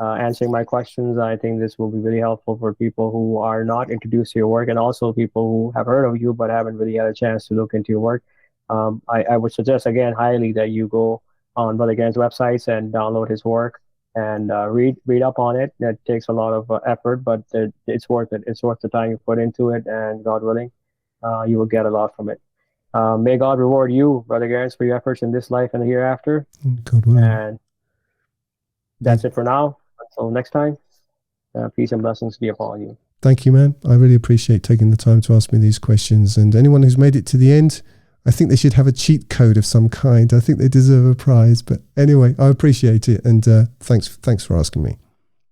answering my questions. I think this will be really helpful for people who are not introduced to your work, and also people who have heard of you but haven't really had a chance to look into your work. I would suggest again highly that you go on Brother Gann's websites and download his work and read up on it. It takes a lot of effort, but it's worth it. It's worth the time you put into it, and God willing, you will get a lot from it. May God reward you, Brother Gerrans, for your efforts in this life and the hereafter. God willing. And that's it for now. Until next time, peace and blessings be upon you. Thank you, man. I really appreciate taking the time to ask me these questions. And anyone who's made it to the end, I think they should have a cheat code of some kind. I think they deserve a prize. But anyway, I appreciate it. And thanks for asking me.